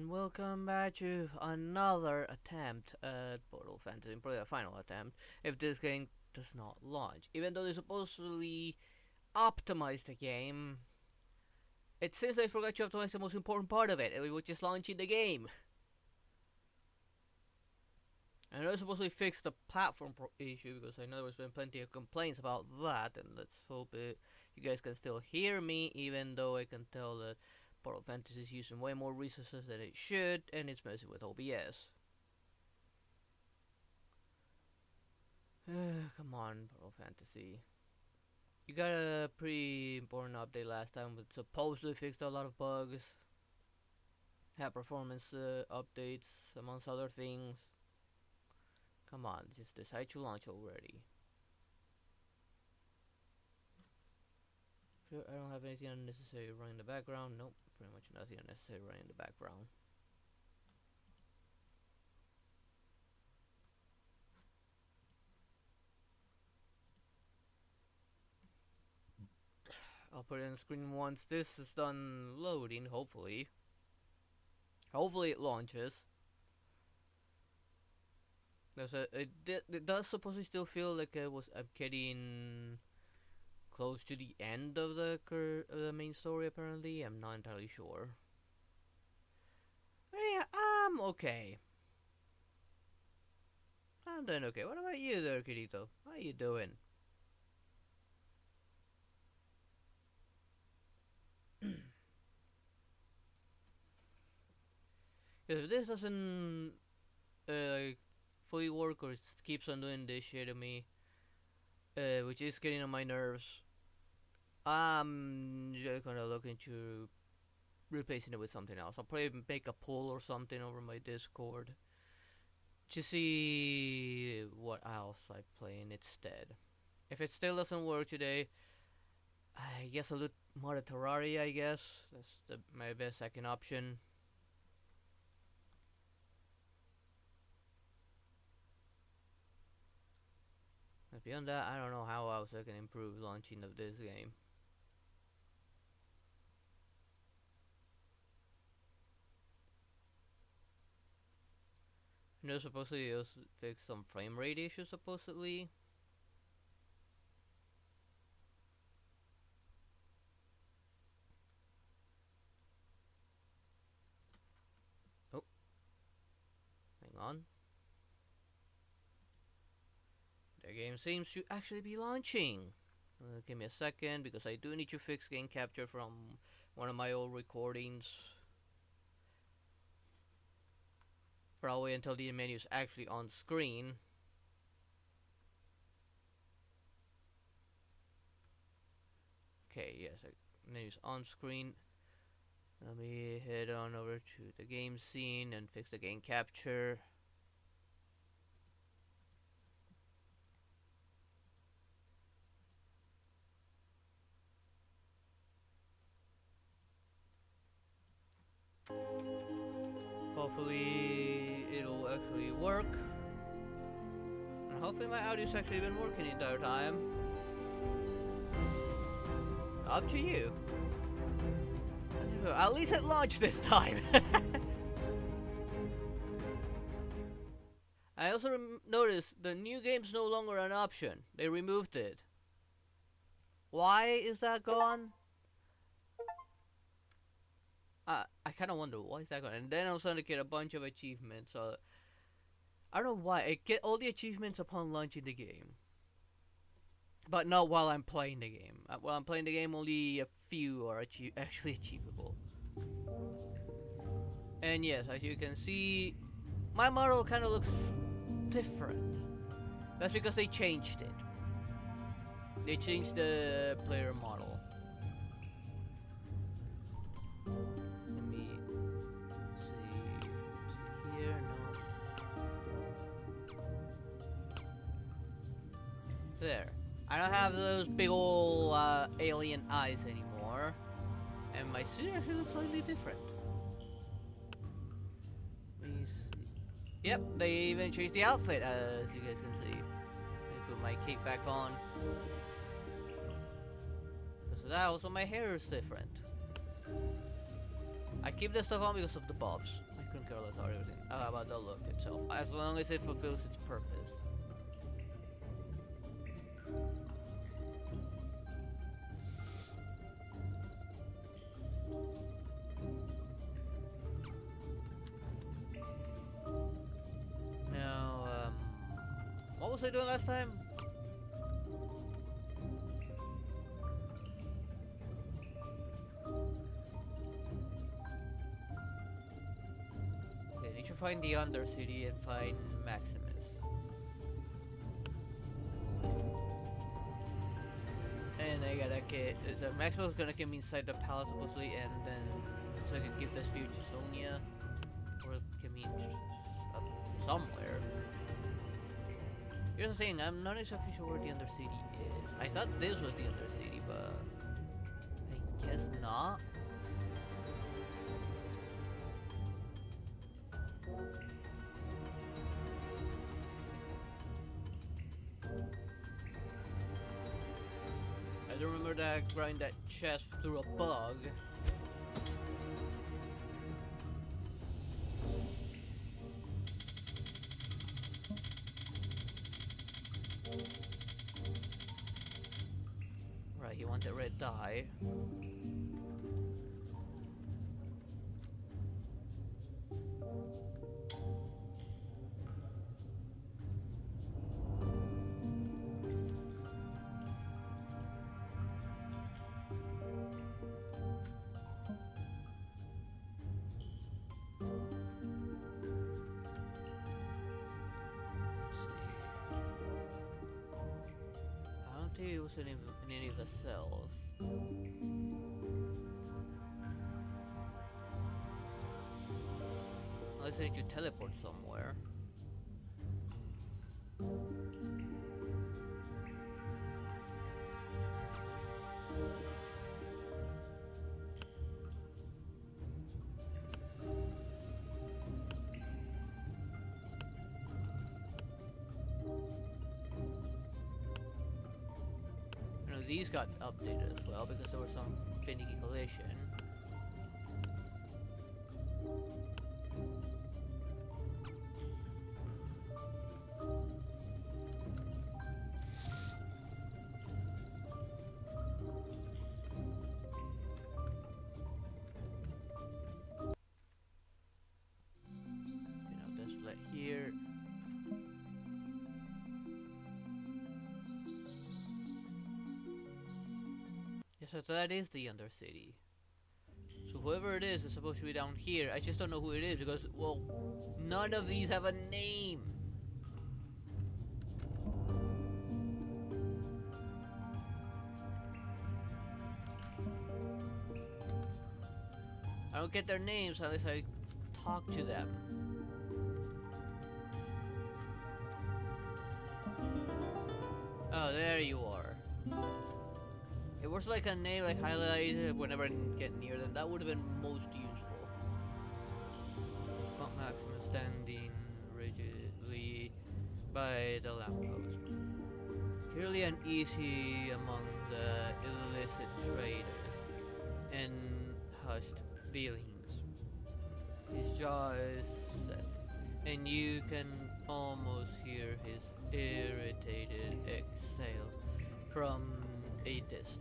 and welcome back to another attempt at Portal Fantasy, probably a final attempt, if this game does not launch. Even though they supposedly optimize the game, it seems they forgot to optimize the most important part of it, which is launching the game. I know they supposedly fixed the platform issue, because I know there's been plenty of complaints about that, and let's hope you guys can still hear me, even though I can tell that Portal Fantasy is using way more resources than it should, and it's messing with OBS. Come on, Portal Fantasy. You got a pretty important update last time, which supposedly fixed a lot of bugs, had performance updates, amongst other things. Come on, just decide to launch already. I don't have anything unnecessary running in the background. Nope, pretty much nothing unnecessary running in the background. I'll put it on screen once this is done loading, hopefully. Hopefully it launches. It does supposedly still feel like I'm getting close to the end of the main story. Apparently, I'm not entirely sure. Yeah, I'm okay. I'm doing okay. What about you there, Kirito? How you doing? If this doesn't like fully work or it keeps on doing this shit to me, which is getting on my nerves, I'm just gonna look into replacing it with something else. I'll probably make a poll or something over my Discord to see what else I play in instead. If it still doesn't work today, I guess I'll do more Terraria, I guess. That's my best second option. But beyond that, I don't know how else I can improve launching of this game. You know, supposedly it also fixed some frame rate issues, supposedly. Oh, hang on. The game seems to actually be launching. Give me a second, because I do need to fix game capture from one of my old recordings. Probably until the menu is actually on screen. Okay, yes, menu's on screen. Let me head on over to the game scene and fix the game capture. Hopefully it'll actually work. And hopefully my audio's actually been working the entire time. Up to you. At least it launched this time. I also noticed the new game's no longer an option. They removed it. Why is that gone? I kind of wonder why is that gone. And then I was starting to get a bunch of achievements. I don't know why. I get all the achievements upon launching the game, but not while I'm playing the game. While I'm playing the game, only a few are actually achievable. And yes, as you can see, my model kind of looks different. That's because they changed it. They changed the player model. Let me save to here. No. There. I don't have those big ol' alien eyes anymore. And my suit actually looks slightly different. Let me see. Yep, they even changed the outfit, as you guys can see. Let me put my cape back on. Because of that, also my hair is different. I keep this stuff on because of the buffs. My couldn't care less about everything about the look itself, as long as it fulfills its purpose. Now, what was I doing last time? Okay, I need to find the Undercity and find Maximus. And I gotta get Maximus is gonna get me inside the palace supposedly, and then so I can give this view to Sonia, or get me somewhere. Here's the thing, I'm not exactly sure where the Undercity is. I thought this was the Undercity, but I guess not. I don't remember that grind that chest through a bug. Right, you want the red dye. It was in any of the cells. Unless I need to teleport somewhere. These got updated as well because there was some finicky collision. You know, just let here. So that is the Undercity. So whoever it is supposed to be down here. I just don't know who it is because, well, none of these have a name. I don't get their names unless I talk to them. Oh, there you are. It was like a name like highlighted whenever I get near them. That would have been most useful. Spot Maximus standing rigidly by the lamppost. Clearly uneasy among the illicit traders and hushed feelings. His jaw is set, and you can almost hear his irritated exhale from a distance.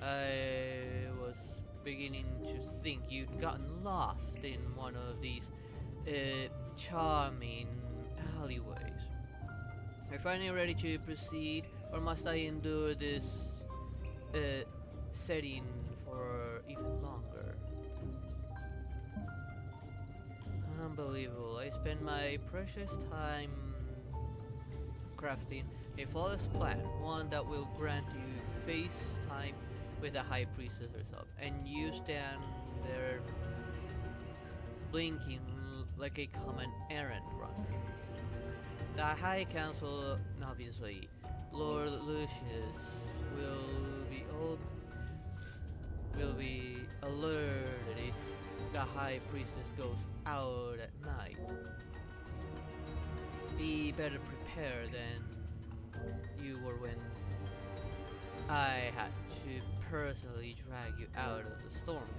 I was beginning to think you'd gotten lost in one of these charming alleyways. Are you finally ready to proceed, or must I endure this setting for even longer? Unbelievable. I spend my precious time crafting a flawless plan, one that will grant you face time with the High Priestess herself, and you stand there blinking like a common errand runner. The High Council, obviously, Lord Lucius, will be alerted if the High Priestess goes out at night. Be better prepared than you were when I had to personally drag you out of the storm.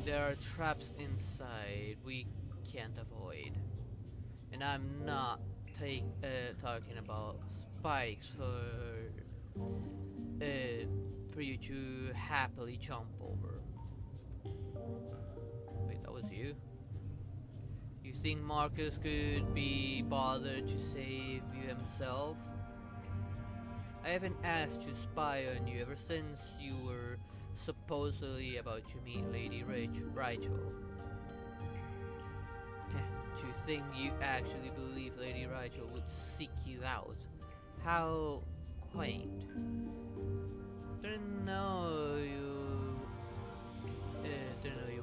There are traps inside we can't avoid. And I'm not talking about spikes for you to happily jump over. Wait, that was you? You think Marcus could be bothered to save you himself? I haven't asked to spy on you ever since you were supposedly about to meet Lady Rachel. Do you think you actually believe Lady Rachel would seek you out? How quaint. Didn't know you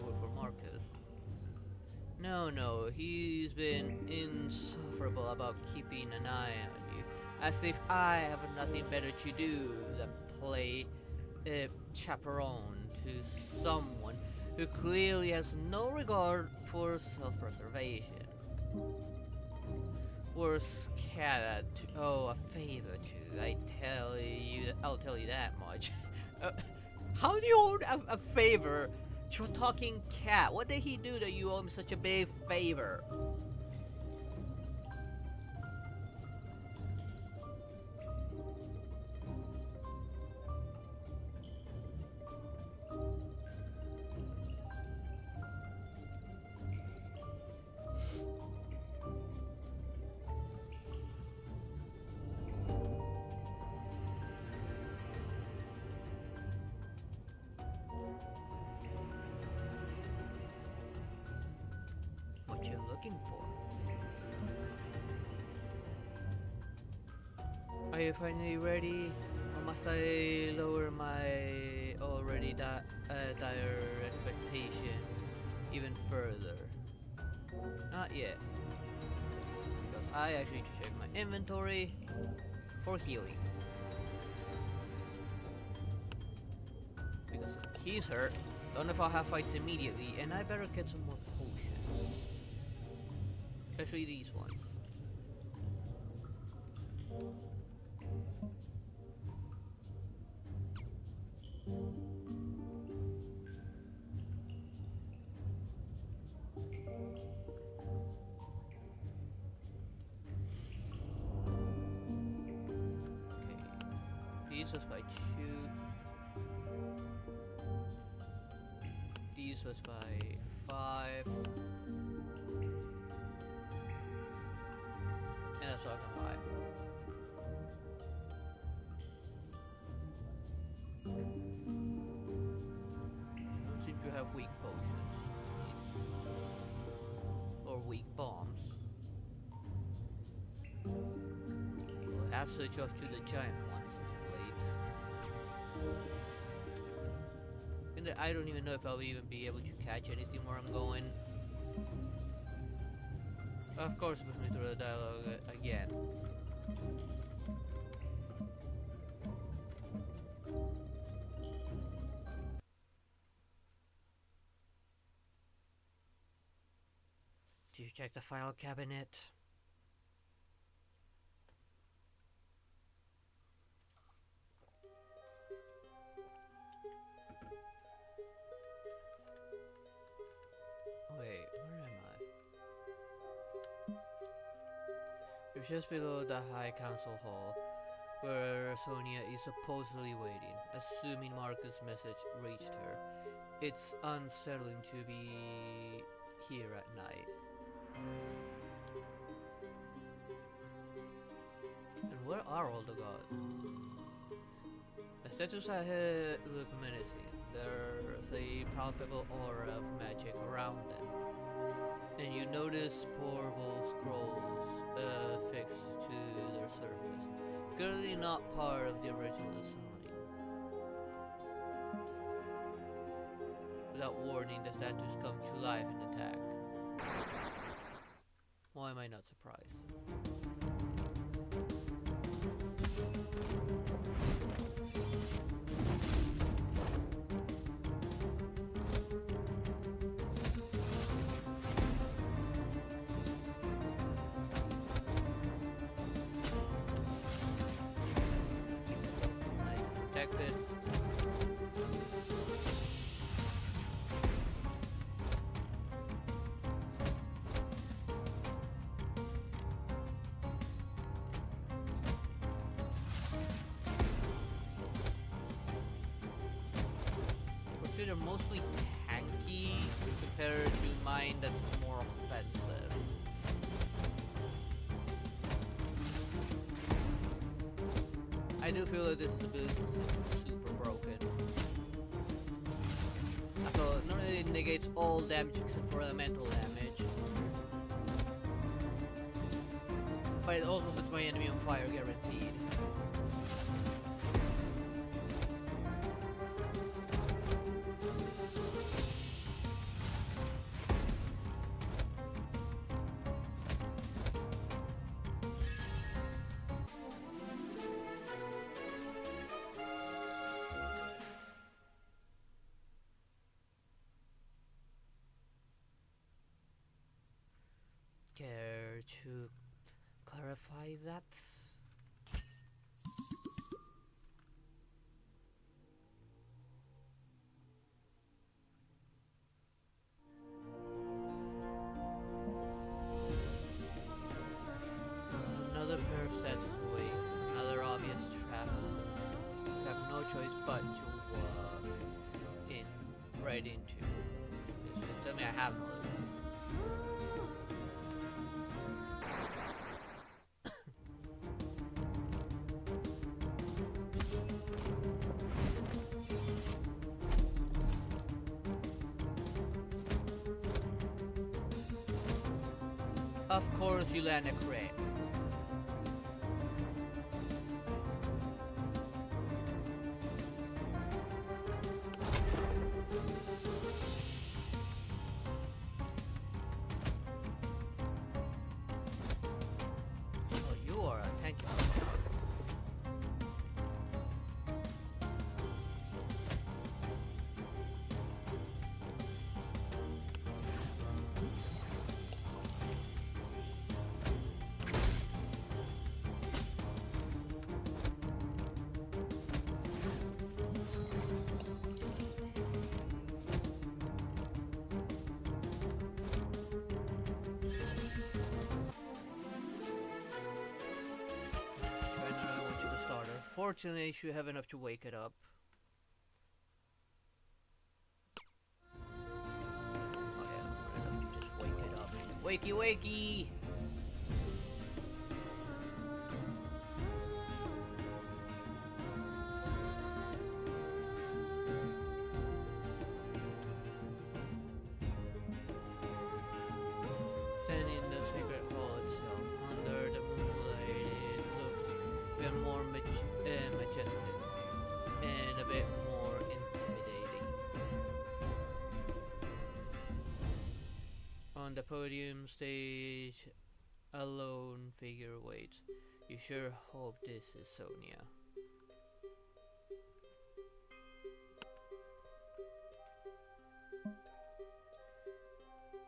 work for Marcus. No, he's been insufferable about keeping an eye on you, as if I have nothing better to do than play chaperone to someone who clearly has no regard for self-preservation. Worse cat, a favor to. I'll tell you that much. How do you owe a favor to a talking cat? What did he do that you owe him such a big favor? What you looking for? Are you finally ready? Or must I lower my already dire expectation even further? Not yet. Because I actually need to check my inventory for healing. Because he's hurt. Don't know if I'll have fights immediately, and I better get some more potions. Especially these ones. These was by 2. These was by 5. And that's all I can buy. Don't seem to have weak potions. Or weak bombs. We'll have to switch off to the giant ones. And I don't even know if I'll even be able to catch anything where I'm going. Of course, it puts me through the dialogue again. Did you check the file cabinet? Wait, where am I? You're just below the High Council Hall, where Sonia is supposedly waiting, assuming Marcus' message reached her. It's unsettling to be here at night. And where are all the gods? The statues ahead look menacing. There's a palpable aura of magic around them. And you notice portable scrolls fixed to their surface. Clearly not part of the original design. Without warning, the statues come to life and attack. Why am I not surprised? Nice, protected. So they're mostly tanky compared to mine that's more offensive. I do feel that this boost is super broken. I feel it not only negates all damage except for elemental damage, but it also sets my enemy on fire guaranteed. Care to clarify that? Another pair of sets away, another obvious trap. You have no choice but to walk right into this. Tell me I have no choice. Of course you land a crit. Oh, you are a tanky. Fortunately, you should have enough to wake it up. Oh yeah, not enough to just wake it up. Wakey, wakey! Then in the sacred hall itself, under the moonlight, it looks even more majestic and a bit more intimidating. On the podium stage, a lone figure waits. You sure hope this is Sonia.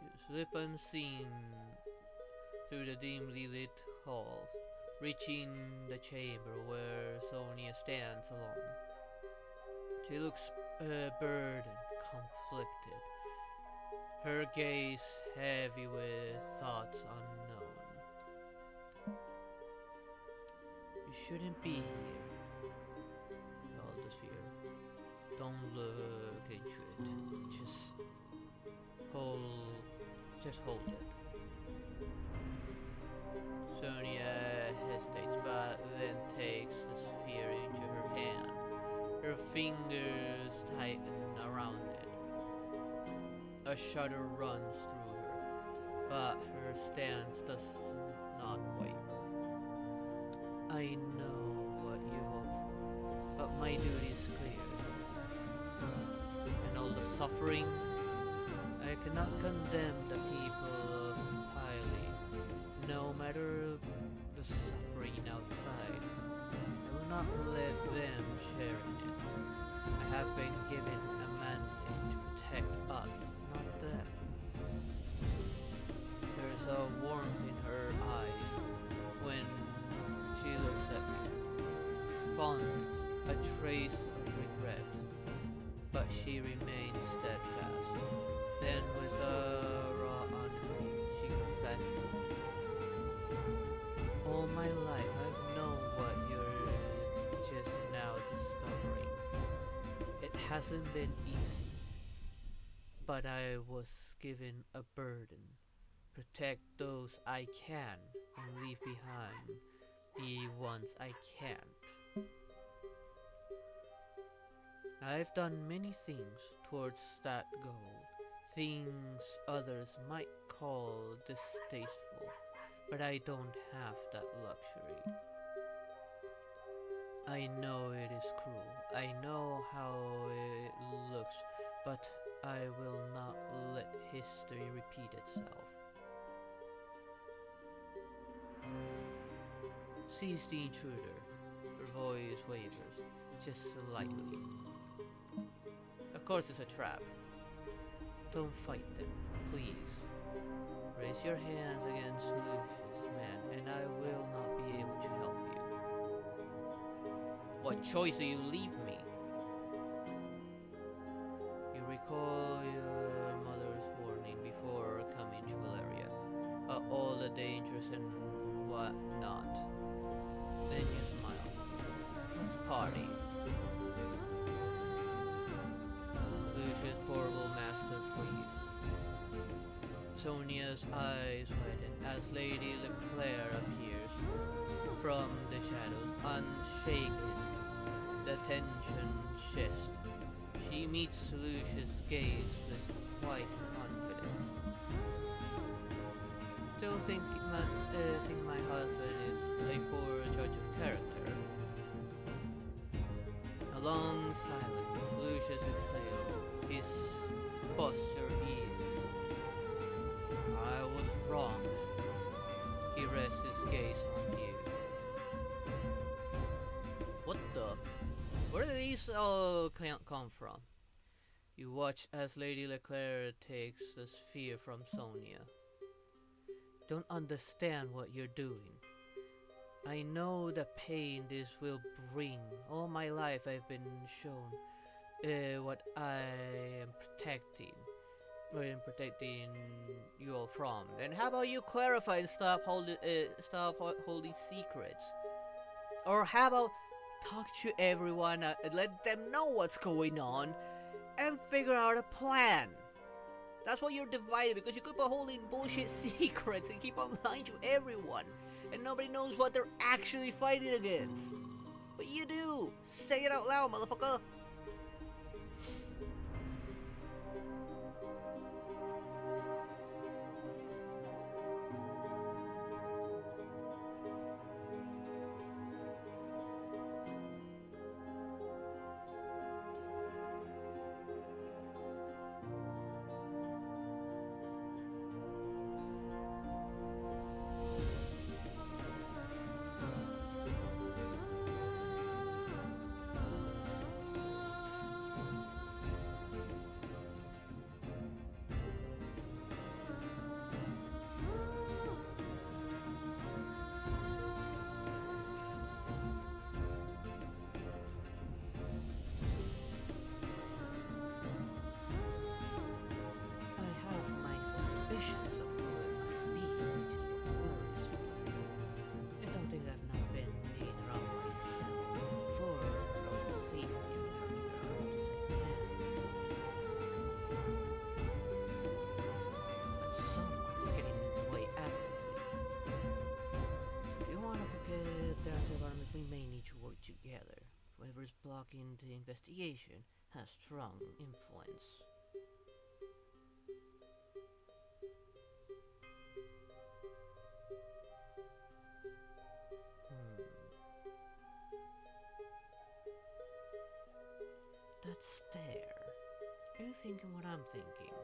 You slip unseen through the dimly lit halls, reaching the chamber where Sonia stands alone. She looks burdened, conflicted, her gaze heavy with thoughts unknown. You shouldn't be here, all this fear. Don't look into it. Just hold it. Sonia hesitates, but then takes the sphere into her hand. Her fingers tighten around it. A shudder runs through her, but her stance does not waver. I know what you hope for, but my duty is clear. And all the suffering, I cannot condemn the people of Hylie. No matter the suffering outside, I will not let them share in it. I have been given a mandate to protect us, not them. There is a warmth in her eyes when she looks at me, fondly, a trace of regret, but she remains steadfast. Then with a raw honesty, she confesses, all my life I've known what you're just now discovering. It hasn't been easy, but I was given a burden. Protect those I can and leave behind the ones I can't. I've done many things towards that goal, things others might call distasteful, but I don't have that luxury. I know it is cruel, I know how it looks, but I will not let history repeat itself. Seize the intruder. Her voice wavers, just slightly. Of course it's a trap. Don't fight them, please. Raise your hands against Lucius, man, and I will not be able to help you. What choice do you leave me? You recall your mother's warning before coming to Valeria, all the dangers and whatnot. Then you smile. Let's party. Lucius' portable master freeze. Sonia's eyes widen as Lady Leclerc appears from the shadows, unshaken. The tension shifts. She meets Lucius' gaze with quiet confidence. Still think my husband is a poor judge of character. A long silence. Lucius exhaled, his posture easy. I was wrong. He rests his gaze on you. What the? Where did these all come from? You watch as Lady Leclerc takes the sphere from Sonia. Don't understand what you're doing. I know the pain this will bring. All my life I've been shown what I am protecting. Or am protecting you all from. Then how about you clarify and stop holding secrets? Or how about talk to everyone and let them know what's going on and figure out a plan? That's why you're divided, because you keep on holding bullshit secrets and keep on lying to everyone, and nobody knows what they're actually fighting against. But you do. Say it out loud, motherfucker. Together. Whoever's blocking the investigation has strong influence. That's there. Are you thinking what I'm thinking?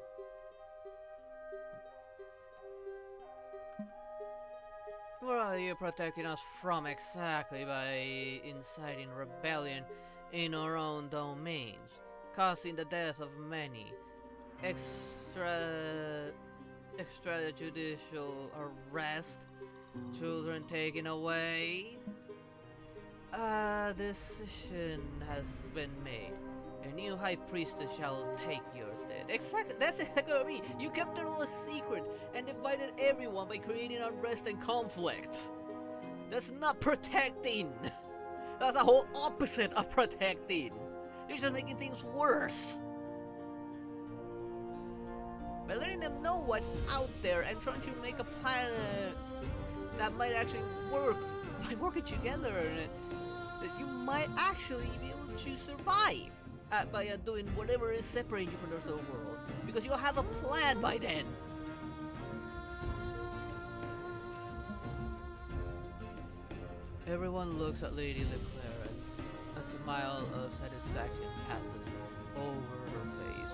What are you protecting us from exactly by inciting rebellion in our own domains, causing the deaths of many, extrajudicial arrest, children taken away? A decision has been made. A new high priestess shall take your stead. Exactly, that's exactly what I mean. You kept it all a secret and divided everyone by creating unrest and conflict. That's not protecting. That's the whole opposite of protecting. You're just making things worse. letting them know what's out there and trying to make a plan that might actually work by working together. That you might actually be able to survive by doing whatever is separating you from the rest of the world. Because you'll have a plan by then. Everyone looks at Lady Leclerc and a smile of satisfaction passes over her face.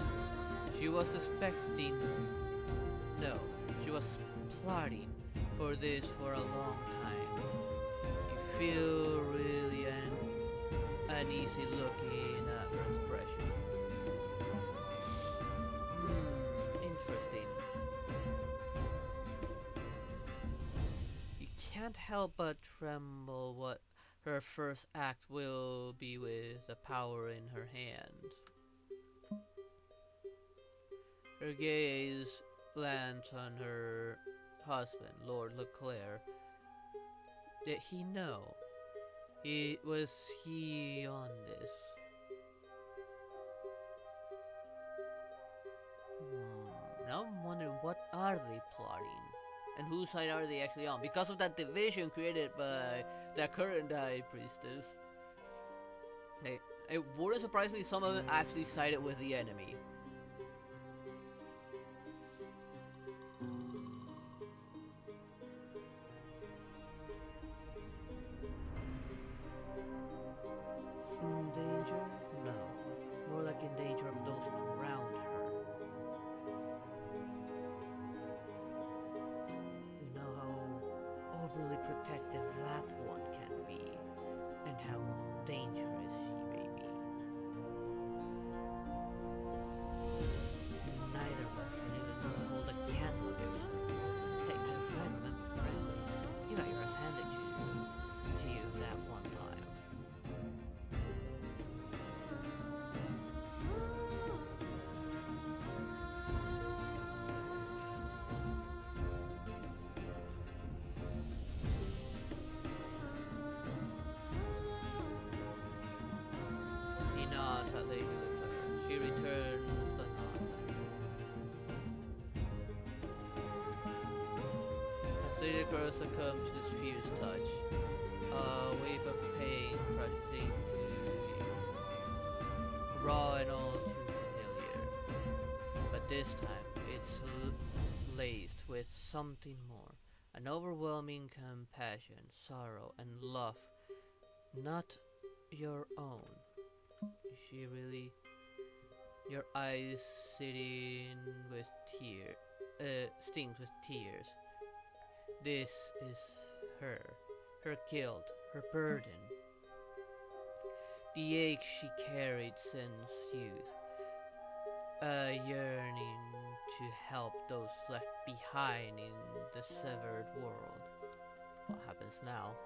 She was suspecting... No, she was plotting for this for a long time. You feel really uneasy looking at her expression. Interesting. You can't help but tremble what her first act will be with the power in her hand. Her gaze lands on her husband, Lord Leclerc. Did he know? Was he on this? Now I'm wondering, what are they plotting? And whose side are they actually on? Because of that division created by the current High Priestess. It wouldn't surprise me if some of them actually sided with the enemy. In danger? No. More like in danger of those around her. You know how overly protective that one can be, and how dangerous she may be. Neither of us can even hold a candle against her. Hey, if I remember correctly, you got yours handed to you that one time. He nods at Lady Leclerc. She returns the nod. As Lady Leclerc succumbs to this fierce touch, a wave of pain crushes into you, raw and all too familiar. But this time, it's laced with something more. An overwhelming compassion, sorrow, and love, not your own. Is she really? Your eyes sitting with stings with tears. This is her guilt, her burden. The ache she carried since youth. A yearning to help those left behind in the severed world. What happens now?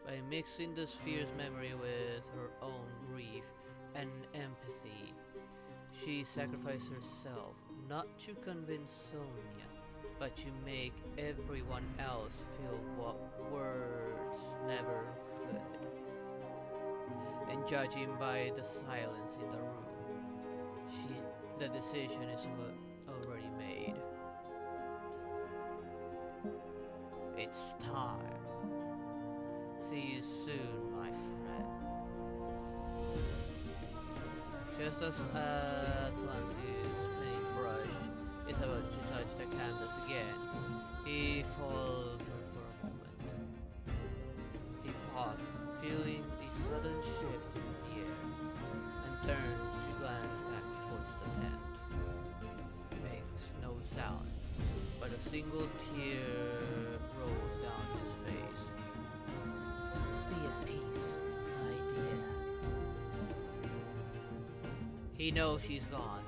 By mixing this fierce memory with her own grief and empathy, she sacrificed herself not to convince Sonia, but to make everyone else feel what words never could. And judging by the silence in the room, the decision is already made. It's time. See you soon, my friend. Just as Atlantis' paintbrush is about to touch the canvas again, he faltered for a moment. He paused, feeling a sudden shift in the air, and turns to glance back towards the tent. Makes no sound, but a single tear rolls down his face. Be at peace, my dear. He knows she's gone,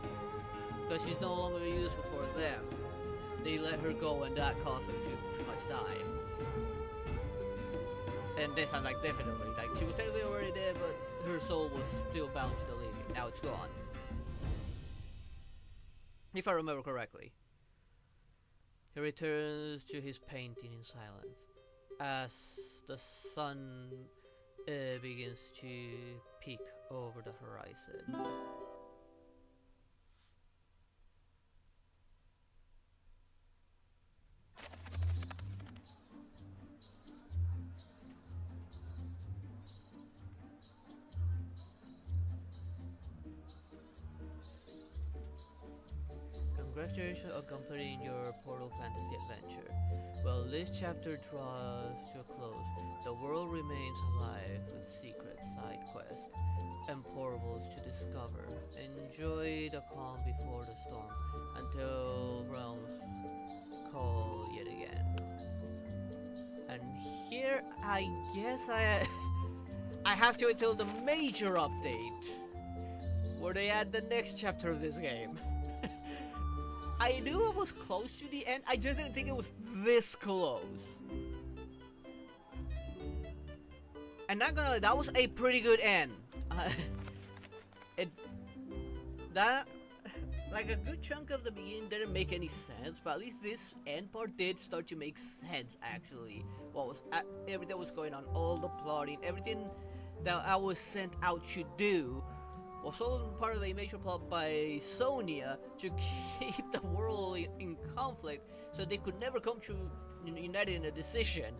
because she's no longer useful for them. They let her go and that caused her to pretty much die. And this time, like, definitely, like, she was technically already dead, but her soul was still bound to the living. Now it's gone. If I remember correctly. He returns to his painting in silence, as the sun begins to peek over the horizon. Congratulations on completing your Portal Fantasy adventure. Well, this chapter draws to a close. The world remains alive with secrets, side quests, and portals to discover. Enjoy the calm before the storm until realms call yet again. And here, I guess I have to wait till the major update, where they add the next chapter of this game. I knew it was close to the end, I just didn't think it was this close. And not gonna lie, that was a pretty good end. Like a good chunk of the beginning didn't make any sense, but at least this end part did start to make sense actually. Everything that was going on, all the plotting, everything that I was sent out to do was all part of the major plot by Sonia to keep the world in conflict so they could never come to united in a decision.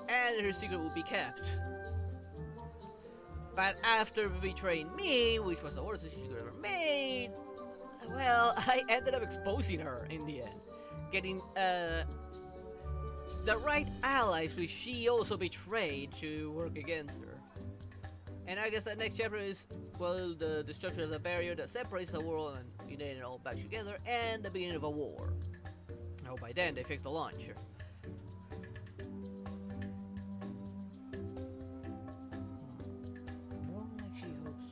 And her secret would be kept. But after betraying me, which was the worst decision she could ever made, well, I ended up exposing her in the end. Getting the right allies, which she also betrayed, to work against her. And I guess that next chapter is, well, the destruction of the barrier that separates the world and uniting it all back together, and the beginning of a war. Oh, by then they fixed the launcher. More like she hopes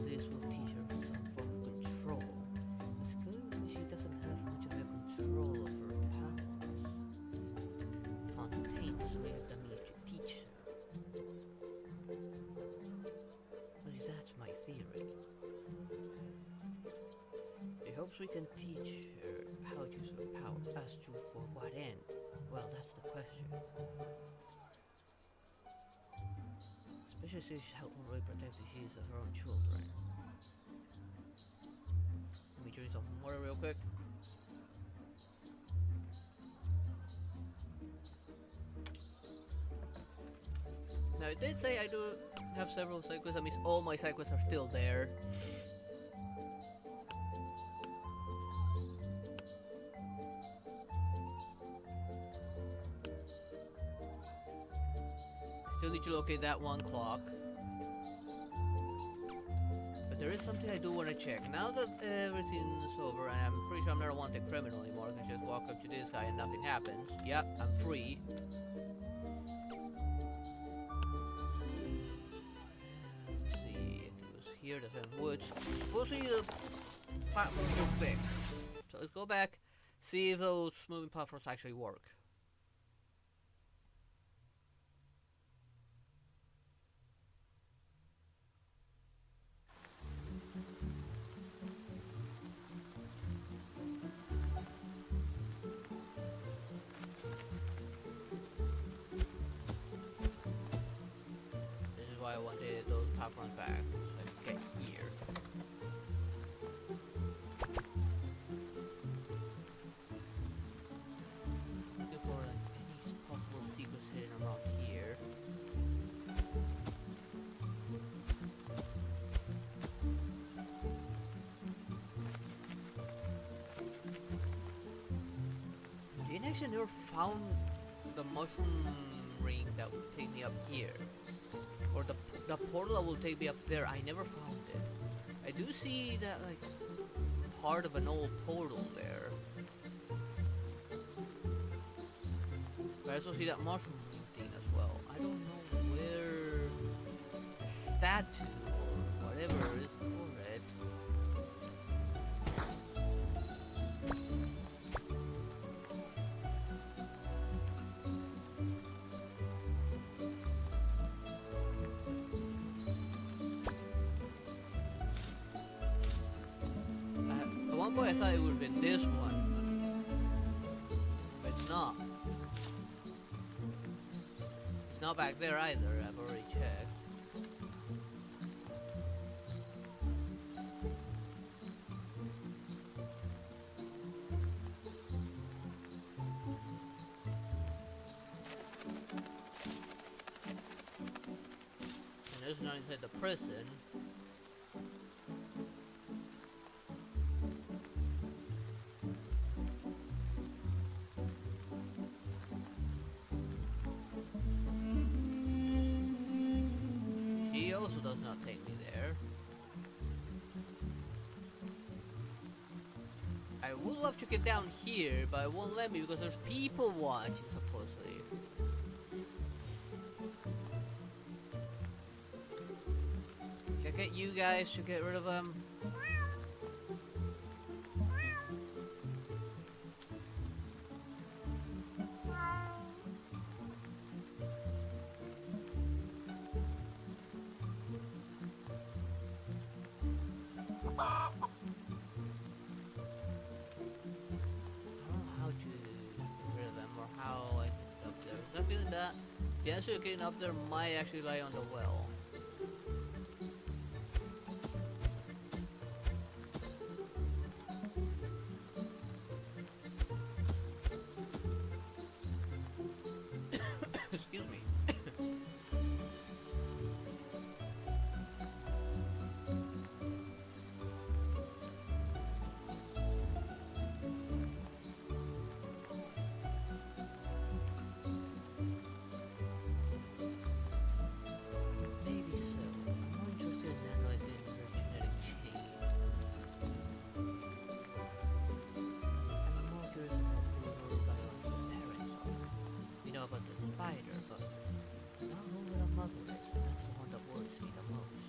this will teach her some form of control. It's clear that she doesn't have much of a control of her powers. Fontaine is way of the need to teach her. That's my theory. She hopes we can teach her how to use her powers. As to for what end? Well, that's the question. Especially since she already protects the shields of her own children. Let me drink some water real quick. Now, it did say I do have several side quests. That means all my side quests are still there. Still need to locate that one clock. But there is something I do want to check. Now that everything's over, and I'm pretty sure I'm not a wanted criminal anymore, I can just walk up to this guy and nothing happens. Yep, I'm free. Here, the seven woods. Supposedly the platforms are fixed. So let's go back, see if those moving platforms actually work. This is why I wanted those platforms back. Okay, here. Looking for any possible secrets hidden around here. Didn't actually never found the mushroom ring that would take me up here. Or the portal that will take me up there. I never found it. I do see that, like, part of an old portal there. But I also see that mushroom thing as well. I don't know where the statue or whatever is for it. I thought it would have been this one, but it's not. It's not back there either, I've already checked. And there's not inside the prison. not take me there. I would love to get down here, but it won't let me because there's people watching, supposedly. Can I get you guys to get rid of them? That the answer to getting up there might actually lie on the well. Excuse me. About the spider, but not who the muzzle is. That's the one that worries me the most.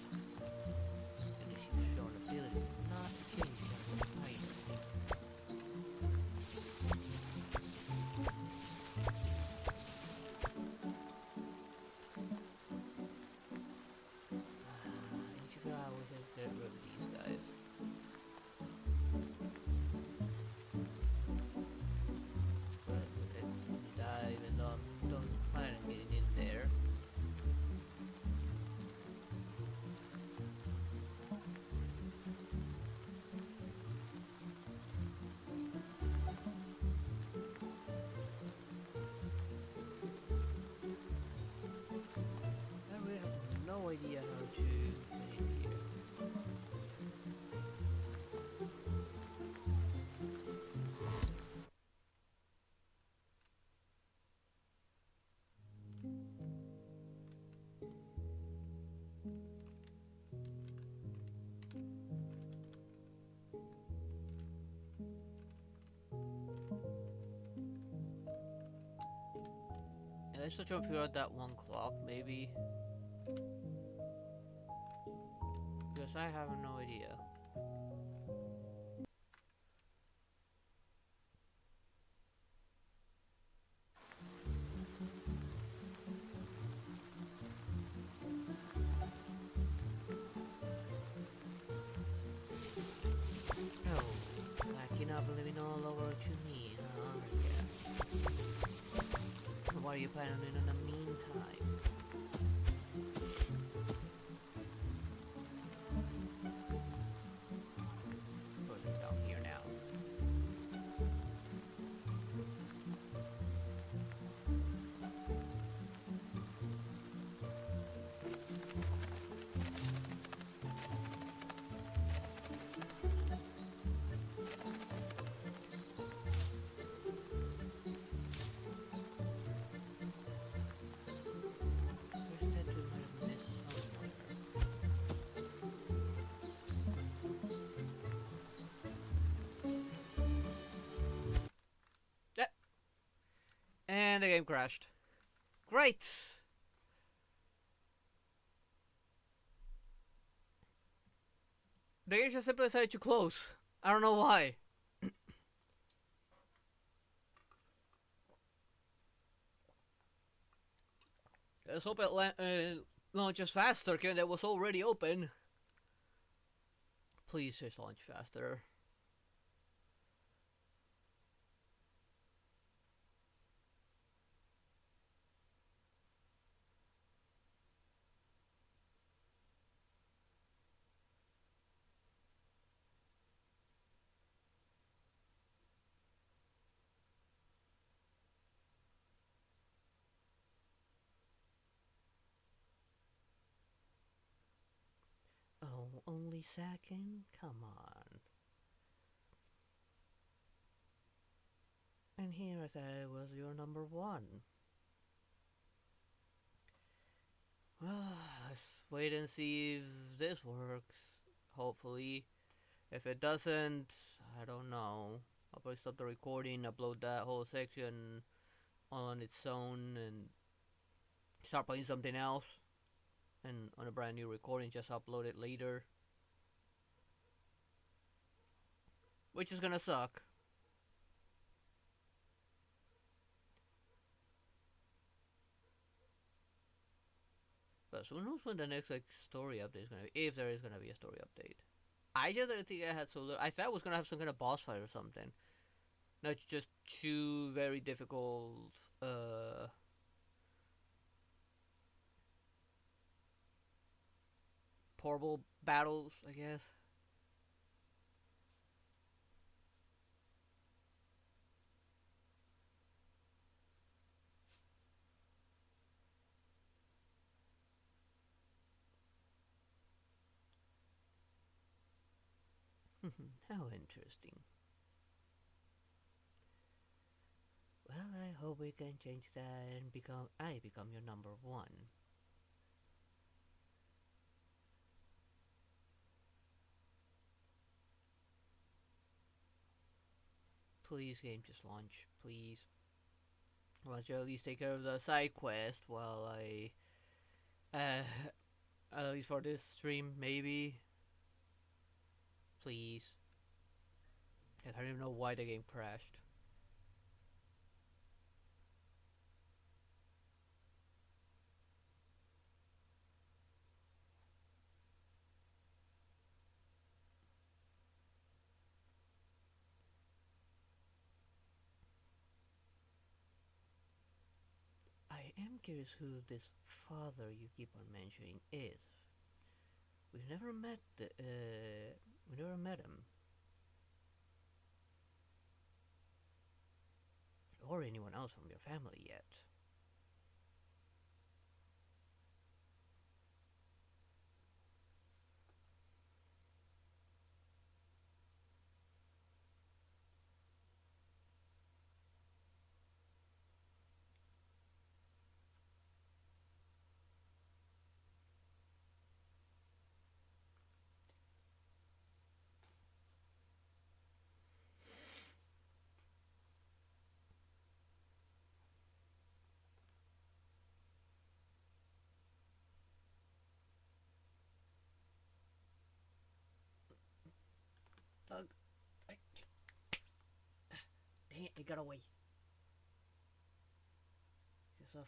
And if she's shown abilities not change as a spider. I need to figure out how to get rid of these guys. No idea how to get in here. And I still trying to figure out that one clock, maybe. Because I have no idea. Oh, I cannot believe in all over what you mean, huh? Yeah. What are you planning on doing in the meantime? Down here now. And the game crashed. Great! The game just simply decided to close. I don't know why. Let's hope it launches faster, given that it was already open. Please just launch faster. Oh, only second? Come on. And here I said it was your number one. let's wait and see if this works. Hopefully. If it doesn't, I don't know. I'll probably stop the recording, upload that whole section on its own, and start playing something else. And on a brand new recording, just upload it later. Which is gonna suck. But who knows when the next story update is gonna be, if there is gonna be a story update. I just didn't think I had so little. I thought I was gonna have some kind of boss fight or something. No, it's just two very difficult portable battles, I guess. How interesting. Well, I hope we can change that and become your number one. Please, game, just launch, please. Why don't you at least take care of the side quest while uh, at least for this stream, maybe. Please. I don't even know why the game crashed. I am curious who this father you keep on mentioning is. We've never met we never met him. Or anyone else from your family yet. Doug, I... dang it, it got away. Just a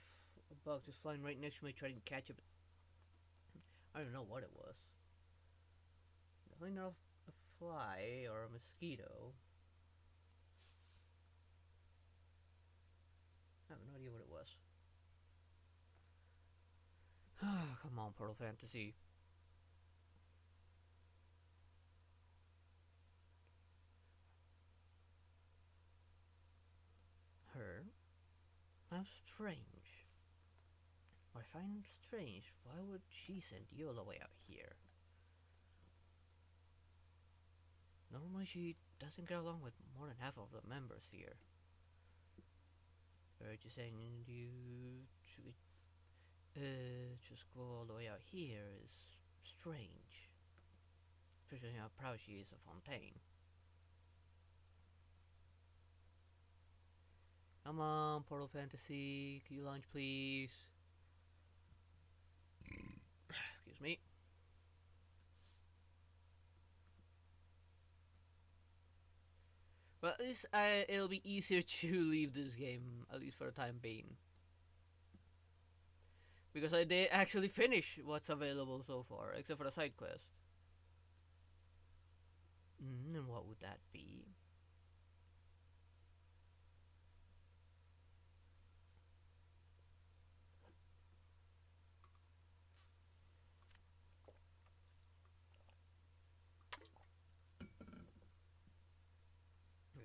bug just flying right next to me trying to catch it. I don't know what it was. Definitely not a fly or a mosquito. I have no idea what it was. Come on, Portal Fantasy. Her? How strange. I find strange. Why would she send you all the way out here? Normally she doesn't get along with more than half of the members here. Just saying you just go all the way out here is strange. Especially how proud she is of Fontaine. Come on, Portal Fantasy, can you launch please? Excuse me. But at least it'll be easier to leave this game, at least for the time being. Because I did actually finish what's available so far, except for the side quest. And what would that be?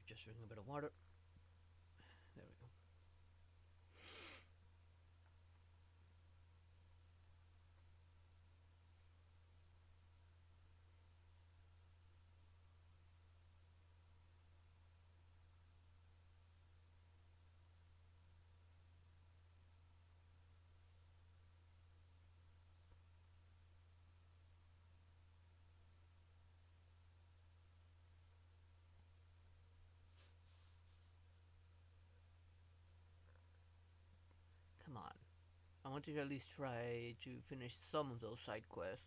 Just drinking a bit of water. There we go. want to at least try to finish some of those side quests.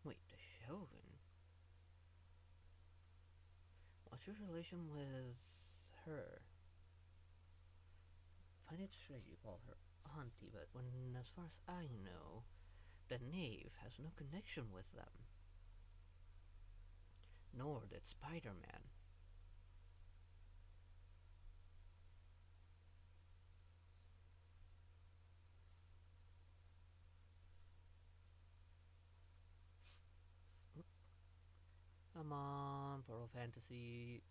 Wait, the Chauvin? What's your relation with her? Find it strange you call her auntie, but when, as far as I know, the knave has no connection with them. Nor did Spider-Man. Come on, Pearl Fantasy.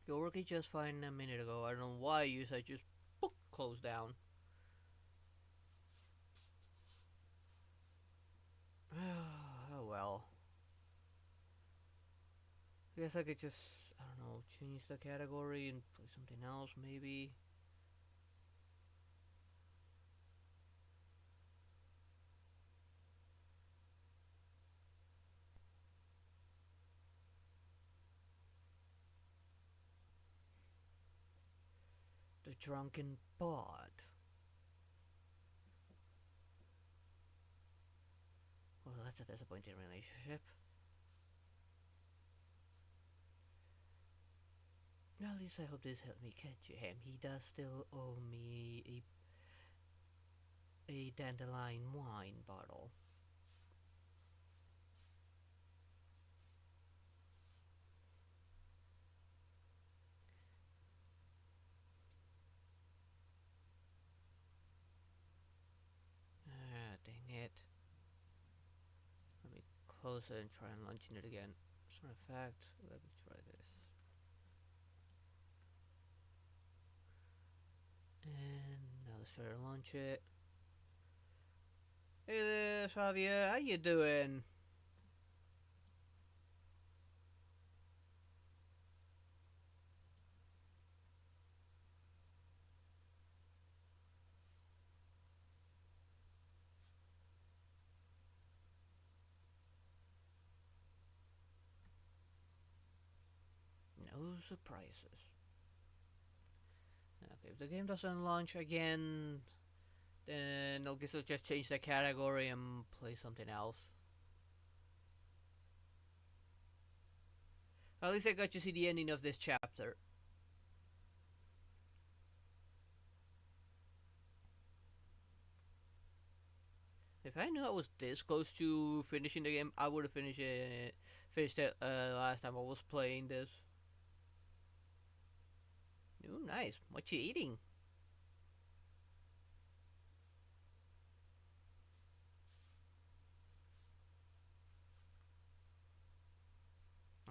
Your working just fine a minute ago. I don't know why you said just book closed down. Oh well. I guess I could just, I don't know, change the category and play something else maybe. The Drunken Bot. Well, that's a disappointing relationship. At least I hope this helped me catch him. He does still owe me a dandelion wine bottle. Ah, dang it. Let me close it and try and launching it again. As a matter of fact, let me try this. And now let's try to launch it. Hey there, Javier, how you doing? No surprises. Okay, if the game doesn't launch again, then I guess I'll just change the category and play something else. At least I got to see the ending of this chapter. If I knew I was this close to finishing the game, I would have finished it last time I was playing this. Ooh, nice. What you eating?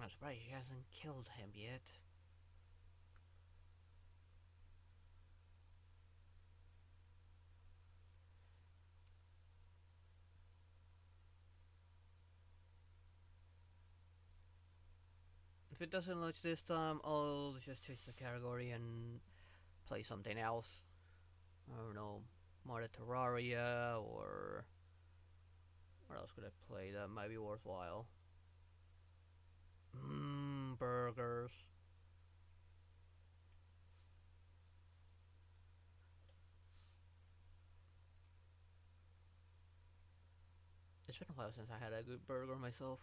I'm surprised she hasn't killed him yet. If it doesn't launch this time, I'll just change the category and play something else. I don't know, more Terraria or what else could I play that might be worthwhile? Burgers. It's been a while since I had a good burger myself.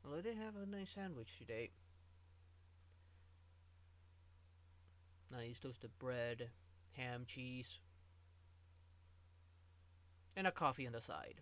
Well, I did have a nice sandwich today. Nice toasted bread, ham, cheese, and a coffee on the side.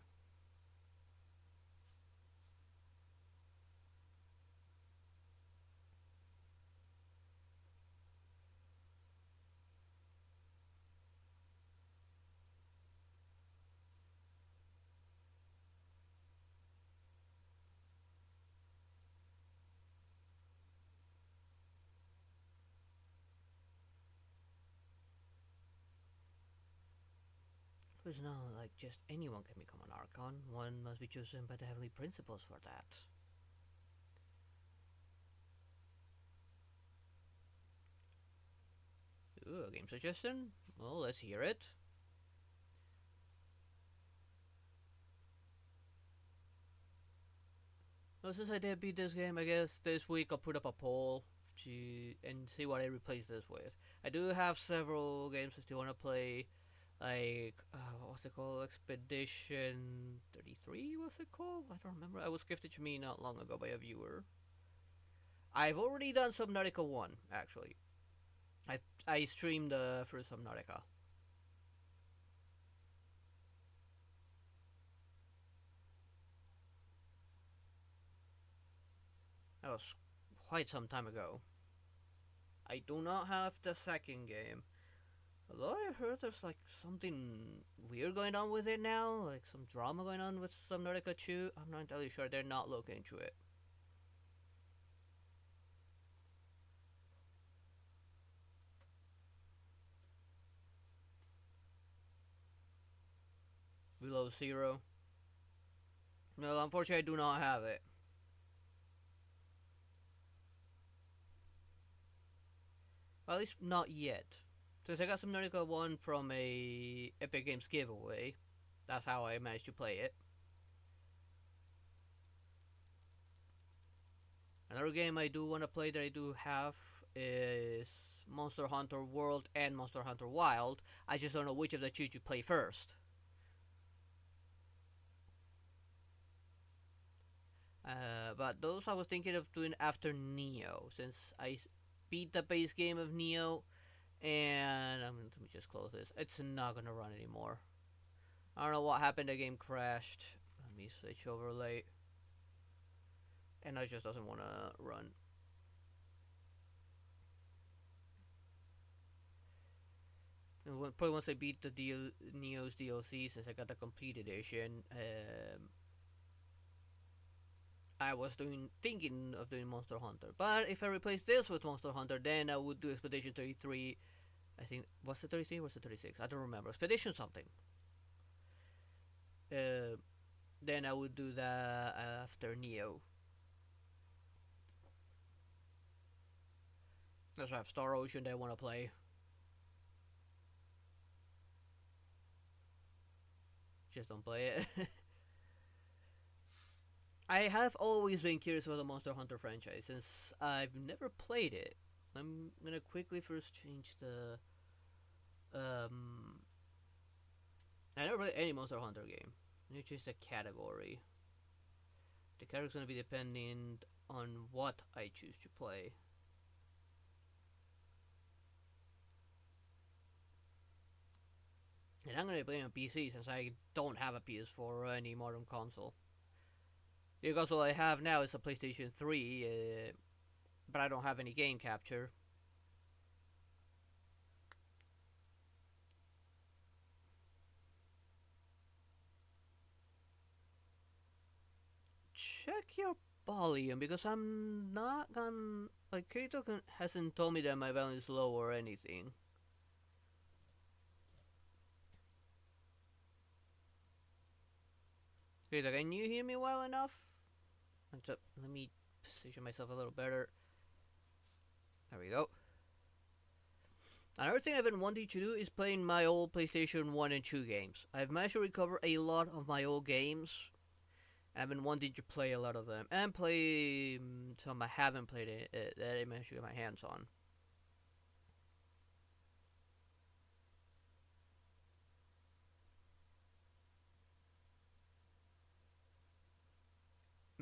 course, no, like just anyone can become an Archon. One must be chosen by the heavenly principles for that. Ooh, a game suggestion? Well, let's hear it. Well, since I did beat this game, I guess this week I'll put up a poll and see what I replace this with. I do have several games I still want to play, like what's it called? Expedition 33. What's it called? I don't remember. It was gifted to me not long ago by a viewer. I've already done Subnautica 1 actually. I streamed through Subnautica. That was quite some time ago. I do not have the second game. Although I heard there's like something weird going on with it now, like some drama going on with Subnautica 2. I'm not entirely sure. They're not looking into it. Below Zero. No, unfortunately, I do not have it. Well, at least not yet. Since I got Subnautica 1 from a Epic Games giveaway, that's how I managed to play it. Another game I do want to play that I do have is Monster Hunter World and Monster Hunter Wild. I just don't know which of the two to play first. But those I was thinking of doing after Neo, since I beat the base game of Neo, and let me just close this. It's not gonna run anymore. I don't know what happened. The game crashed. Let me switch overlay, and it just doesn't want to run. And probably once I beat the Neo's DLC, since I got the complete edition, I was thinking of doing Monster Hunter. But if I replace this with Monster Hunter, then I would do Expedition 33. I think, what's the 33 or what's the 36? I don't remember. Expedition something. Uh, then I would do that after Neo. That's why I have Star Ocean that I want to play. Just don't play it. I have always been curious about the Monster Hunter franchise since I've never played it. I'm gonna quickly first change the. I never played any Monster Hunter game. Let me change the category. The category's gonna be dependent on what I choose to play. And I'm gonna be playing on PC since I don't have a PS4 or any modern console. The console I have now is a PlayStation 3, but I don't have any game capture. Check your volume because I'm not gonna. Like, Kirito hasn't told me that my volume is low or anything. Kirito, can you hear me well enough? Let me position myself a little better. There we go. Another thing I've been wanting to do is playing my old PlayStation 1 and 2 games. I've managed to recover a lot of my old games. And I've been wanting to play a lot of them. And play some I haven't played it that I managed to get my hands on.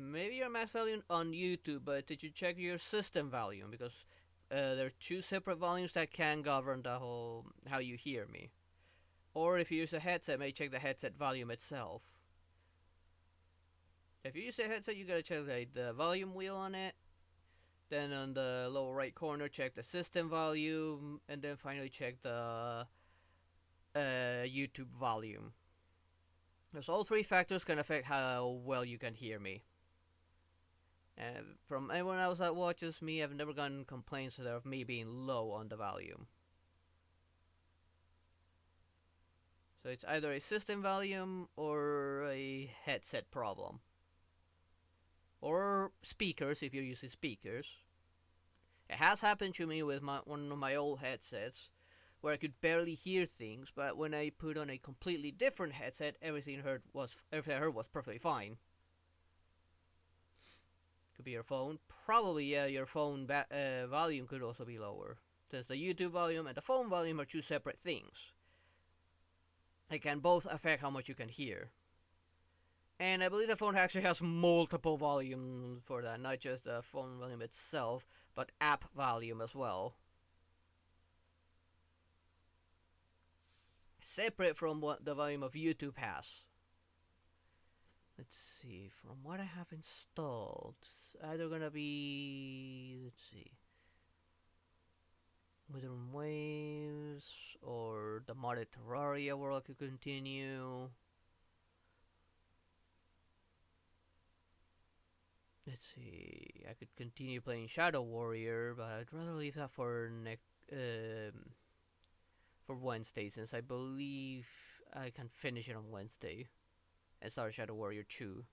Maybe your max volume on YouTube, but did you check your system volume? Because there are two separate volumes that can govern the whole how you hear me. Or if you use a headset, maybe check the headset volume itself. If you use a headset, you gotta check the volume wheel on it. Then on the lower right corner, check the system volume, and then finally check the YouTube volume. Because all three factors can affect how well you can hear me. And from anyone else that watches me, I've never gotten complaints of me being low on the volume. So So it's either a system volume or a headset problem. Or speakers if you're using speakers. It has happened to me with one of my old headsets where I could barely hear things, but when I put on a completely different headset, everything I heard was perfectly fine. Could be your phone. Probably, yeah, your phone volume could also be lower, since the YouTube volume and the phone volume are two separate things. They can both affect how much you can hear. And I believe the phone actually has multiple volumes for that, not just the phone volume itself, but app volume as well. Separate from what the volume of YouTube has. Let's see, from what I have installed, it's either gonna be, let's see, Withering Waves, or the modded Terraria where I could continue. Let's see, I could continue playing Shadow Warrior, but I'd rather leave that for for Wednesday, since I believe I can finish it on Wednesday and start Shadow Warrior 2.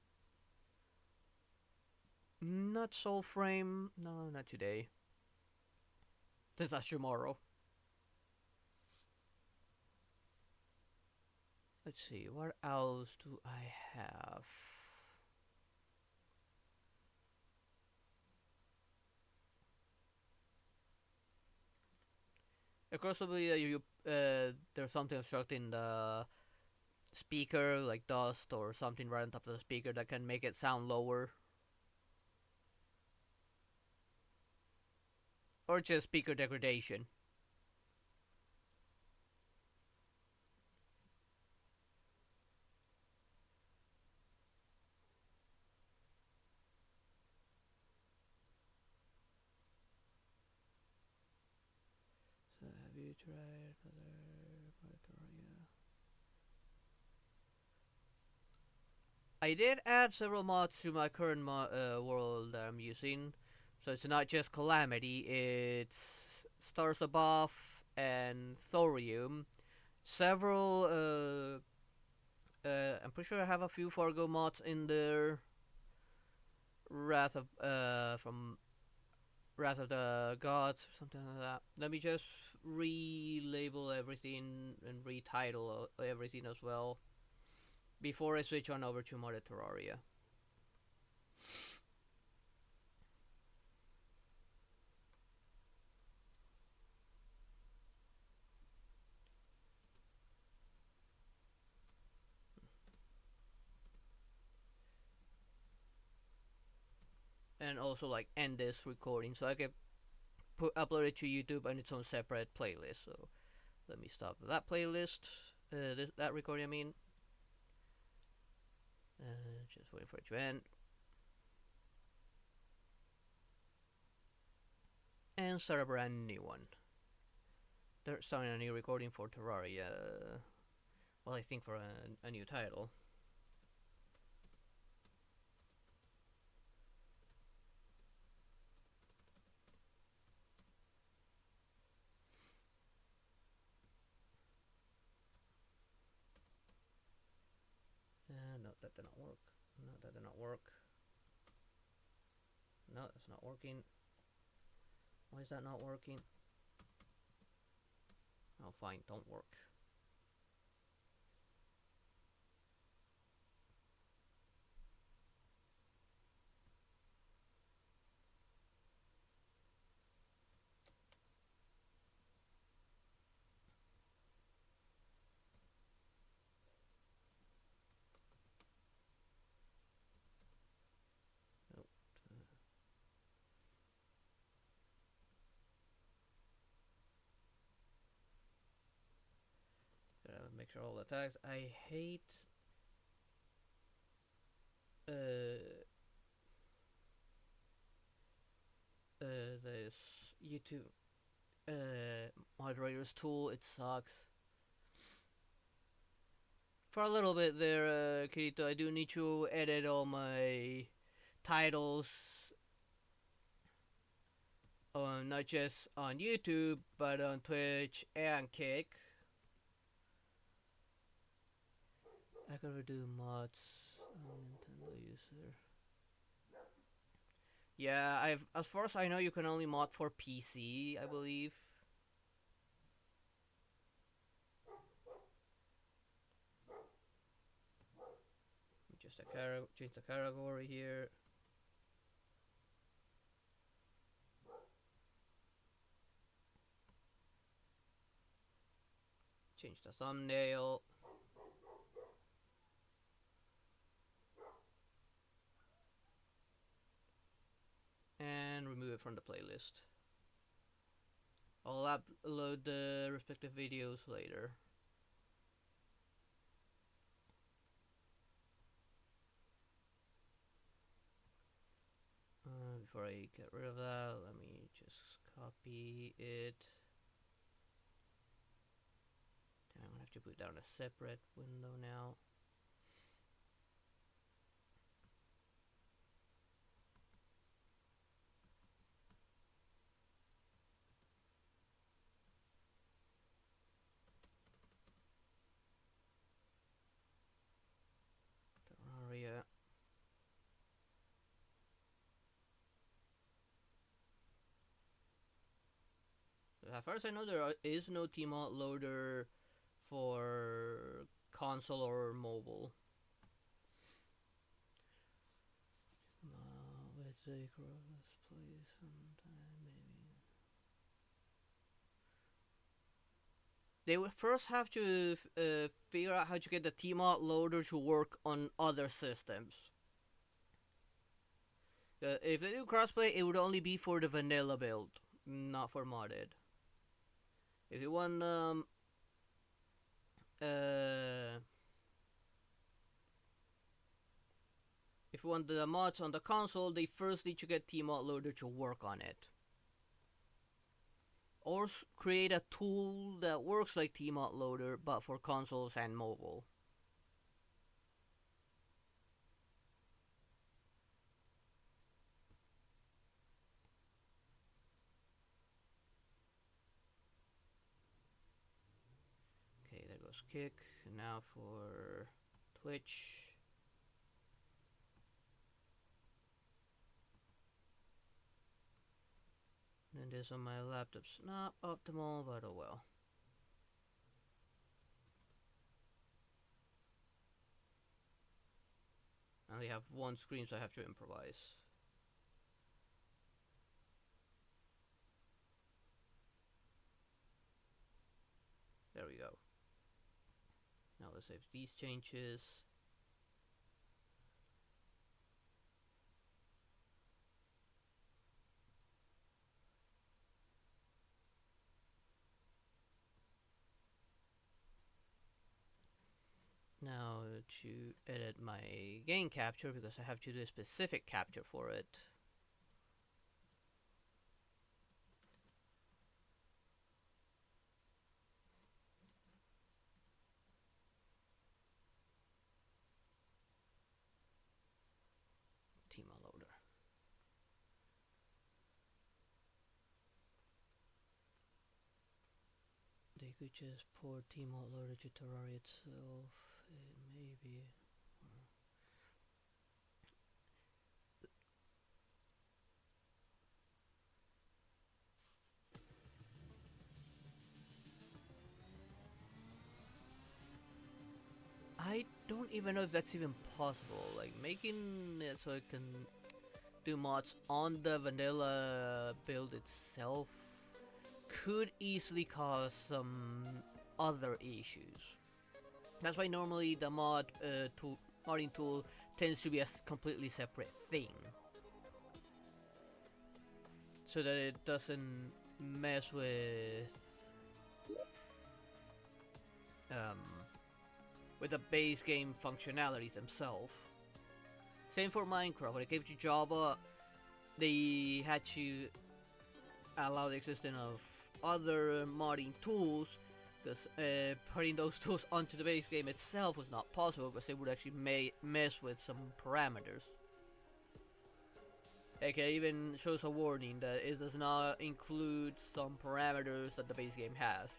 Not Soul Frame, no, not today, since that's tomorrow. Let's see, what else do I have? Of course, probably there's something obstructing the speaker, like dust or something right on top of the speaker that can make it sound lower. Or just speaker degradation. So have you tried other Terraria? I did add several mods to my current world that I'm using. So it's not just Calamity, it's Stars Above and Thorium. Several, I'm pretty sure I have a few Fargo mods in there. From Wrath of the Gods or something like that. Let me just relabel everything and retitle everything as well before I switch on over to modded Terraria. And also like end this recording so I can upload it to YouTube on its own separate playlist. So let me stop that playlist, that recording I mean. Just waiting for it to end. And start a brand new one. They're starting a new recording for Terraria. Well, I think for a new title. No, that did not work. No, that did not work. No, that's not working. Why is that not working? Oh, fine, don't work. Nope. Make sure all the tags. I hate this YouTube moderators tool. It sucks. For a little bit there, Kirito, I do need to edit all my titles, not just on YouTube, but on Twitch and Kick. I could do mods on Nintendo user. Yeah, as far as I know, you can only mod for PC, I believe. Just change the category here. Change the thumbnail. And remove it from the playlist. I'll upload the respective videos later. Before I get rid of that, let me just copy it. Then I'm gonna have to put down a separate window now. Terraria. As far as I know, there is no Tmod loader for console or mobile. Let's say let's play sometime maybe. They would first have to figure out how to get the Tmod loader to work on other systems. If they do crossplay, it would only be for the vanilla build, not for modded. If you want if you want the mods on the console, they first need to get Tmod loader to work on it. Or create a tool that works like Tmod loader but for consoles and mobile. Okay, there goes Kick. Now for Twitch. And this on my laptop's not optimal, but oh well. I only have one screen, so I have to improvise. There we go. Now let's save these changes. Now to edit my game capture, because I have to do a specific capture for it. Tmod loader. They could just port Tmod loader to Terraria itself. Maybe. I don't even know if that's even possible. Like making it so it can do mods on the vanilla build itself could easily cause some other issues. That's why normally the modding tool tends to be a completely separate thing, so that it doesn't mess with the base game functionalities themselves. Same for Minecraft. When it came to Java, they had to allow the existence of other modding tools, because putting those tools onto the base game itself was not possible, because they would actually mess with some parameters. It even shows a warning that it does not include some parameters that the base game has.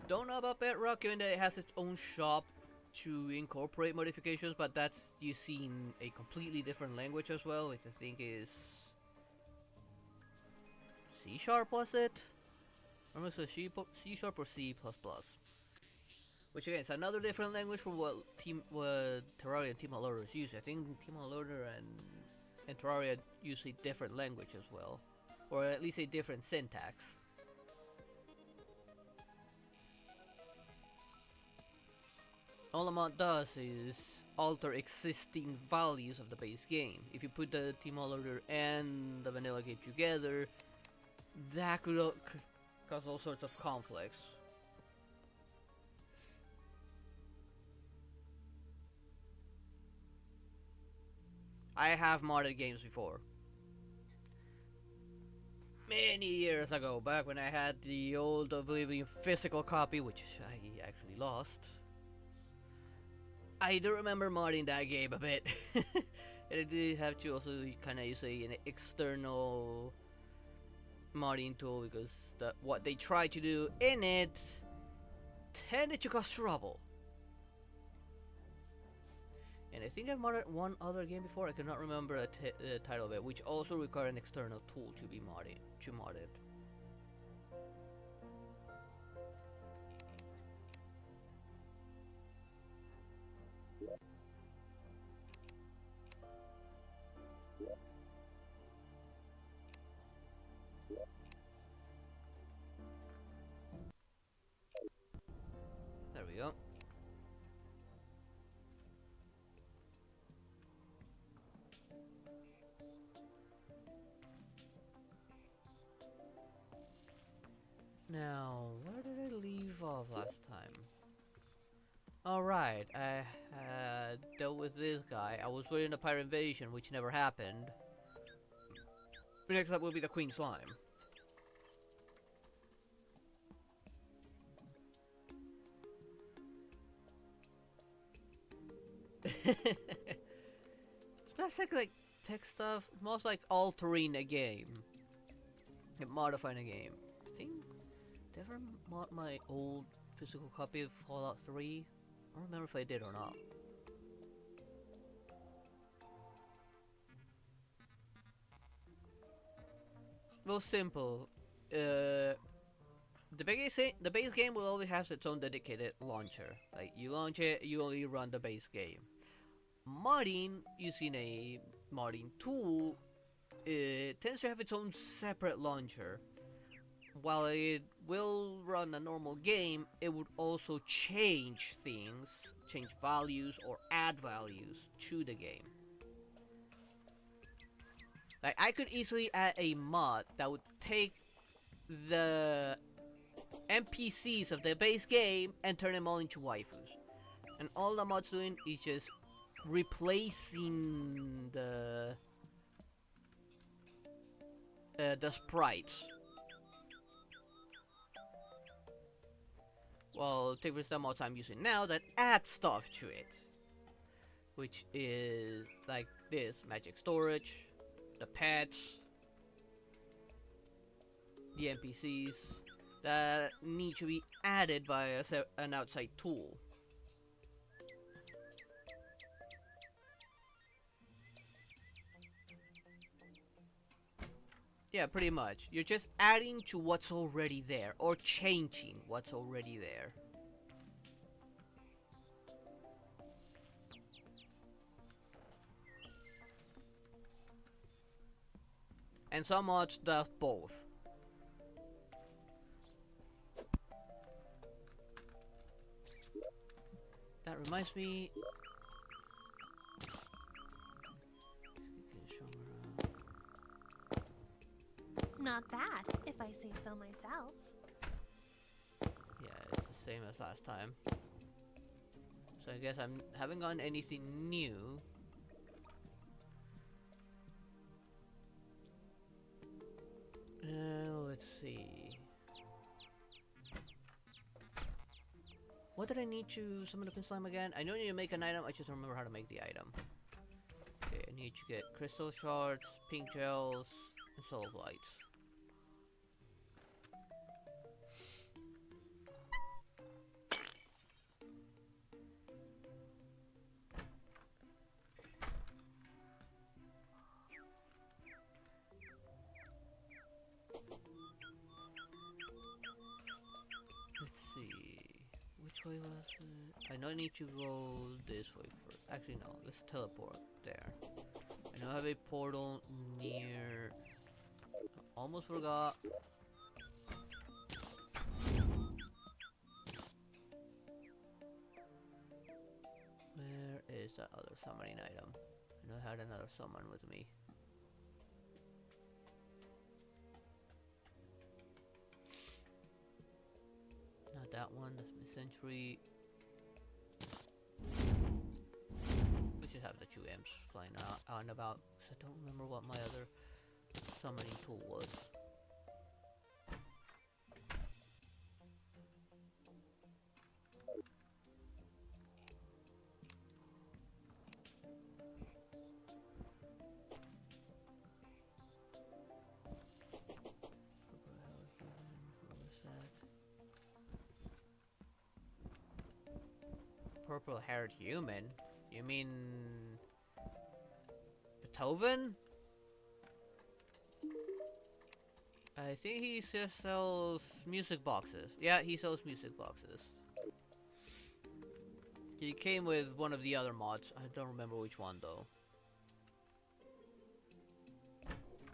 Don't know about Bedrock, given that it has its own shop to incorporate modifications, but that's you see in a completely different language as well, which I think is C sharp, was it? I remember it was C sharp or C++. Which again is another different language from what Terraria and Team Loaders use. I think Team Loader and Terraria use a different language as well, or at least a different syntax. All a mod does is alter existing values of the base game. If you put the Team Loader and the vanilla game together, that could cause all sorts of conflicts. I have modded games before. Many years ago, back when I had the old Oblivion physical copy, which I actually lost. I do remember modding that game a bit. And I did have to also kind of use an external modding tool because what they tried to do in it tended to cause trouble. And I think I've modded one other game before. I cannot remember the title of it, which also required an external tool to be modded. There we go. Now, where did I leave off last time? Alright, I had dealt with this guy. I was waiting the pirate invasion, which never happened. The next up will be the Queen Slime. It's not like tech stuff, most like altering a game. And modifying a game. I think, did I ever mod my old physical copy of Fallout 3? I don't remember if I did or not. Well, simple. The base game will always have its own dedicated launcher. Like, you launch it, you only run the base game. Modding, using a modding tool, it tends to have its own separate launcher. While it will run a normal game, it would also change things, change values, or add values to the game. Like, I could easily add a mod that would take the NPCs of the base game and turn them all into waifus. And all the mod's doing is just replacing the sprites. Well, take for example, mod I'm using now that adds stuff to it, which is like this: magic storage, the pets, the NPCs that need to be added by an outside tool. Yeah, pretty much. You're just adding to what's already there, or changing what's already there. And some mods does both. That reminds me. Not bad, if I say so myself. Yeah, it's the same as last time. So I guess I haven't gotten anything new. Let's see. What did I need to summon the Pin Slime again? I know I need to make an item, I just don't remember how to make the item. Okay, I need to get crystal shards, pink gels, and soul of lights. way was it? I know I need to go this way first. Actually, no. Let's teleport there. I know I have a portal near... Almost forgot. Where is that other summoning item? I know I had another summon with me. Not that one, that's my sentry. We just have the two imps flying out and about, because I don't remember what my other summoning tool was. Purple-haired human? You mean... Beethoven? I think he just sells music boxes. Yeah, he sells music boxes. He came with one of the other mods. I don't remember which one though.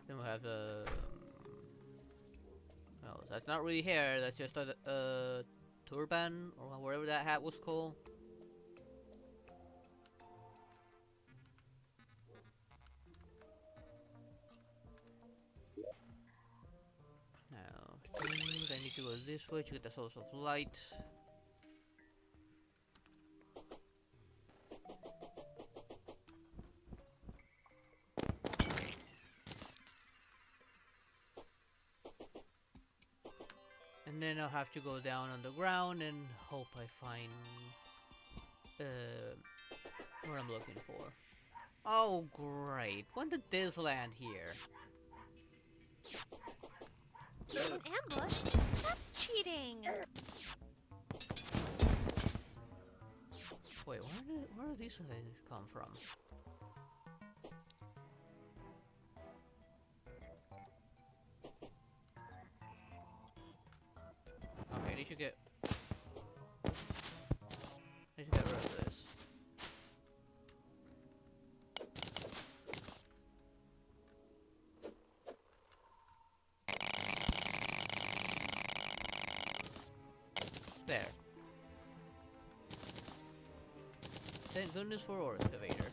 Then we have the... well, that's not really hair, that's just a turban, or whatever that hat was called. Now, I need to go this way to get the source of light. And then I'll have to go down on the ground and hope I find what I'm looking for. Oh great, when did this land here? An ambush? That's cheating! Wait, where do these things come from? Okay, I need to get rid of this. There. Thank goodness for ore excavator.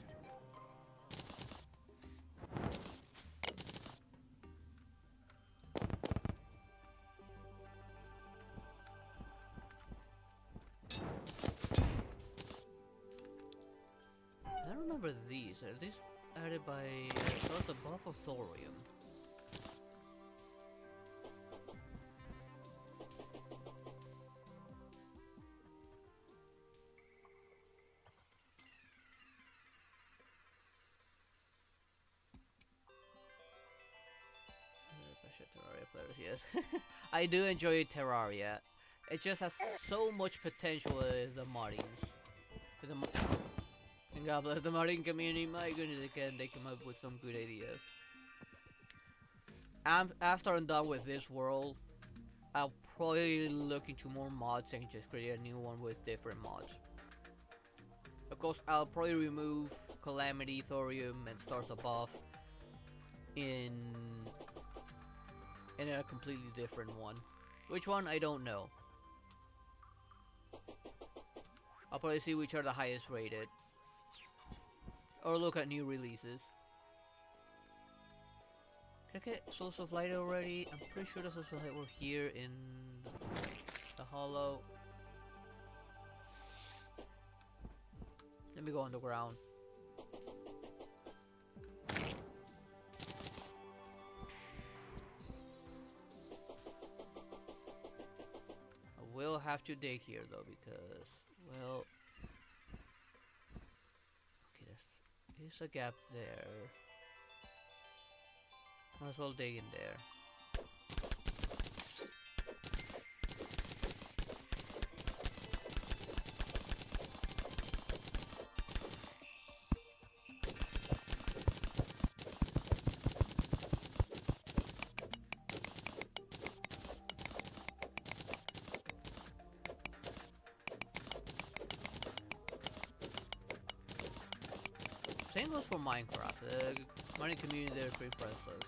I don't remember these. Are these added by source of buff or thorium? Terraria players, yes. I do enjoy Terraria. It just has so much potential as a modding. And God bless the modding community, my goodness, they come up with some good ideas. After I'm done with this world, I'll probably look into more mods and just create a new one with different mods. Of course, I'll probably remove Calamity, Thorium, and Stars Above in a completely different one. Which one, I don't know. I'll probably see which are the highest rated. Or look at new releases. Can I get Source of Light already? I'm pretty sure the Source of Light were here in the Hollow. Let me go underground. We'll have to dig here though because, well, okay, there's a gap there. Might as well dig in there. Same goes for Minecraft. The mining community there is pretty impressive.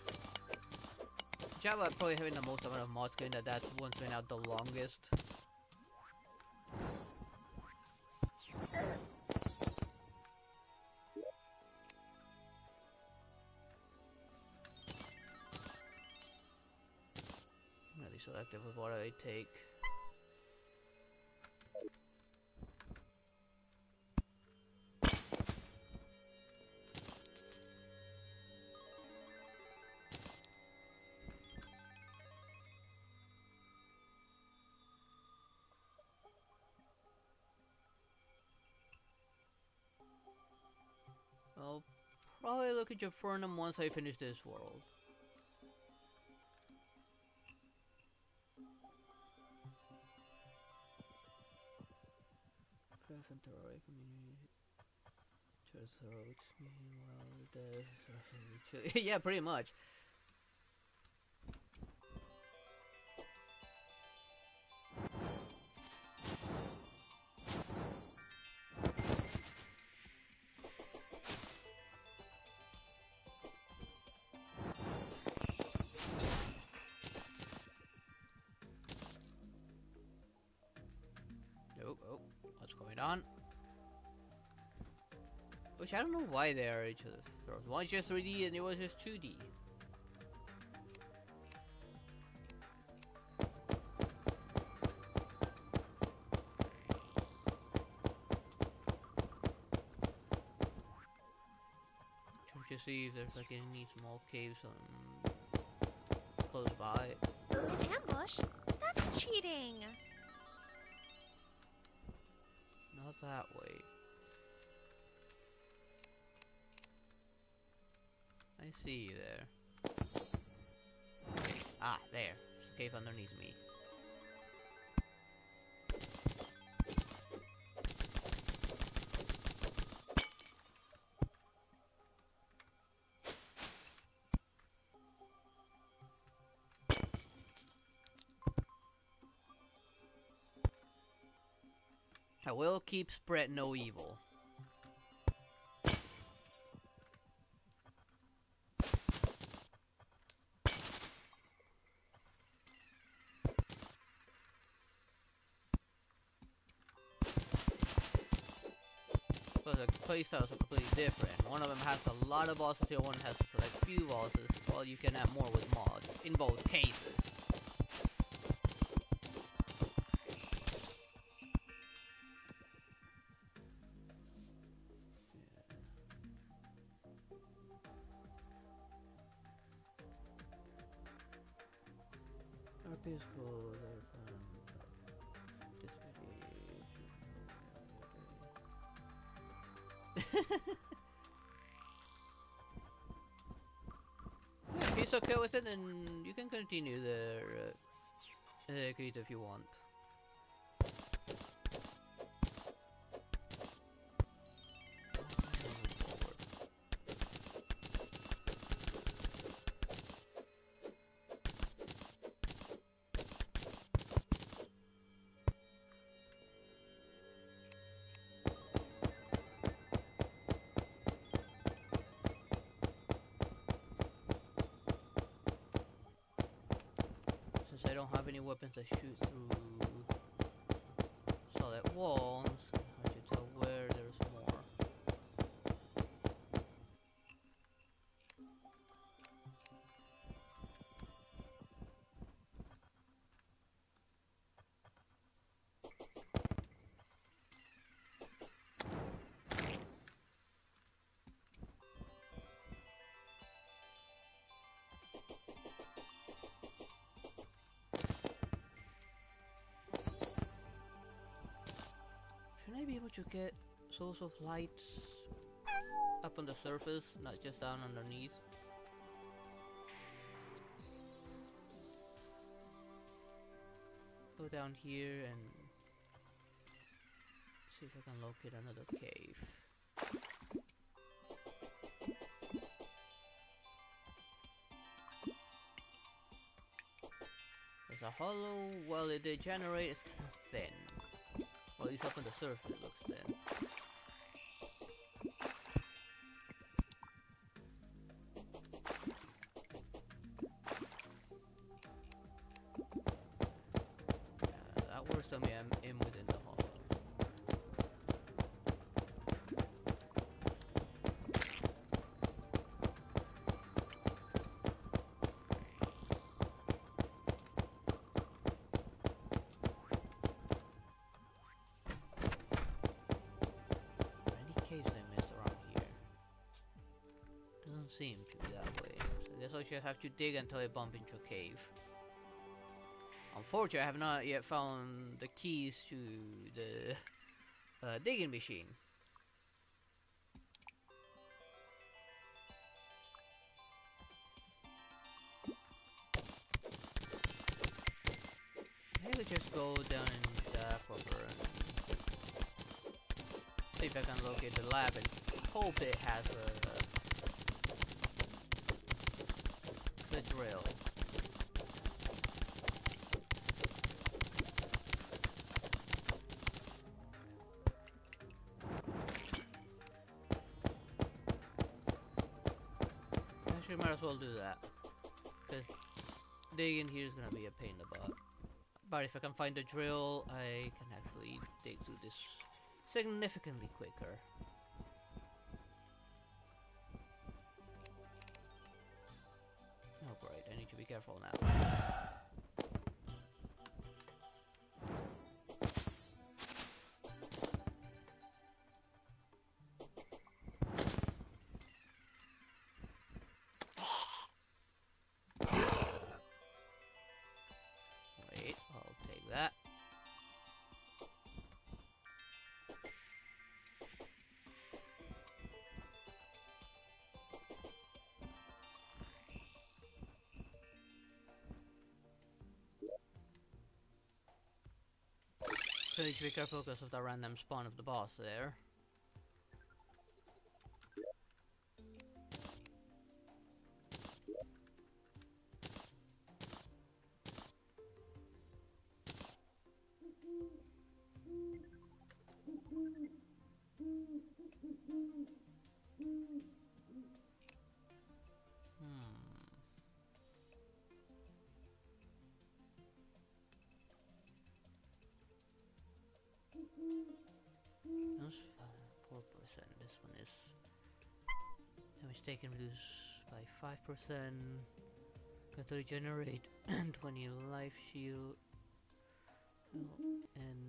Java probably having the most amount of mods given that that's one's been out the longest. I'm really selective with what I take. I'll probably look at your Fernum once I finish this world. Craft and terraria community. Meanwhile, yeah, pretty much. Oh, what's going on? Which I don't know why they are each other's throats. One's just 3D and the other's just 2D. Trying to see if there's like any small caves close by. An ambush? That's cheating! Not that way. I see you there. Ah, there. There's a cave underneath me. I will keep spread no evil. But the playstyles are completely different. One of them has a lot of bosses, the other one has like few bosses. Well, you can have more with mods in both cases. Yeah, if he's okay with it, then you can continue the create if you want. Since I don't have any weapons that shoot through solid walls, I should tell where there's more. Should I be able to get source of light up on the surface, not just down underneath? Go down here and see if I can locate another cave. There's a hollow, well it degenerates, it's kind of thin. Well, at least up on the surface it looks thin. tell me I'm in within the hollow. Any caves I missed around here? Doesn't seem to be that way. So I guess I should have to dig until I bump into a cave. Unfortunately, I have not yet found the keys to the digging machine. Maybe just go down in the aquifer and see if I can locate the lab and hope it has the drill. Actually, might as well do that, because digging here is gonna be a pain in the butt. But if I can find the drill, I can actually dig through this significantly quicker. Oh great, I need to be careful now. Wait, I'll take that. So need to be careful because of the random spawn of the boss there. That's 4%. This one is damage taken reduced by 5%. Got to regenerate 20 life shield and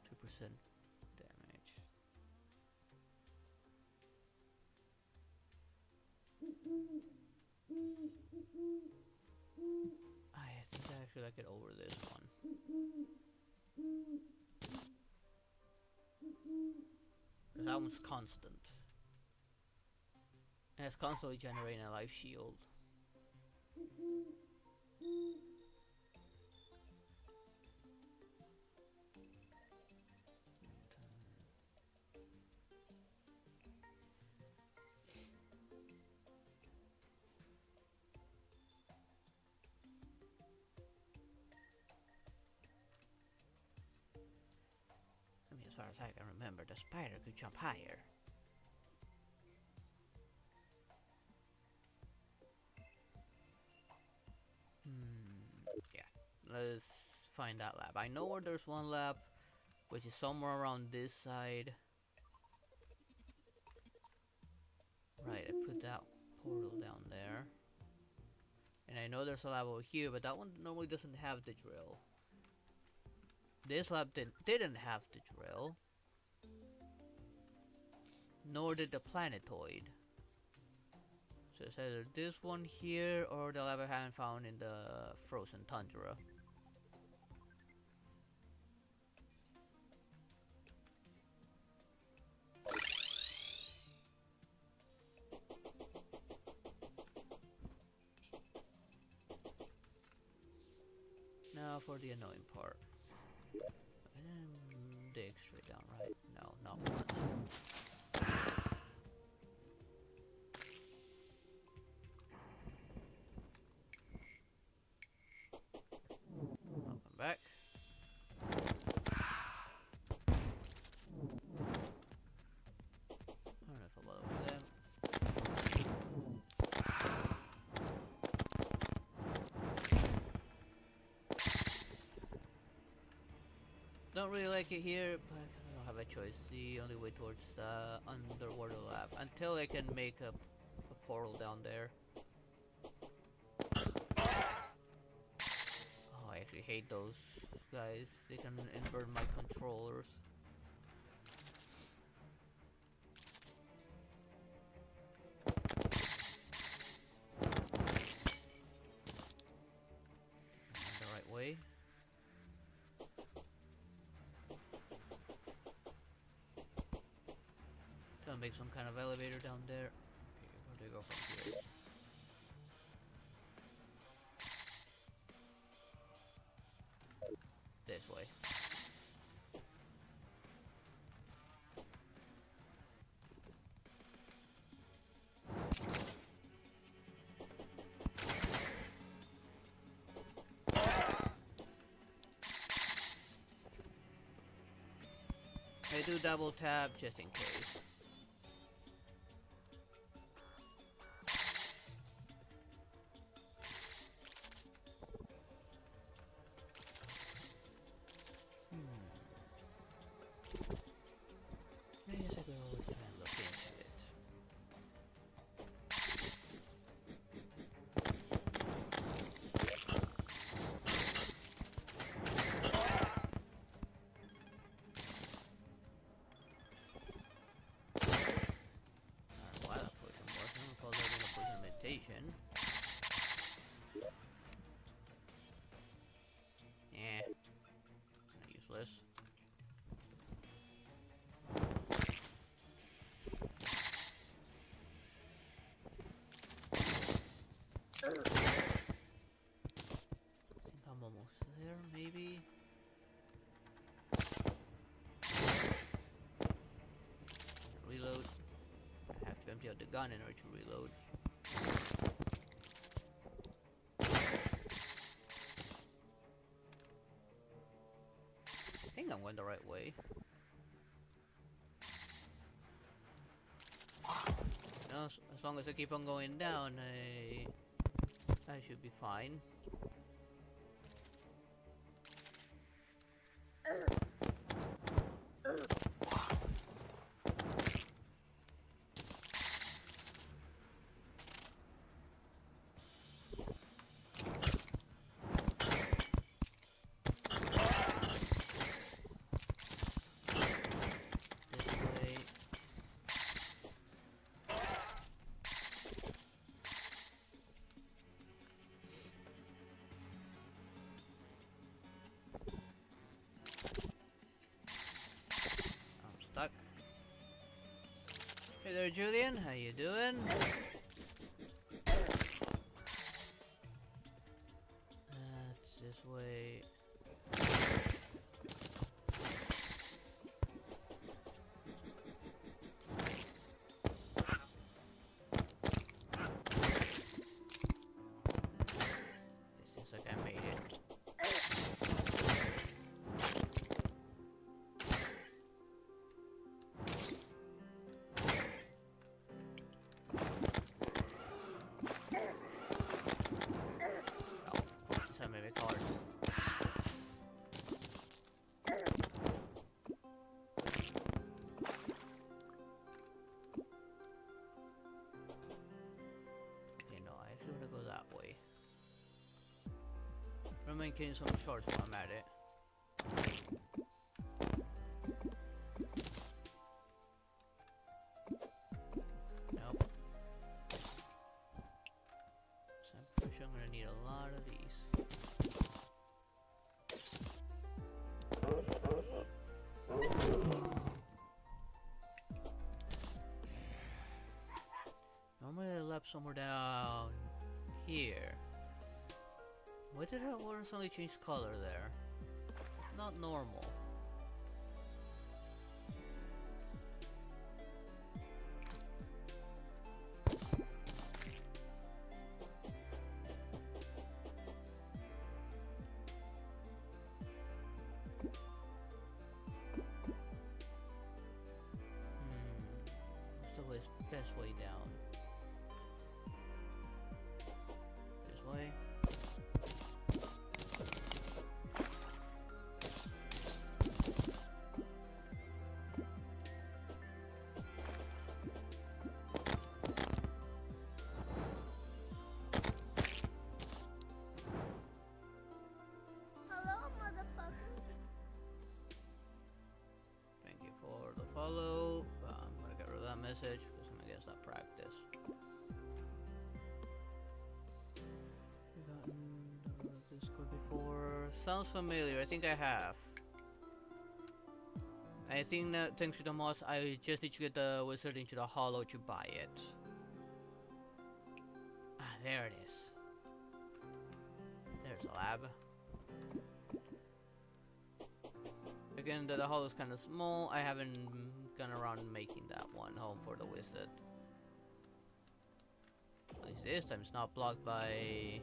2% damage. I think I actually like it over this one. That one's constant. And it's constantly generating a life shield. I mean, as far as I can remember, the spider could jump higher. Yeah, let's find that lab. I know where there's one lab, which is somewhere around this side. Right, I put that portal down there. And I know there's a lab over here, but that one normally doesn't have the drill. This lab didn't have the drill. Nor did the planetoid. So it's either this one here or the lab I haven't found in the frozen tundra. Now for the annoying part. Dig straight down, right? No, not one. Welcome back. I don't know if I'll bother with them. Don't really like it here, but I don't have a choice. The only way towards the underwater lab until I can make a portal down there. Oh, I actually hate those guys. They can invert my controllers. The right way. Gonna make some kind of elevator down there. Okay, where do I go from here? This way. I do double tap just in case. I guess I could always try and look into it. While that potion works, I'm gonna call that in a potion meditation. Eh, kinda useless. I think I'm almost there, maybe. Reload. I have to empty out the gun in order to reload. I think I'm going the right way. No, as long as I keep on going down, I should be fine. This way. I'm stuck. Hey there, Julian. How you doing? That's this way. It seems like I made it. Oh, of course, this time I make hard. Okay, no, I actually want to go that way. I'm making some shorts while I'm at it. Nope. So I'm pretty sure I'm gonna need a lot of these. Normally I left somewhere down here. Why did that water suddenly change color there? It's not normal. What's the best way down? This way? message because I guess not practice. We've gotten this code before. Sounds familiar. I think I have. I think that thanks to the mods, I just need to get the wizard into the hollow to buy it. Ah, there it is. There's a lab. Again, the hollow is kind of small. I haven't gone around making that one home for the wizard. At least this time it's not blocked by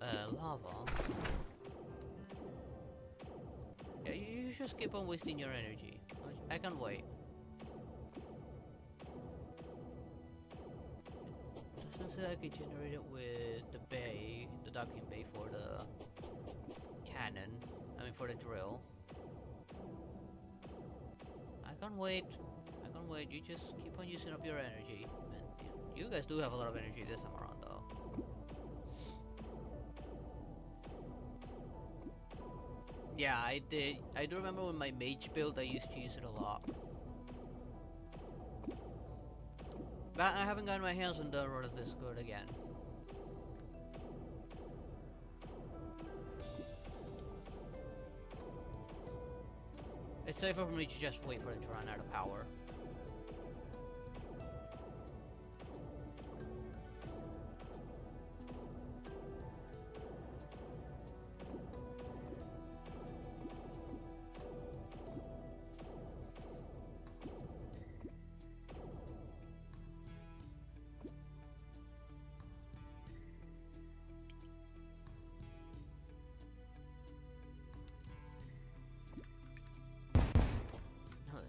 lava. Yeah, you just keep on wasting your energy. I can wait. Doesn't say I can generate it with the bay, the docking bay for the cannon. I mean for the drill. I can wait. I can wait. You just keep on using up your energy. And you guys do have a lot of energy this time around though. Yeah, I did. I do remember with my mage build, I used to use it a lot. But I haven't gotten my hands on the Road of Discord again. It's safer for me to just wait for them to run out of power.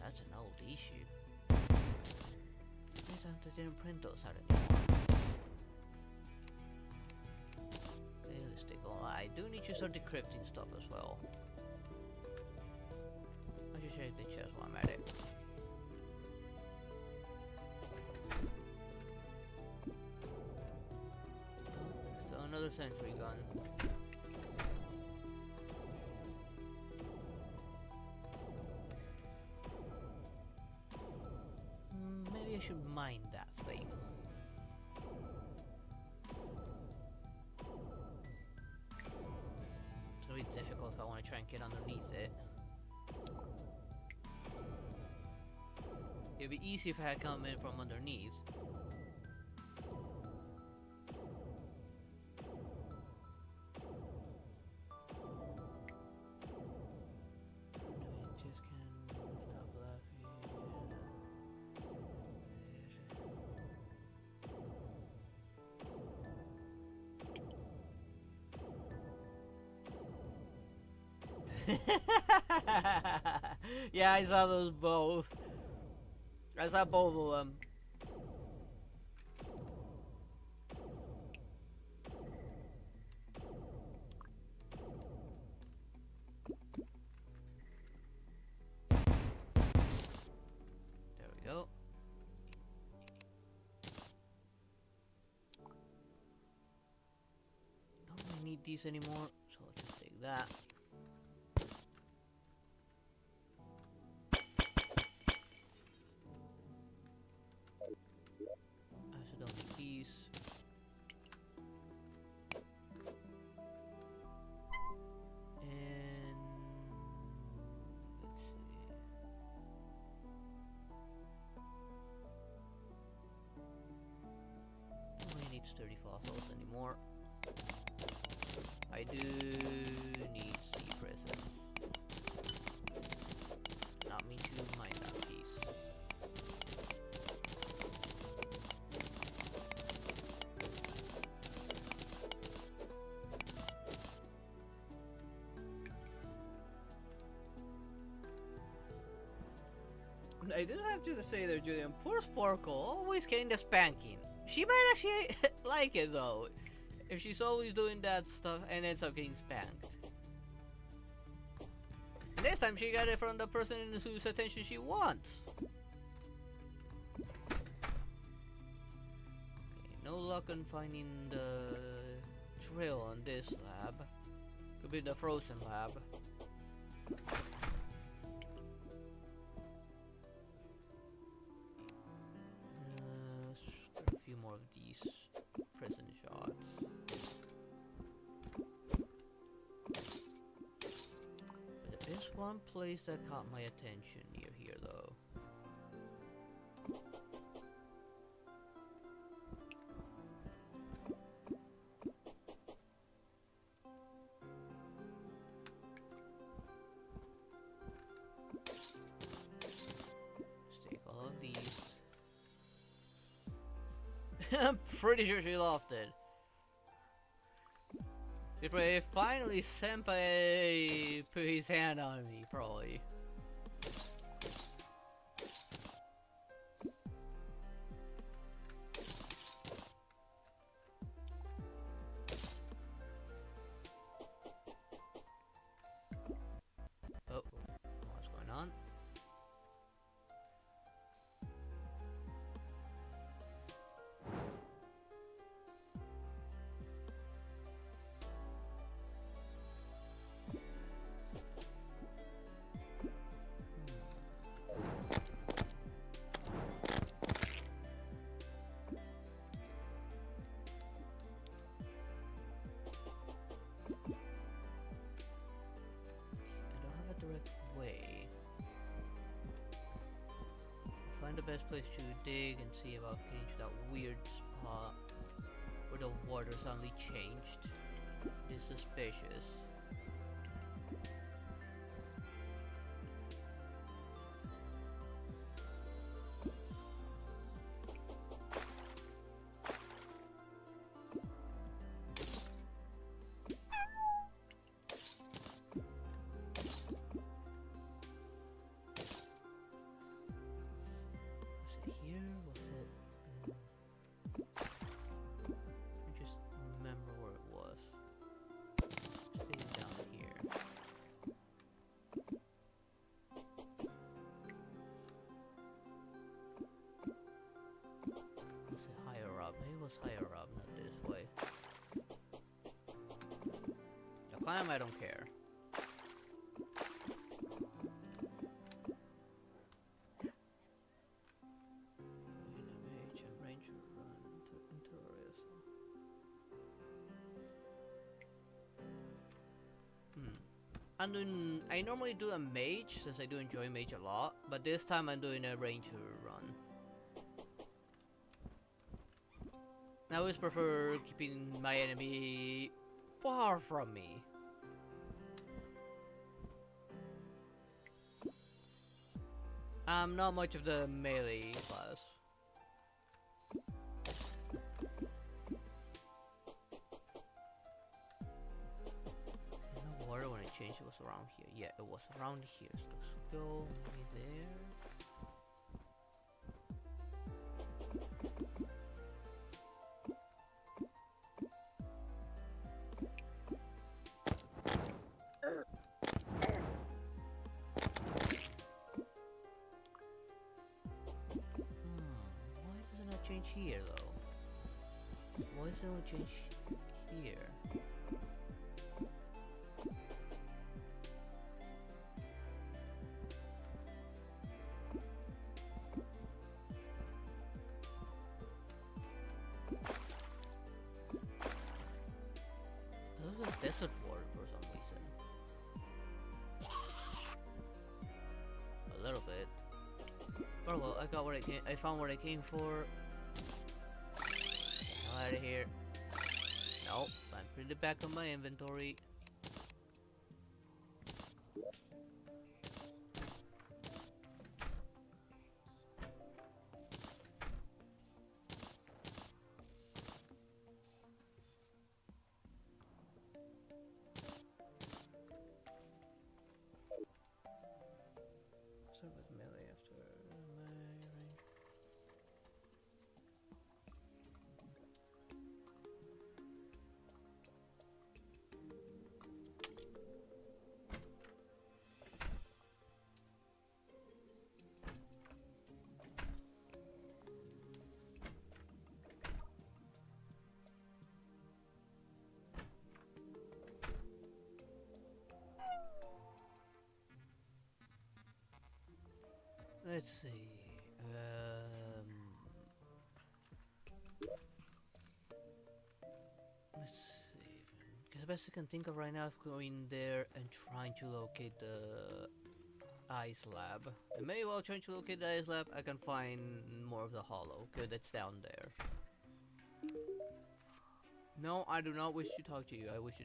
That's an old issue. Guess I didn't print those out anymore. Realistic. Well, I do need to start decrypting stuff as well. I should check the chest while I'm at it. So another sentry gun. Maybe I should mine that thing. It's gonna be difficult if I want to try and get underneath it. It'd be easy if I had come in from underneath. Yeah, I saw those both. I saw both of them. There we go. Don't really need these anymore, so I'll just take that. Needs 30 fossils anymore. I do need sea presence. Not mean to mine that piece. I do have to say there, Julian, poor Sparkle, always getting the spanking. She might actually like it though, if she's always doing that stuff and ends up getting spanked. This time she got it from the person whose attention she wants. Okay, no luck on finding the trail on this lab. Could be the frozen lab. There's one place that caught my attention near here though. Let's take all of these. I'm pretty sure she lost it. He finally Senpai put his hand on me, probably. Oh, what's going on? Direct way. Find the best place to dig and see about getting to that weird spot where the water suddenly changed. It's suspicious. Higher up, not this way. The climb, I don't care. Mage and ranger run into terraria. I normally do a mage since I do enjoy mage a lot, but this time I'm doing a ranger run. I always prefer keeping my enemy far from me. I'm not much of the melee class. The water when I changed it was around here. Yeah, it was around here. So let's go maybe there. Change here though. Why does it only change here? This is a desert water for some reason. A little bit. Oh well, I got what I found what I came for. Out of here. Nope, I'm putting it back on my inventory. Start with melee after my range. Let's see. Let's see. The best I can think of right now is going there and trying trying to locate the ice lab. And maybe while trying to locate the ice lab, I can find more of the hollow. Good, it's down there. No, I do not wish to talk to you. I wish to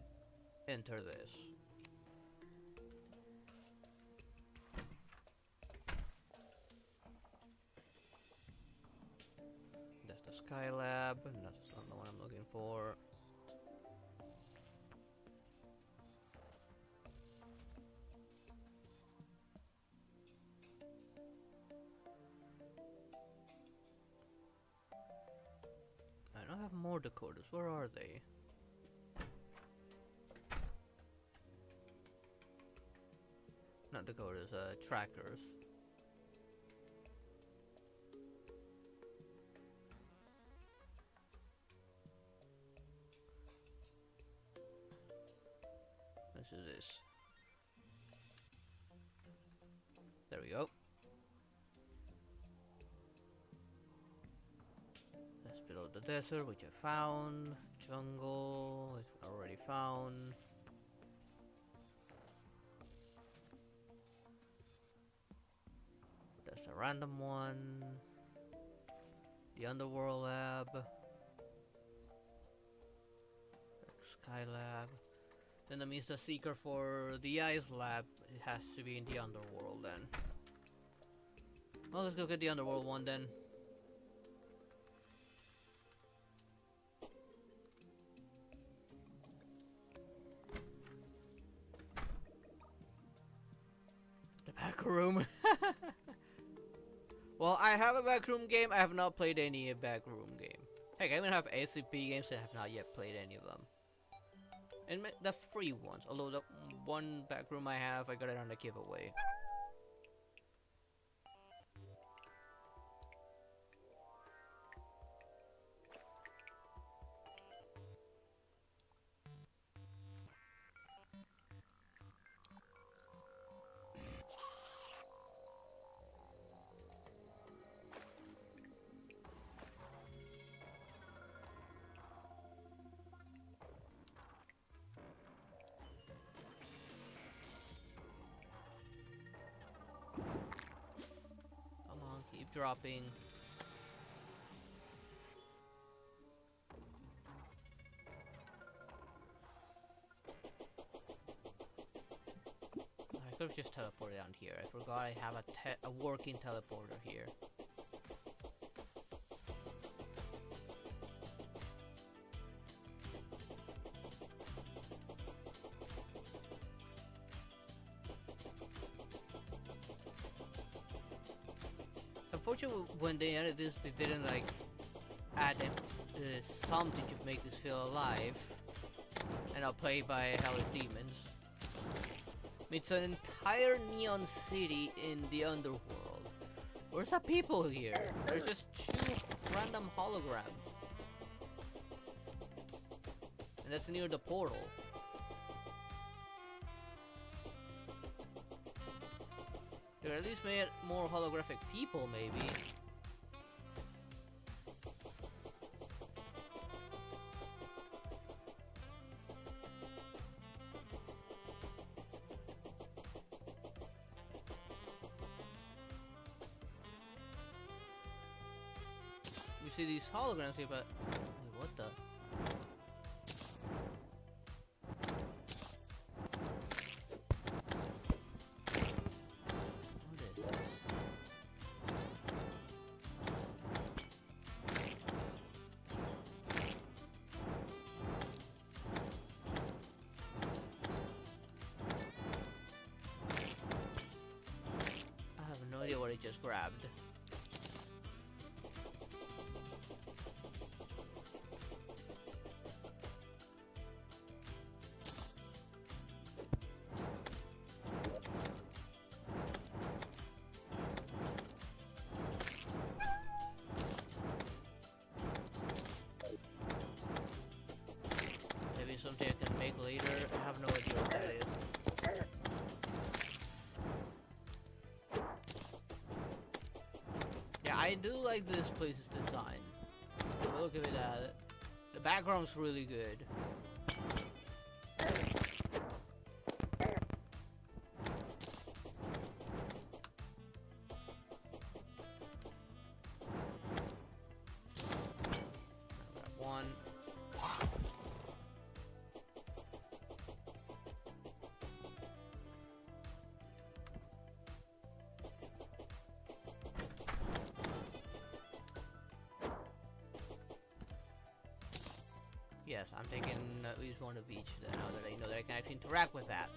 enter this. That's the Sky Lab. That's not the one I'm looking for. I don't have more decoders. Where are they? Not decoders, trackers. This is this. There we go. That's below the desert, which I found. Jungle, which I already found. That's a random one. The Underworld Lab. Sky Lab. Then that means the seeker for the Ice Lab, it has to be in the Underworld then. Well, let's go get the Underworld one then. The back room. Well, I have a backroom game. I have not played any backroom game. Heck, I even have SCP games that I have not yet played any of them. And the free ones. Although the one backroom I have, I got it on a giveaway. Keep dropping. I could have just teleported down here. I forgot I have a working teleporter here. Unfortunately, when they added this, they didn't like add something to make this feel alive. And I'll play by Hellish Demons. It's an entire neon city in the underworld. Where's the people here? There's just two random holograms. And that's near the portal. They at least made more holographic people, maybe. You see these holograms here, but wait, what the? What I just grabbed. Maybe something I can make later. I have no idea what that is. I do like this place's design. Look at that. The background's really good. Yes, I'm taking at least one of each now that I know that I can actually interact with that.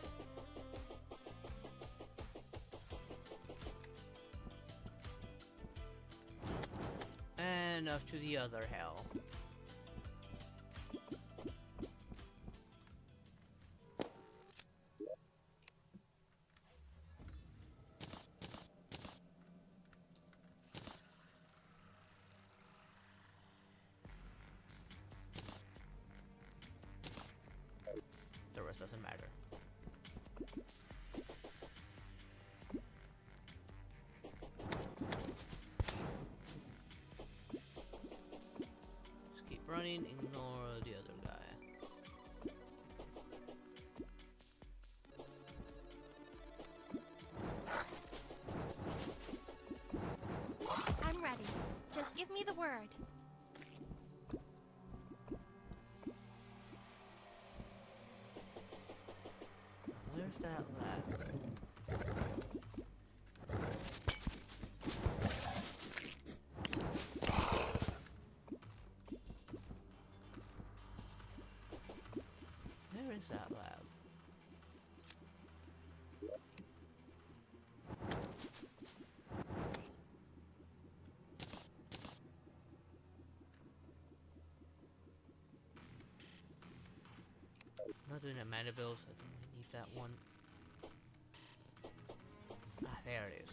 And off to the other hell. The rest doesn't matter. Just keep running, ignore the other guy. I'm ready. Just give me the word. Where's that lad? Where is that lab? I'm not doing a mana build, so I don't really need that one. Ah, there it is.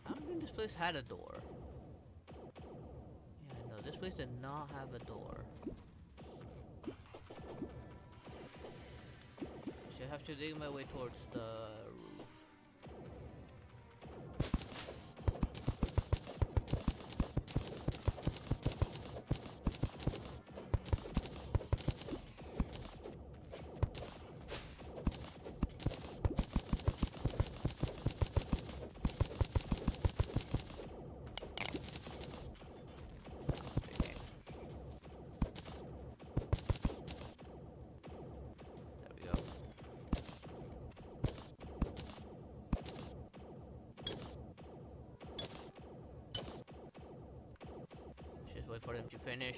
I don't think this place had a door. Yeah, no, this place did not have a door. So I have to dig my way towards the roof. Okay. There we go. Just wait for them to finish.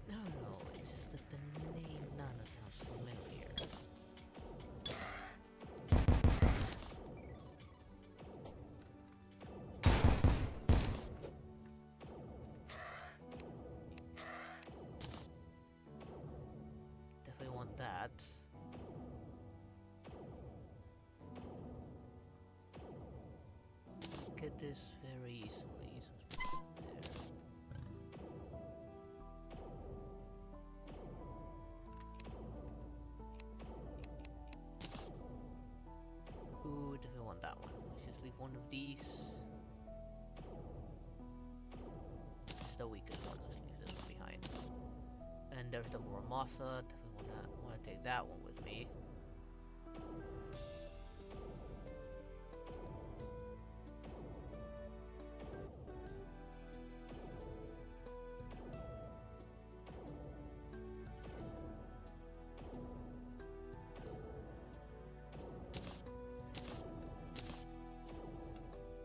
No, it's just that the name Nana sounds familiar. Definitely want that. Get this very easily. So let's put that there. Ooh, definitely want that one. Let's just leave one of these. This is the weakest one. Let's leave this one behind. And there's the Muramasa. Definitely wanna take that one with me.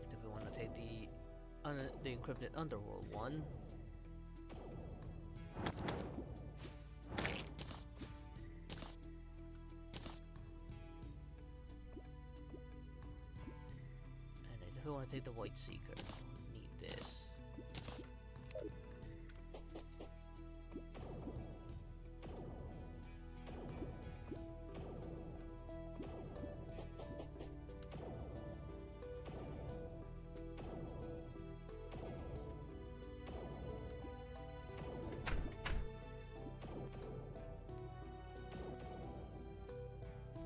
Definitely wanna take the encrypted underworld one. And I definitely want to take the White Seeker. Don't need this.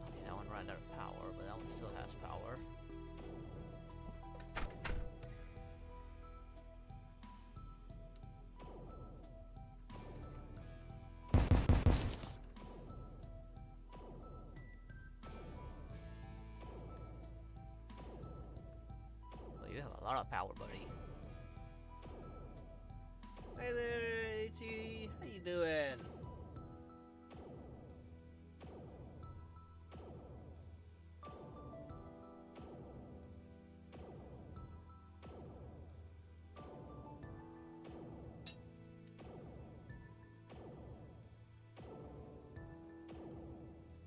Okay, that one ran out of power, but that one still has power. Well, you have a lot of power, buddy. Hey there, AT. How you doing?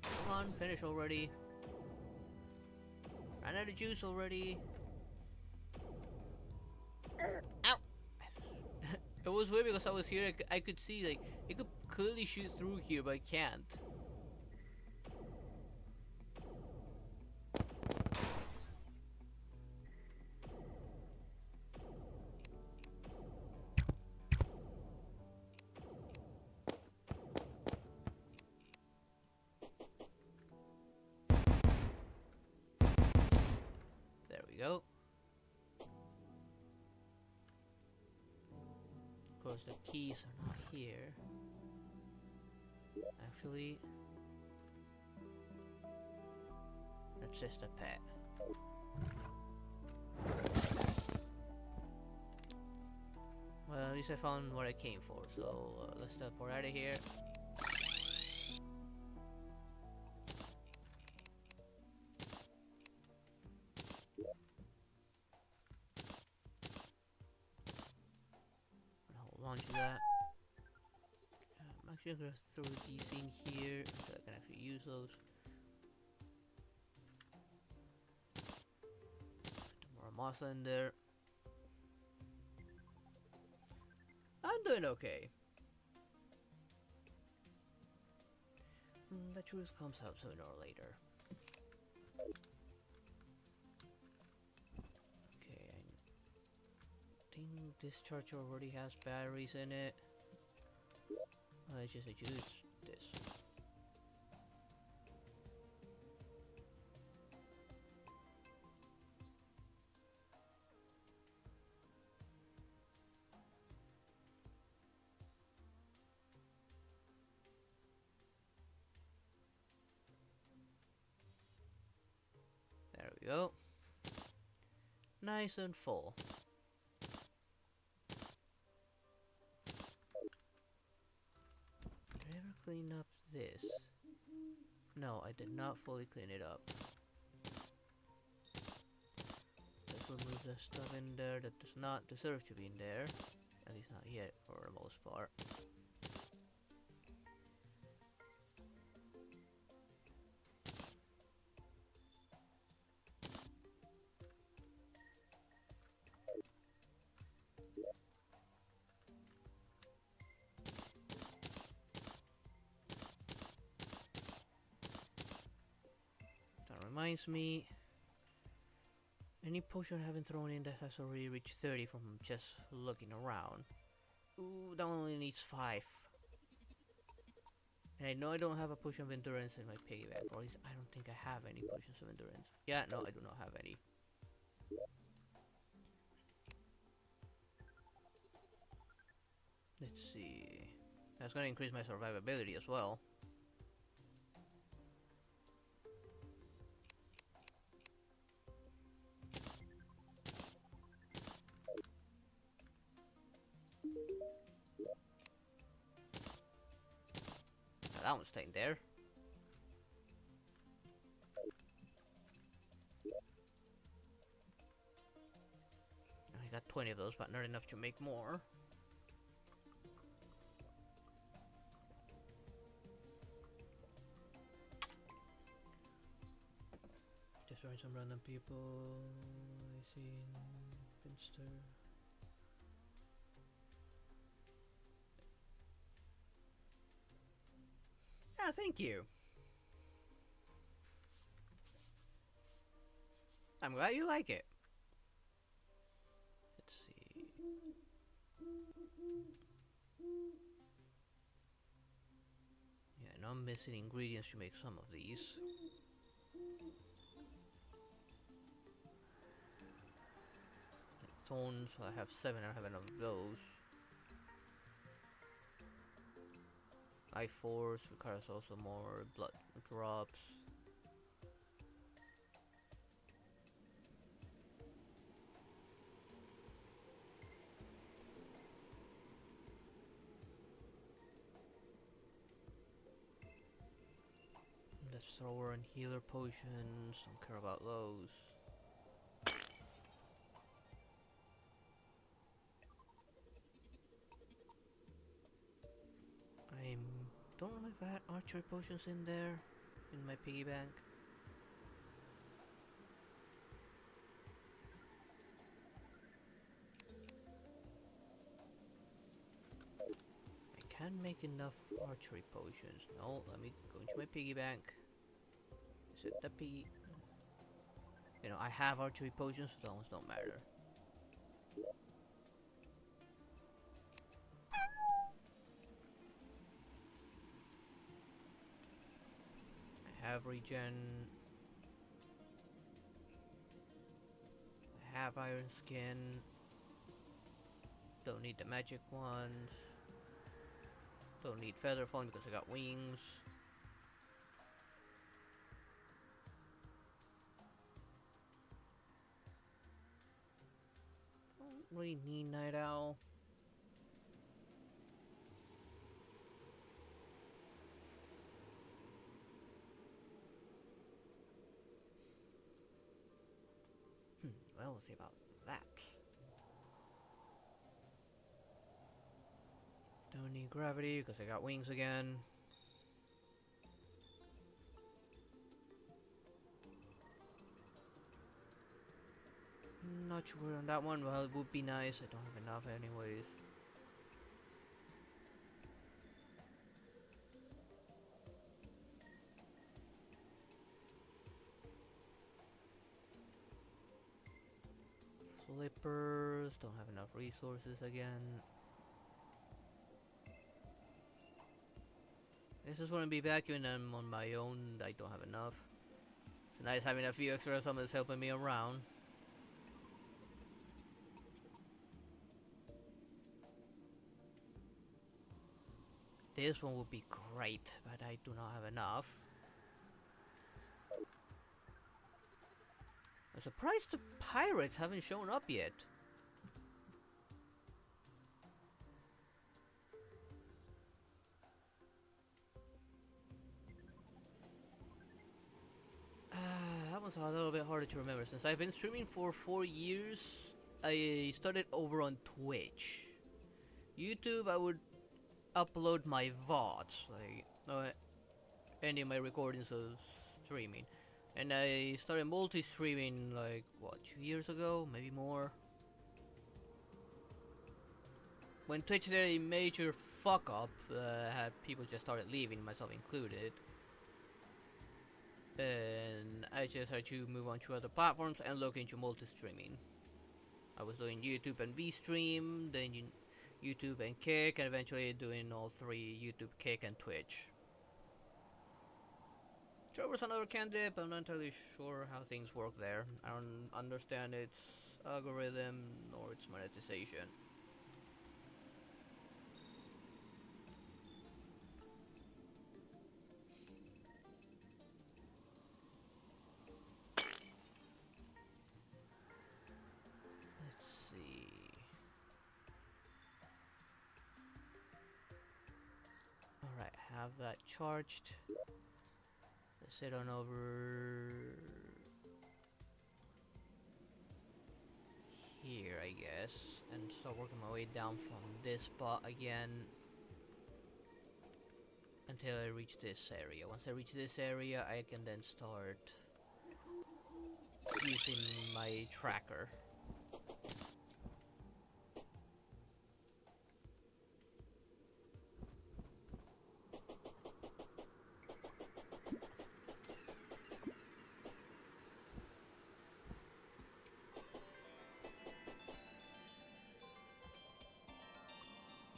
Come on, finish already. Ran out of juice already. Ow! It was weird because I was here, I could see, like, it could clearly shoot through here, but I can't. There we go. Of course, the keys are not here. Actually, that's just a pet. Well, at least I found what I came for, so let's teleport out of here. Hold on to that. I'm actually gonna throw these in here so I can actually use those. Put more moss in there. I'm doing okay. The truth comes out sooner or later. Okay, I think this charger already has batteries in it. I just use this. There we go. Nice and full. Did I ever clean up this? No, I did not fully clean it up. Let's remove the stuff in there that does not deserve to be in there. At least not yet, for the most part. That reminds me, any potion I haven't thrown in that has already reached 30 from just looking around. Ooh, that one only needs 5. And I know I don't have a potion of endurance in my piggy bank, or at least I don't think I have any potions of endurance. Yeah, no, I do not have any. Let's see. That's gonna increase my survivability as well. Now that one's staying there. I got 20 of those, but not enough to make more. Destroying some random people. I see Finster. Ah, thank you. I'm glad you like it. Let's see. Yeah, and I'm missing ingredients to make some of these. Like thorns, I have 7, I don't have enough of those. Life Force requires also more blood drops. Death Thrower and Healer Potions. Don't care about those. I don't know if I had Archery Potions in there, in my piggy bank. I can't make enough Archery Potions. No, let me go into my piggy bank. Is it the piggy? You know, I have Archery Potions, so those don't matter. I have regen. I have Iron Skin. Don't need the magic ones. Don't need Feather Falling because I got wings. Don't really need Night Owl. Well, let's see about that. Don't need gravity because I got wings again. Not sure on that one. Well, it would be nice. I don't have enough anyways. Flippers. Don't have enough resources again. This is going to be vacuuming them on my own. I don't have enough. It's nice having a few extra summons helping me around. This one would be great, but I do not have enough. I'm surprised the pirates haven't shown up yet. That one's a little bit harder to remember. Since I've been streaming for 4 years, I started over on Twitch. YouTube, I would upload my VODs, like any of my recordings of streaming. And I started multi-streaming like, what, 2 years ago? Maybe more? When Twitch did a major fuck up, had people just started leaving, myself included. And I just had to move on to other platforms and look into multi-streaming. I was doing YouTube and VStream, then YouTube and Kick, and eventually doing all three: YouTube, Kick, and Twitch. Trevor's another candidate, but I'm not entirely sure how things work there. I don't understand its algorithm nor its monetization. Let's see. Alright, have that charged. Let's head on over here, I guess, and start working my way down from this spot again until I reach this area. Once I reach this area, I can then start using my tracker.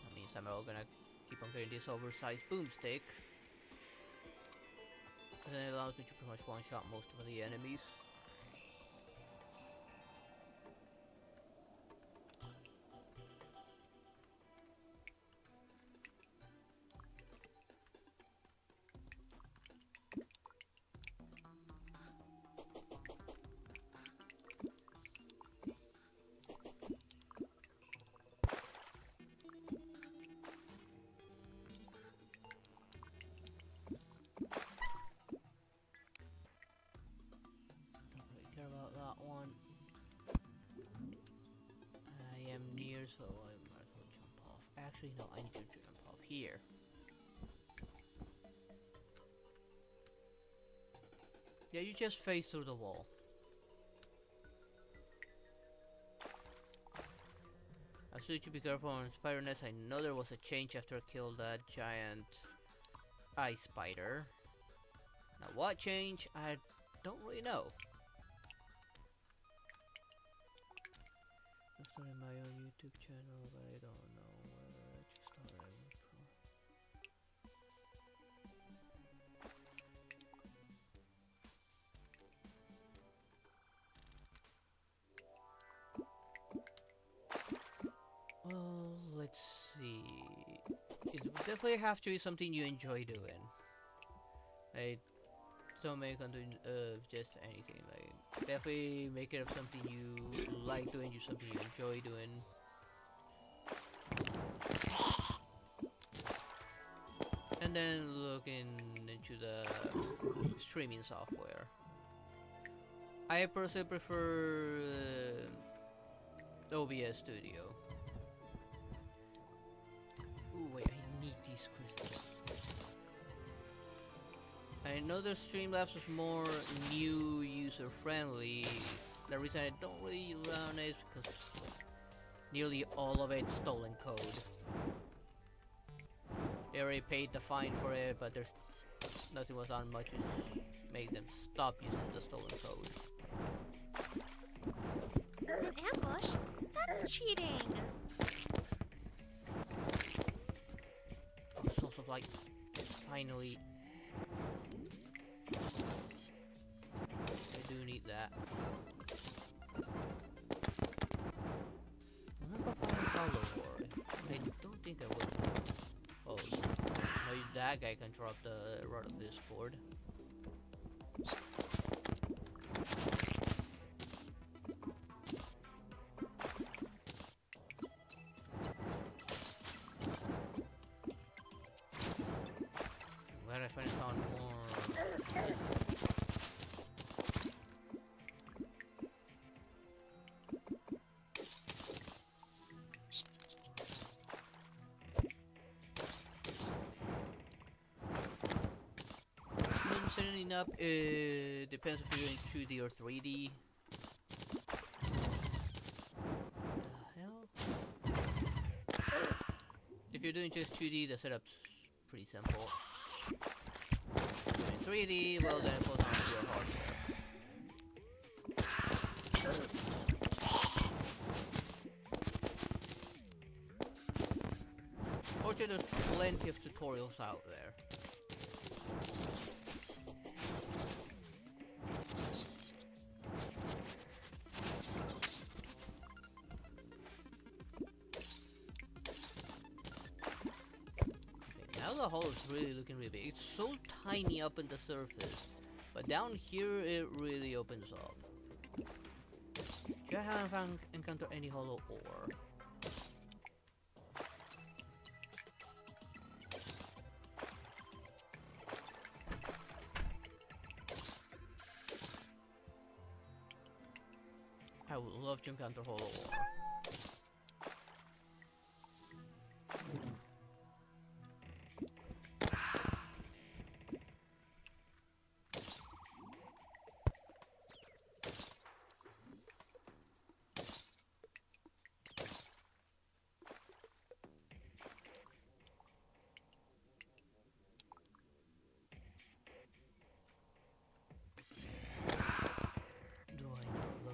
That means I'm all gonna keep on getting this oversized boomstick. And then it allows me to pretty much one-shot most of the enemies. Actually, no, I need to jump up here. Yeah, you just face through the wall. I should you be careful on spider nest. I know there was a change after I killed that giant ice spider. Now what change? I don't really know. I started my own YouTube channel, but I don't know whether I just started. Well, let's see. It would definitely have to be something you enjoy doing. Like, don't make it just anything. Like, definitely make it of something you like doing, something you enjoy doing. And then looking into the streaming software. I personally prefer OBS Studio. Ooh, wait, I need these crystals. I know the Streamlabs is more new user friendly. The reason I don't really run it is because nearly all of it's stolen code. They already paid the fine for it, but there's nothing was done much to make them stop using the stolen code. An ambush? That's cheating! Oh, source of light. Finally. I do need that. Remember finding Hollow War? I don't think I would. Oh, no, that guy can drop the rod of Discord. I'm glad I finally found more. Setting up depends if you're doing 2D or 3D. The hell? If you're doing just 2D, the setup's pretty simple. If you're doing 3D, well then it falls down to your hardware. Fortunately, there's plenty of tutorials out there. The hole is really looking really big. It's so tiny up in the surface, but down here it really opens up. I haven't encountered any hollow ore. I would love to encounter hollow ore.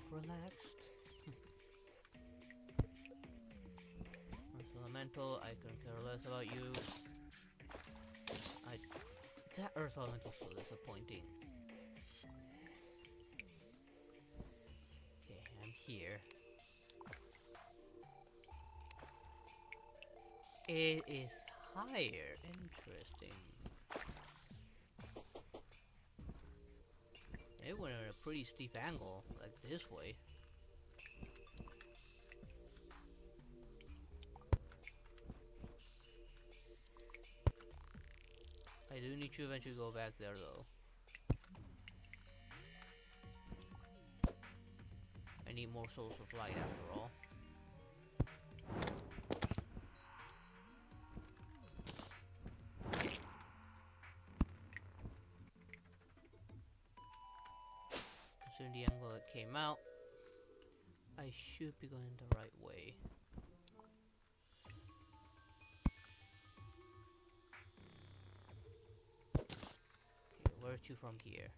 Relaxed. Earth Elemental, I couldn't care less about you. That Earth Elemental is so disappointing. Okay, I'm here. It is higher. Interesting. It went at a pretty steep angle, like this way. I do need to eventually go back there though. I need more source of light after all. considering the angle it came out, I should be going the right way. Okay, where to from here?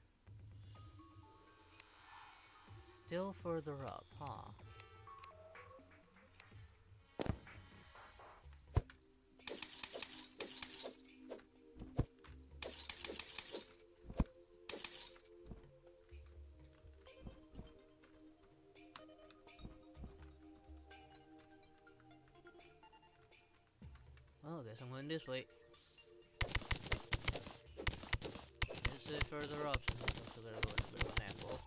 Still further up, huh? Well, I guess I'm going this way. This is further up, so I'm also gonna go in a bit of an angle.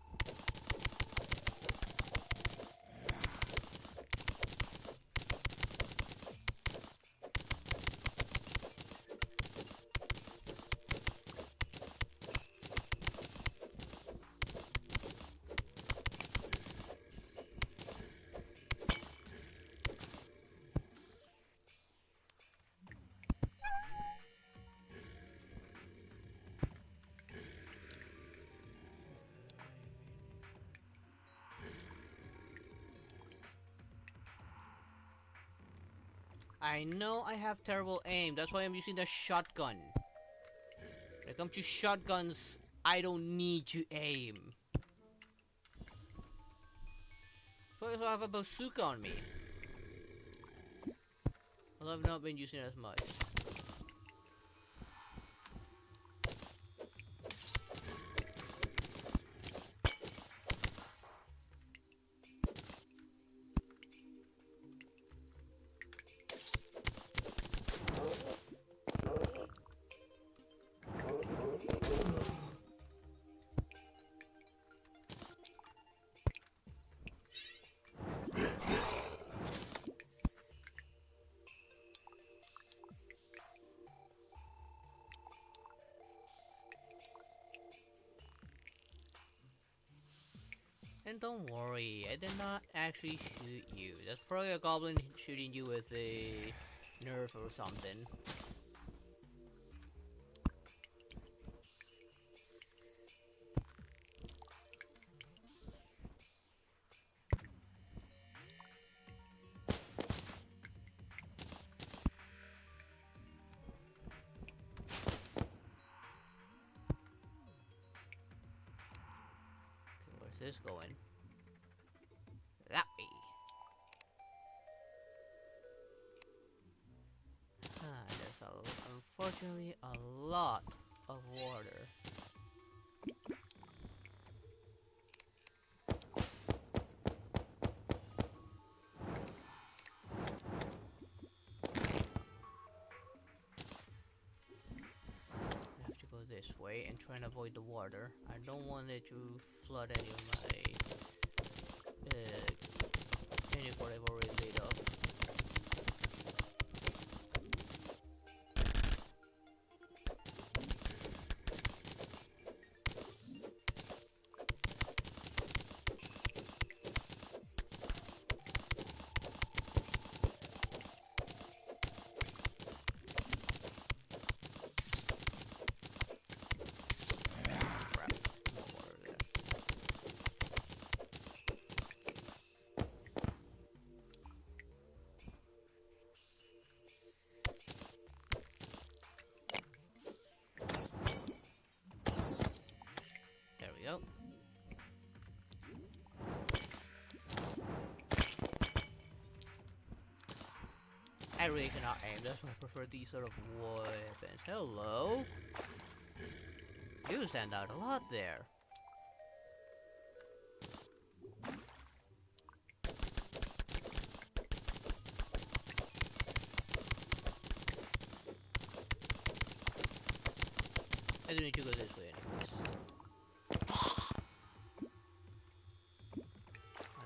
I know I have terrible aim, that's why I'm using the shotgun. When it comes to shotguns, I don't need to aim. So I have a bazooka on me. Although I've not been using it as much. And don't worry, I did not actually shoot you. That's probably a goblin shooting you with a nerf or something. Okay, where's this going? That way. There's unfortunately a lot of water. I have to go this way and try and avoid the water. I don't want it to flood any of my unicorn I've already laid up. Crap, no water there. There we go. I really cannot aim, that's why I prefer these sort of weapons. Hello? You stand out a lot there. I do need to go this way anyways.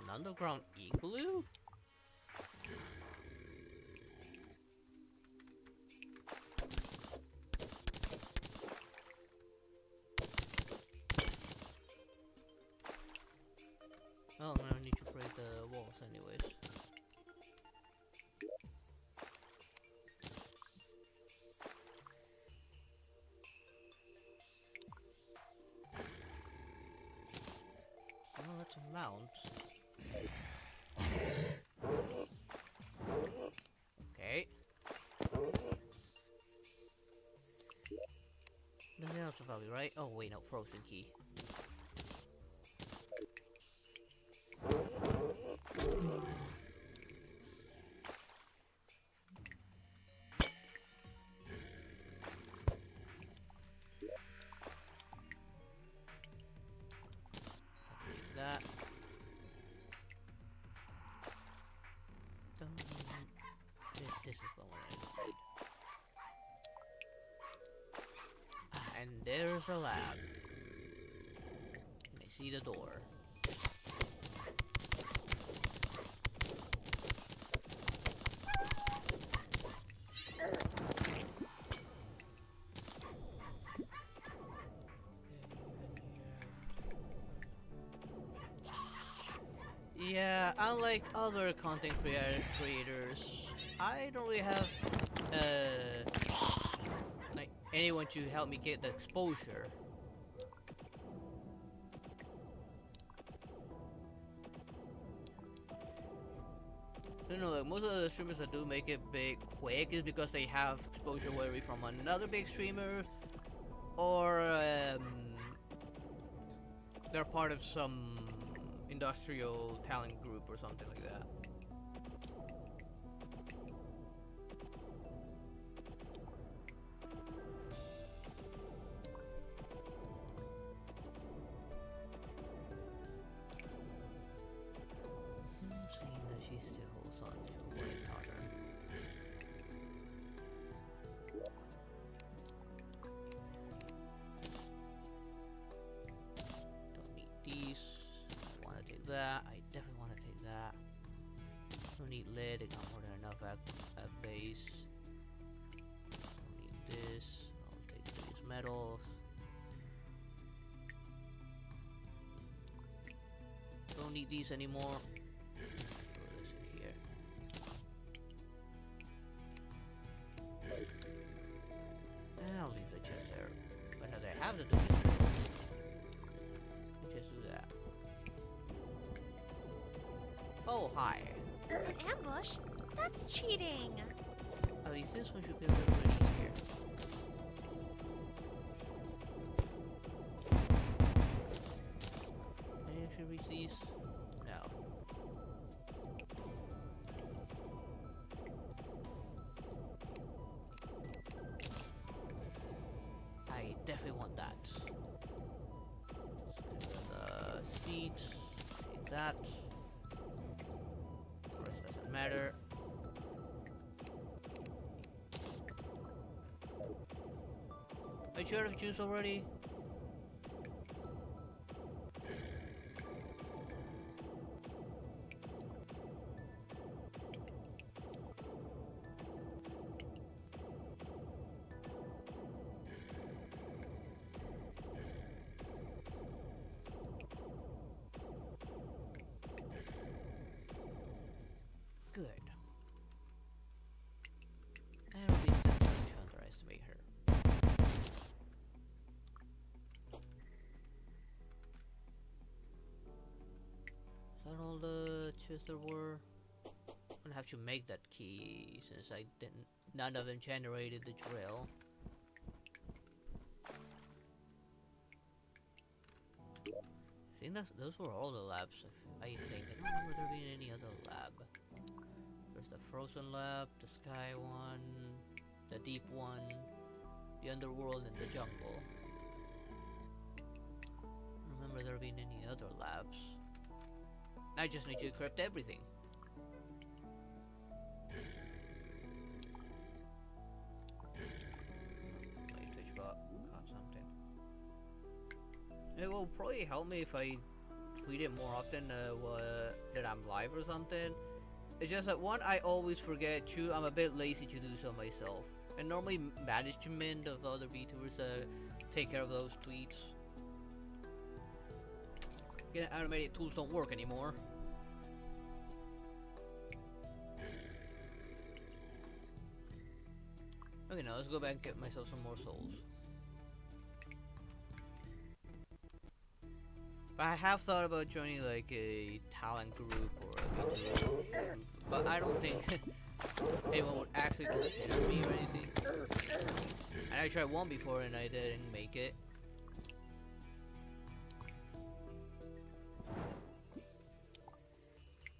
An underground igloo? Oh, I'm gonna need to break the walls anyways. mount. Okay. Nothing else probably, right? Oh wait, no, frozen key. That. This is what I need. And there's a lab. And I see the door. Yeah, unlike other content creators, I don't really have like anyone to help me get the exposure. You know, like most of the streamers that do make it big quick is because they have exposure, whether it's from another big streamer or they're part of some industrial talent group or something like that. Seeing that she still holds on to what I taught her. Don't need these. Want to take that. I definitely want to take that. Don't need lead. I got more than enough at base. Don't need this. I'll take these metals. Don't need these anymore. I'll leave the chest there. But now that I have to do this, I just do that. Oh, hi. An ambush? That's cheating. At least this one should be a little bit easier. Can I actually reach these? No. I definitely want that. The seeds, take that. The rest doesn't matter. Are you out of juice already? Good. I really don't want to underestimate her. Is that all the chests there were? I'm gonna have to make that key since I didn't. None of them generated the drill. I think those were all the labs. I think I don't remember there being any other lab. There's the frozen lab, the sky one, the deep one, the underworld, and the jungle. I don't remember there being any other labs. I just need to encrypt everything. My Twitch bot caught something. It will probably help me if I tweet it more often that I'm live or something. It's just that one, I always forget. Two, I'm a bit lazy to do so myself. And normally management of other VTubers take care of those tweets. Again, animated tools don't work anymore. Okay, now let's go back and get myself some more souls. I have thought about joining like a talent group or a Vtuber group, but I don't think anyone would actually consider me or anything. And I tried one before and I didn't make it.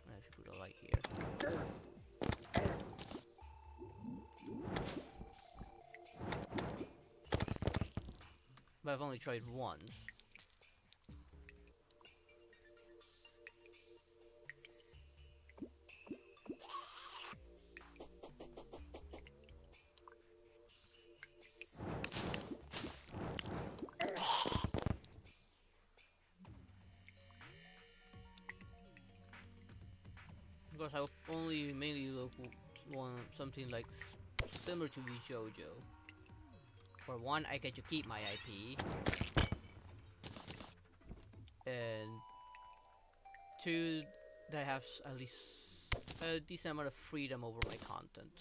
I should put a light here. But I've only tried once. Because I only mainly want something like similar to VJojo. For one, I get to keep my IP, and two, that I have at least a decent amount of freedom over my content.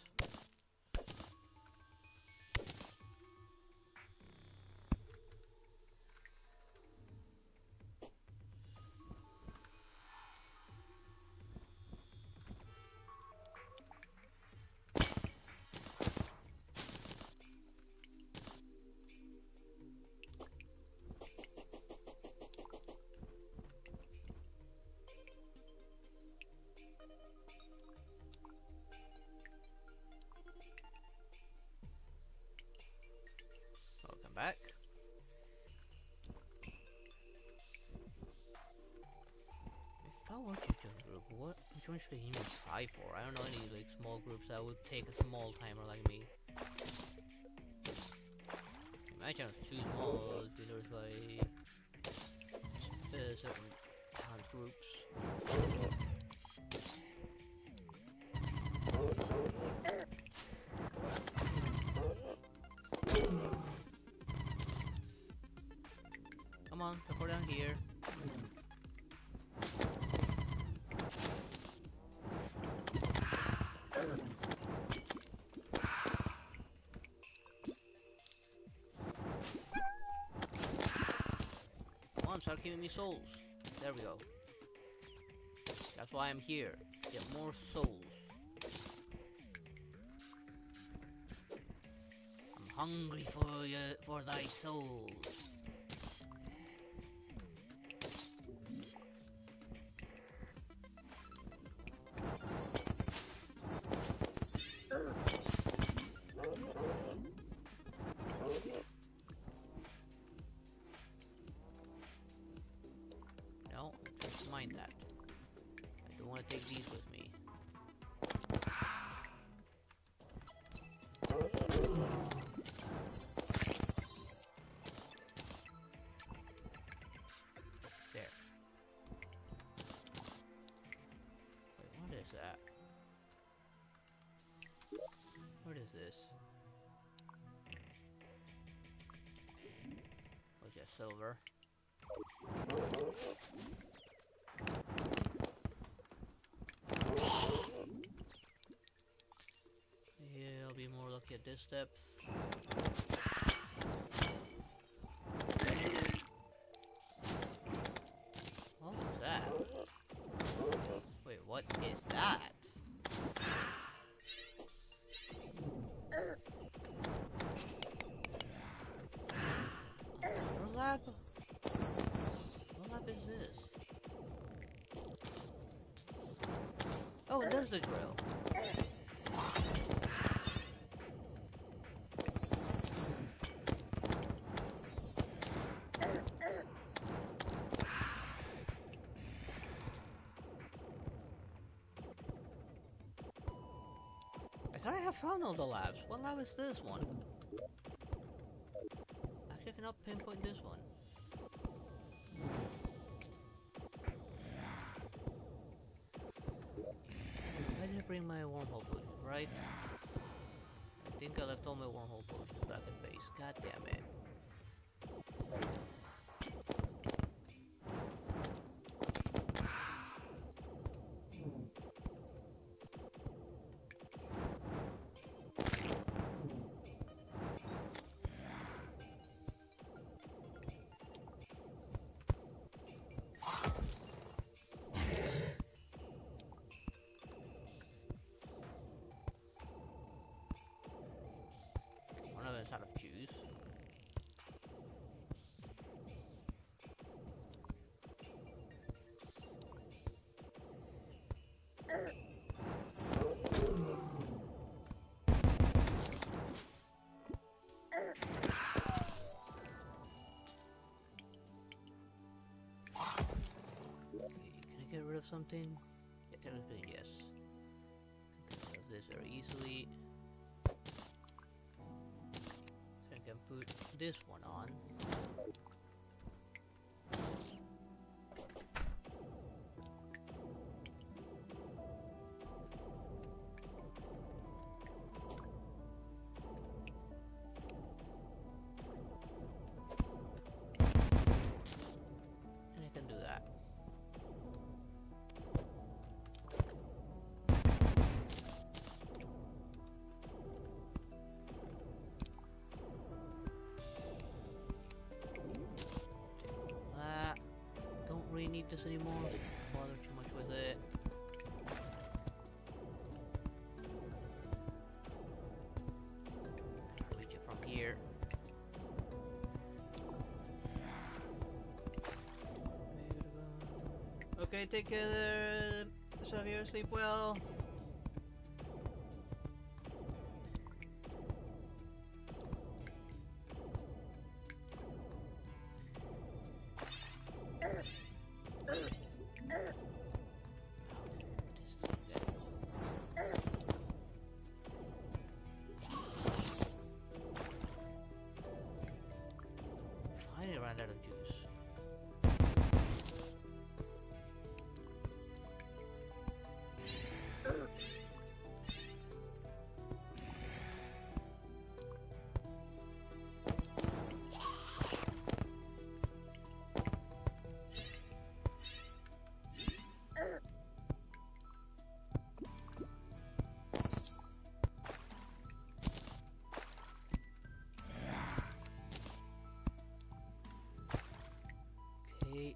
Welcome back. If I were to join a group, which one should I even try for? I don't know any like small groups that would take a small timer like me. Imagine it's too small because like certain talent groups. Come on, go down here. Come on, start giving me souls. There we go. That's why I'm here. Get more souls. I'm hungry for thy soul. No, just mind that. I don't want to take these with me. There. Wait, what is that? What is this? Oh, just silver. Yeah, I'll be more lucky at this depth. What was that? Wait, what is that? What lab? What lab is this? Oh, there's the drill. I thought I have found all the labs. What lab is this one? Actually, I cannot pinpoint this one. I didn't bring my wormhole potion, right? I think I left all my wormhole potions back in base. God damn it. have something? Yeah, technically yes. Get rid of this very easily. So I can put this one on. And I can do that. Don't really need this anymore. Don't bother too much with it. Reach it from here. Okay, take care. Xavier, sleep well. Finally ran out of juice. Okay.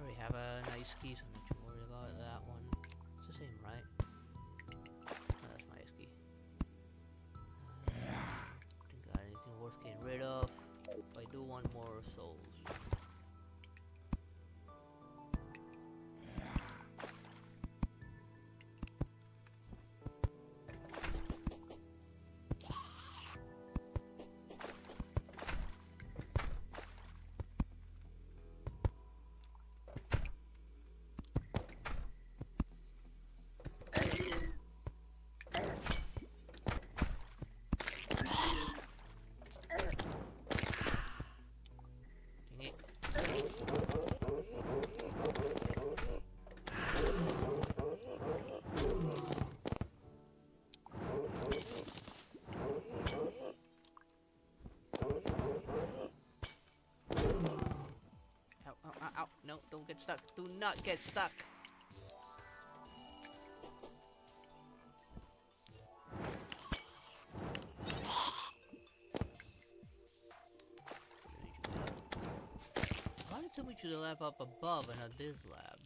Already have a nice key, so I'm not too worried about that one. It's the same, right? Oh, that's my key. Think I got anything worth getting rid of. I do want more souls. Dang it. Ow, ow, ow, ow. No, don't get stuck. Do not get stuck. Why did it took me to the lab up above and not this lab?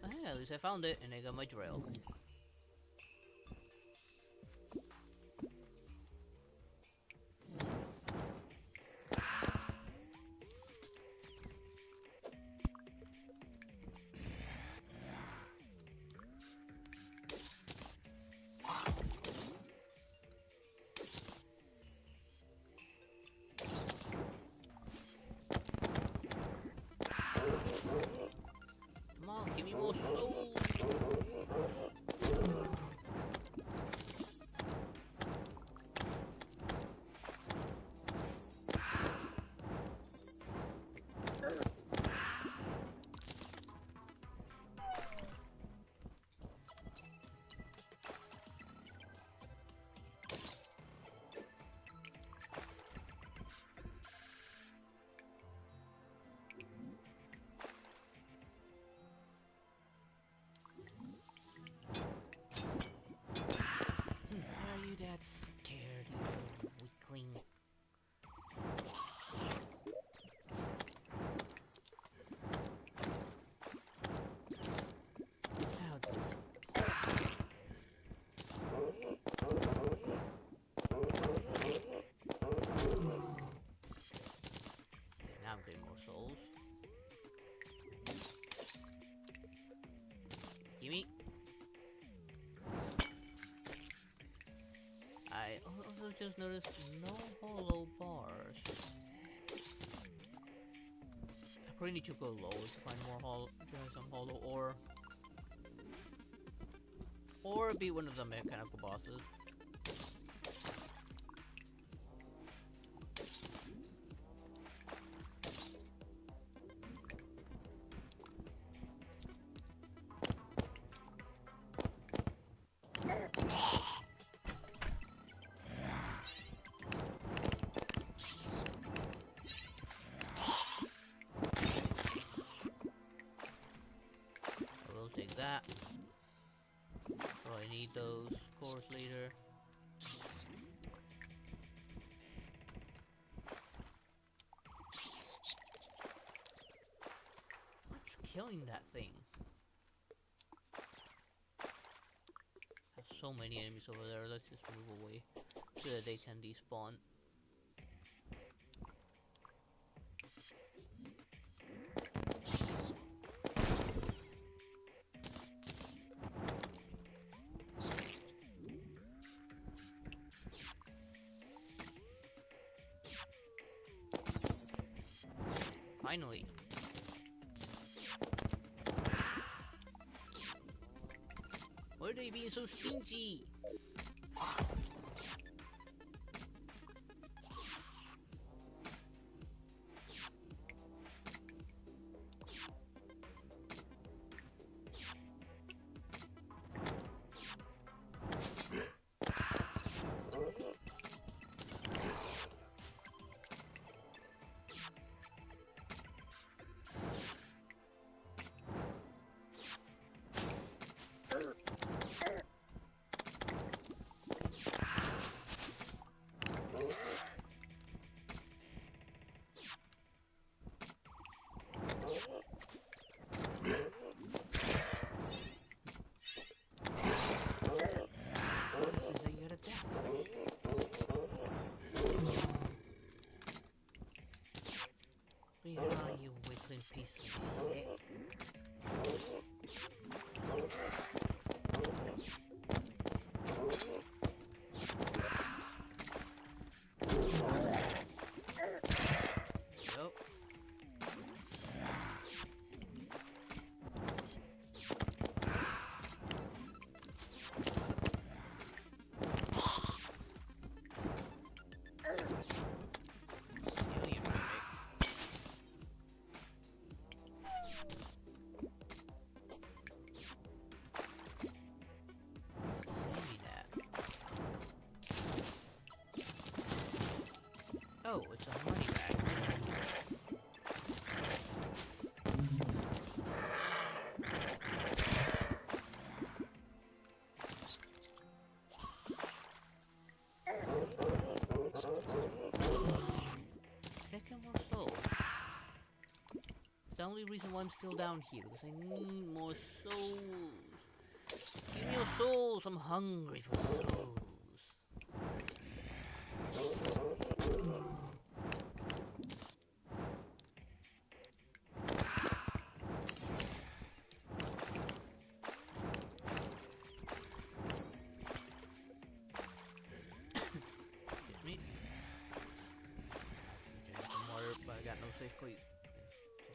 Oh, yeah, at least I found it and I got my drill. Come on, give me more souls. Why are you that scared, you weakling? Now this. Okay, now I'm getting more souls. Gimme. I also just noticed no hollow bars. Probably need to go low to find more some hollow ore. Or be one of the mechanical bosses. I will take that. Probably need those cores later. What's killing that thing? There's so many enemies over there. Let's just move away so that they can despawn. Finally. Why are they being so stingy? You wiggling piece of shit. Yep. Oh, it's a money bag. Second more soul. It's the only reason why I'm still down here, because I need more souls. Give me your souls, I'm hungry for souls.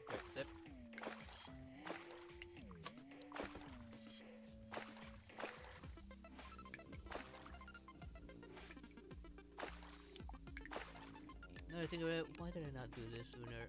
Quick sip. No, I think about it, why did I not do this sooner?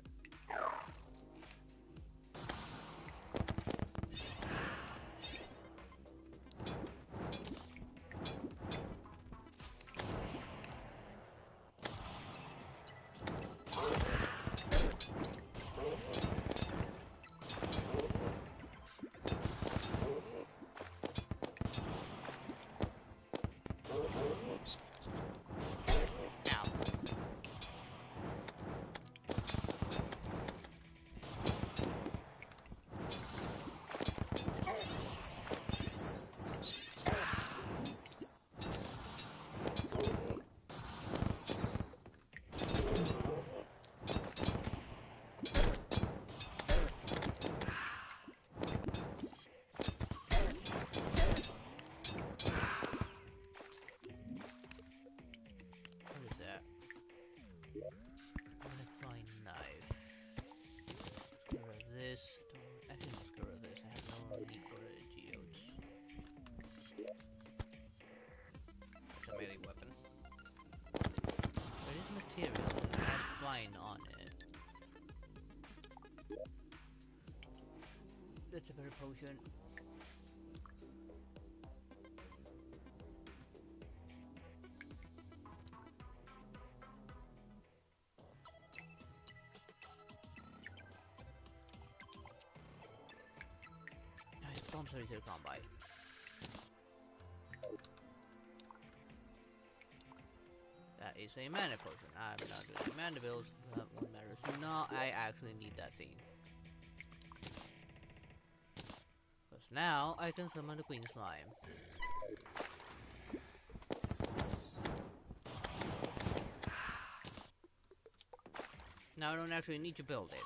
shine on it. That's a better potion. Nice, don't sorry to come by. That is a mana potion. I'm not doing mana bills. That one matters. No, I actually need that scene. Because now I can summon the Queen Slime. Now I don't actually need to build it.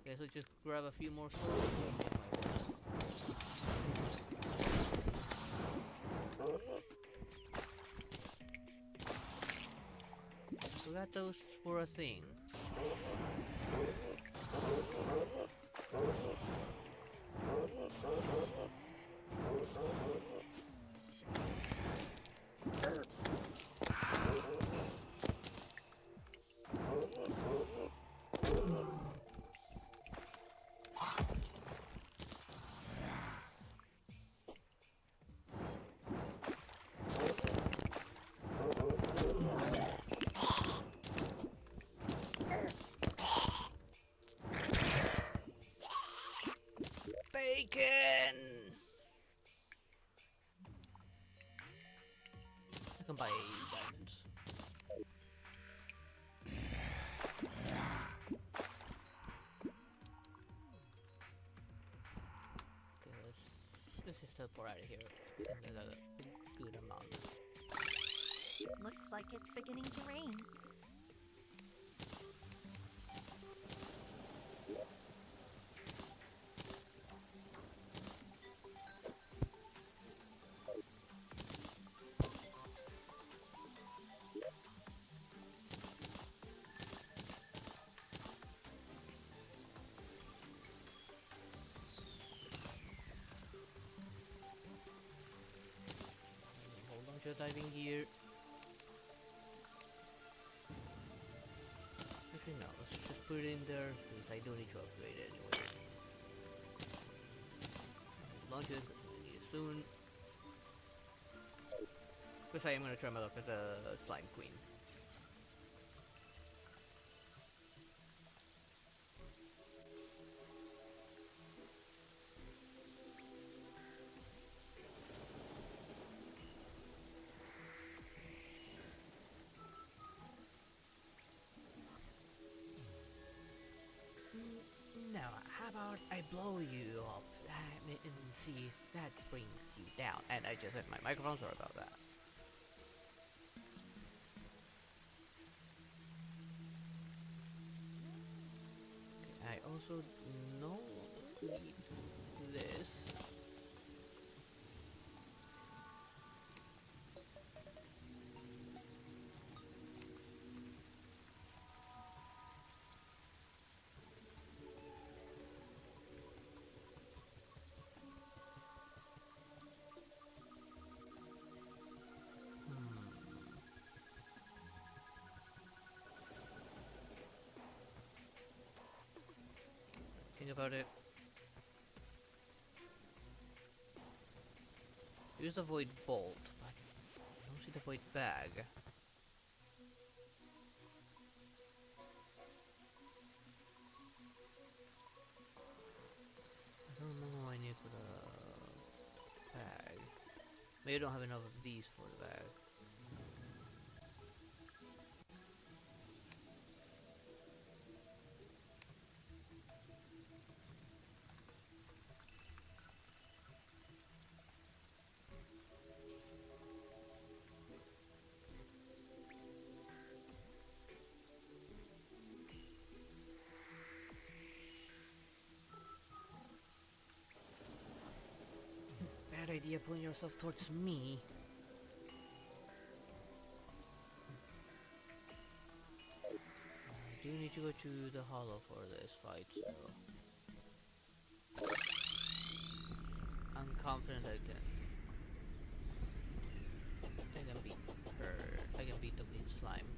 Guess I'll just grab a few more souls. Forgot those were a thing. Bacon! I can buy diamonds. Okay, let's just teleport out of here. And a good amount. Looks like it's beginning to rain. Hold on to your diving gear. Actually, no, let's just put it in there since I don't need to upgrade it anyway. Launch it because I need it soon. Because I am gonna try my luck as a slime queen. Now, how about I blow you up and see if that brings you down? And I just hit my microphone, sorry about that. Okay, I also know need this. Think about it. Use the void bolt, but I don't see the void bag. I don't know what I need for the bag. Maybe I don't have enough of these for the bag. Bad idea pulling yourself towards me. I do need to go to the hollow for this fight, so I'm confident I can beat her. I can beat the Queen Slime.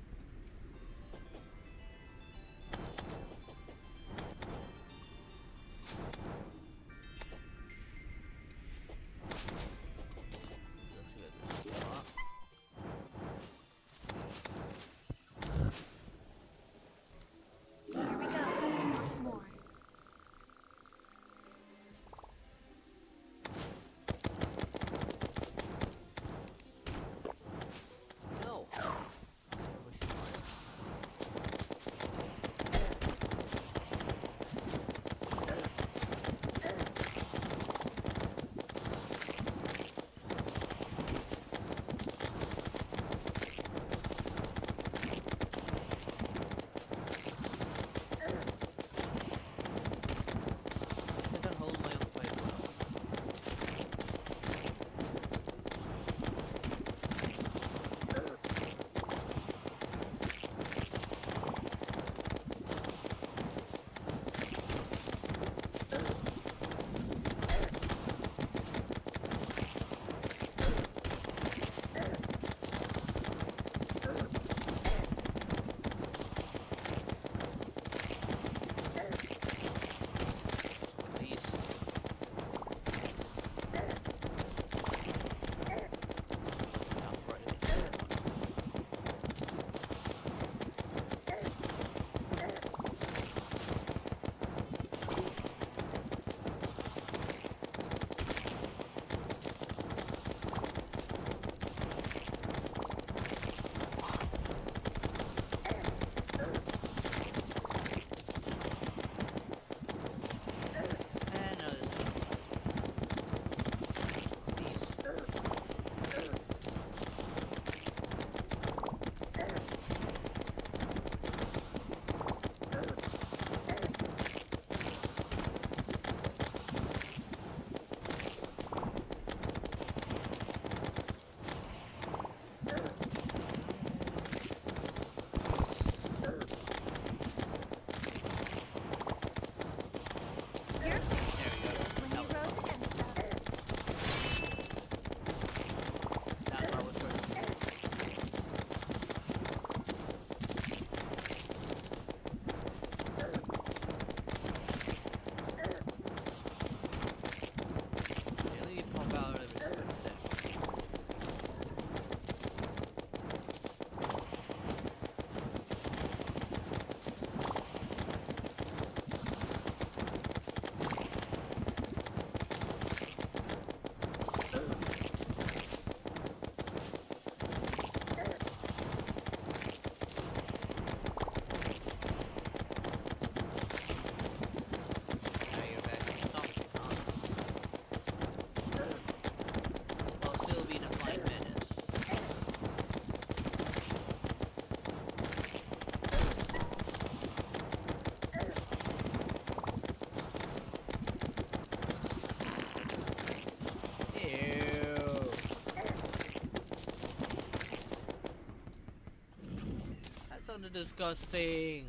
Kinda disgusting.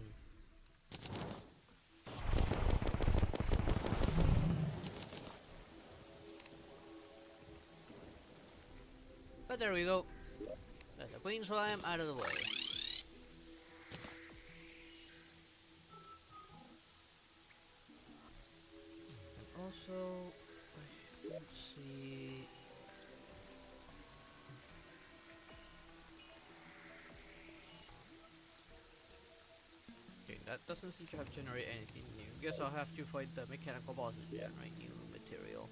But there we go. That's the queen slime out of the way. And also, let's see. Okay, that doesn't seem to have generated anything new. Guess I'll have to fight the mechanical bosses to generate new material.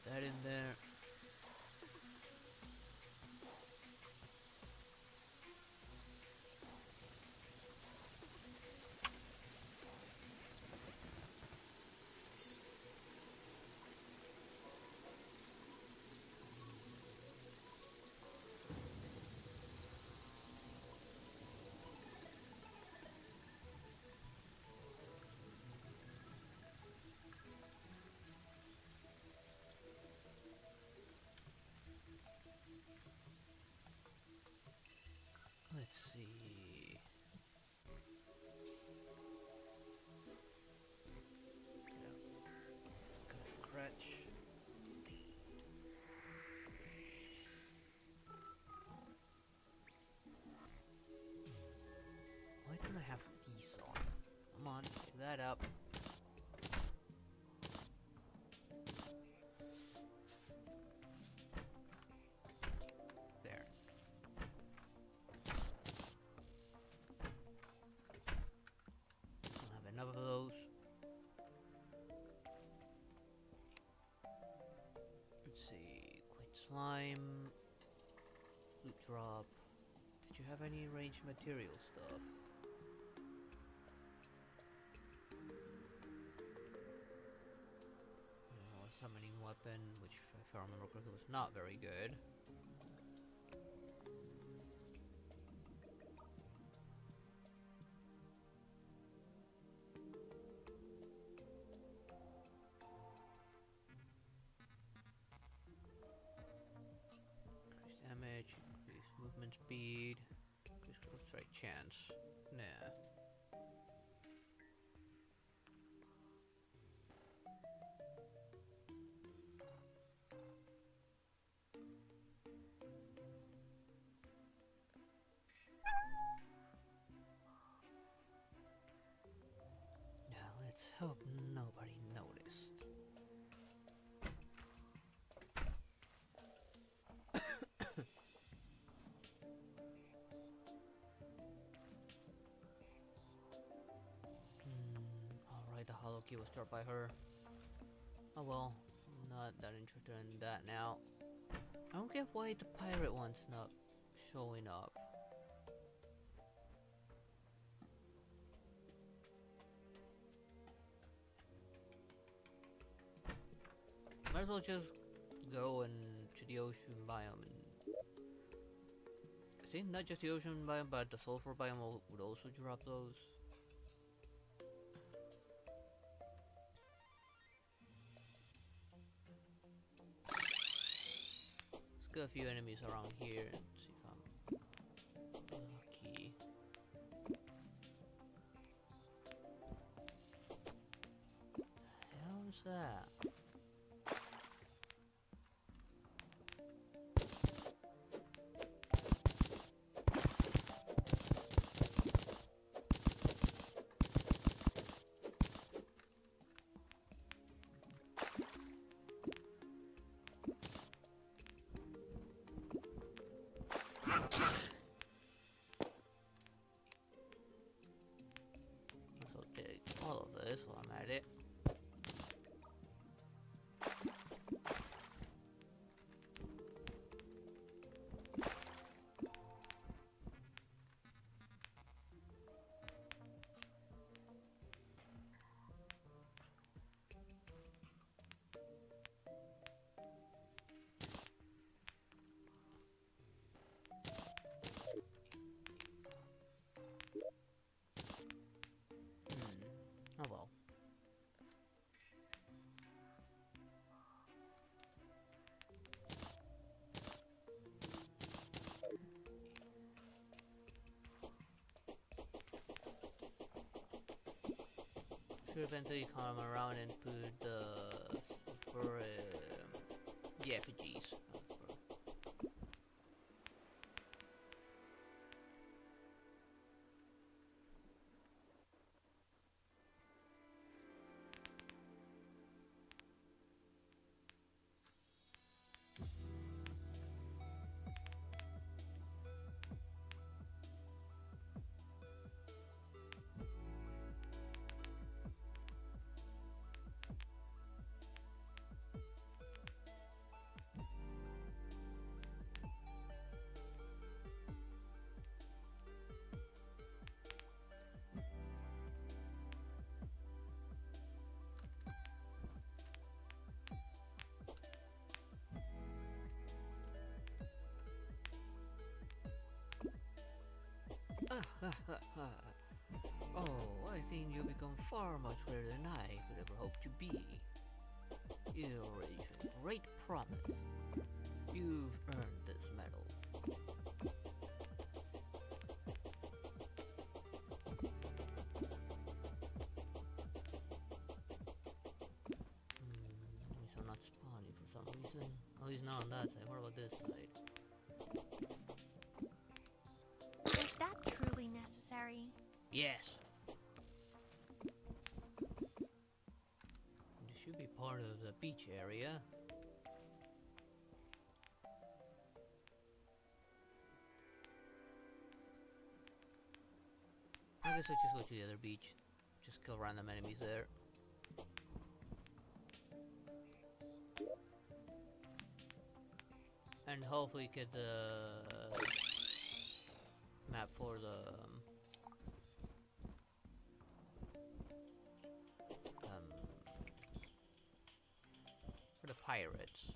That in there. Let's see. Gotta scratch. Why don't I have these on? Come on, pick that up. There. I'll have enough of those. Let's see. Queen slime. Loot drop. Did you have any ranged material stuff? Summoning weapon, which if I remember correctly was not very good. Increase damage, increase movement speed, increase close strike chance. Nah. Now let's hope nobody noticed. Alright, the hollow key was dropped by her. Oh well, I'm not that interested in that now. I don't get why the pirate one's not showing up. Might as well just go to the ocean biome and see, not just the ocean biome, but the sulfur biome would also drop those. Let's get a few enemies around here and see if I'm lucky. The hell is that? Let's take all of this while I'm at it. to eventually come around and put the for the effigies. Oh, I think you've become far much better than I could ever hope to be. You're a great promise. You've earned this medal. These are not spawning for some reason. At least not on that side. What about this side? Is that truly necessary? Yes! This should be part of the beach area. I guess let's just go to the other beach. Just kill random enemies there. And hopefully get the map for the pirates.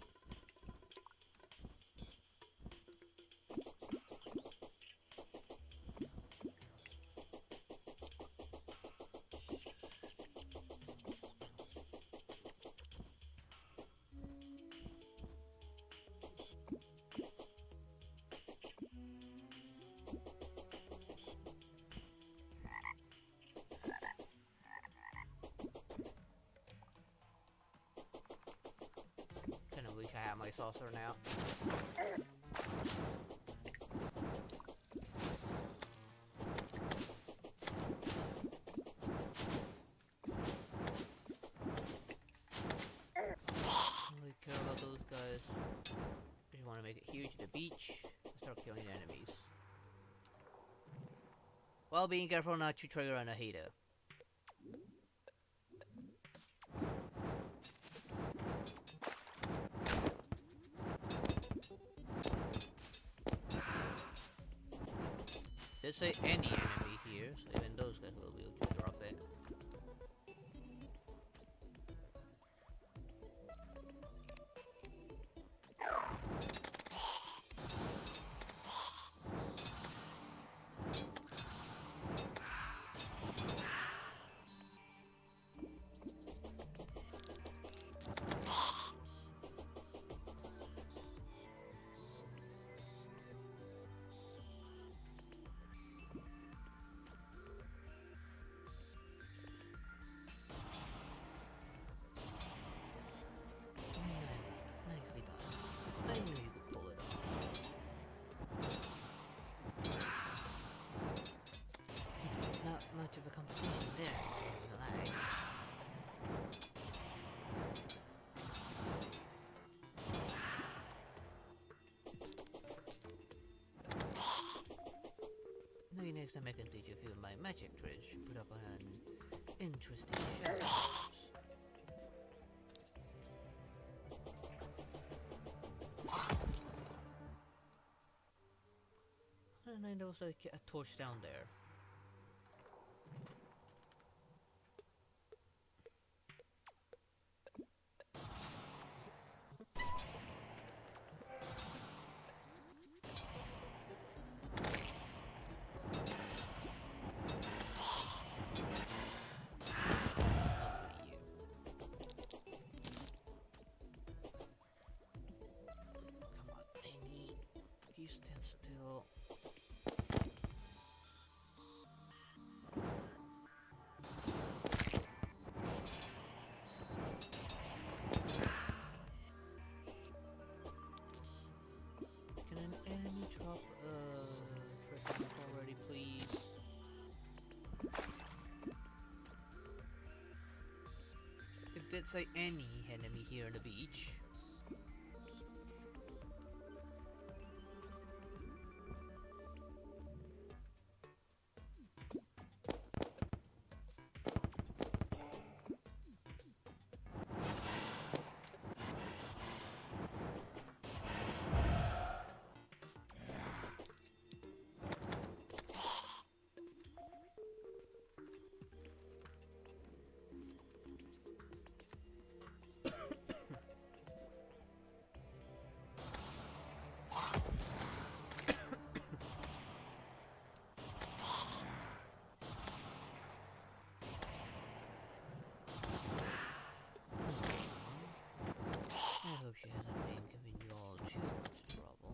Kinda wish I had my saucer now. Don't really care about those guys. Just want to make it huge to the beach and start killing enemies. While being careful not to trigger on a hater. Let's say any enemy here, so even those guys will be able to drop it. Nicely done. I knew you could pull it off. Not much of a competition there, I'm not gonna lie. Maybe next time I can teach you a few of my magic tricks. Put up an interesting shadow. And then there was like a torch down there. Come on, thingy. You stand still. can't say any enemy here on the beach. I hope she hasn't been giving you all too much trouble.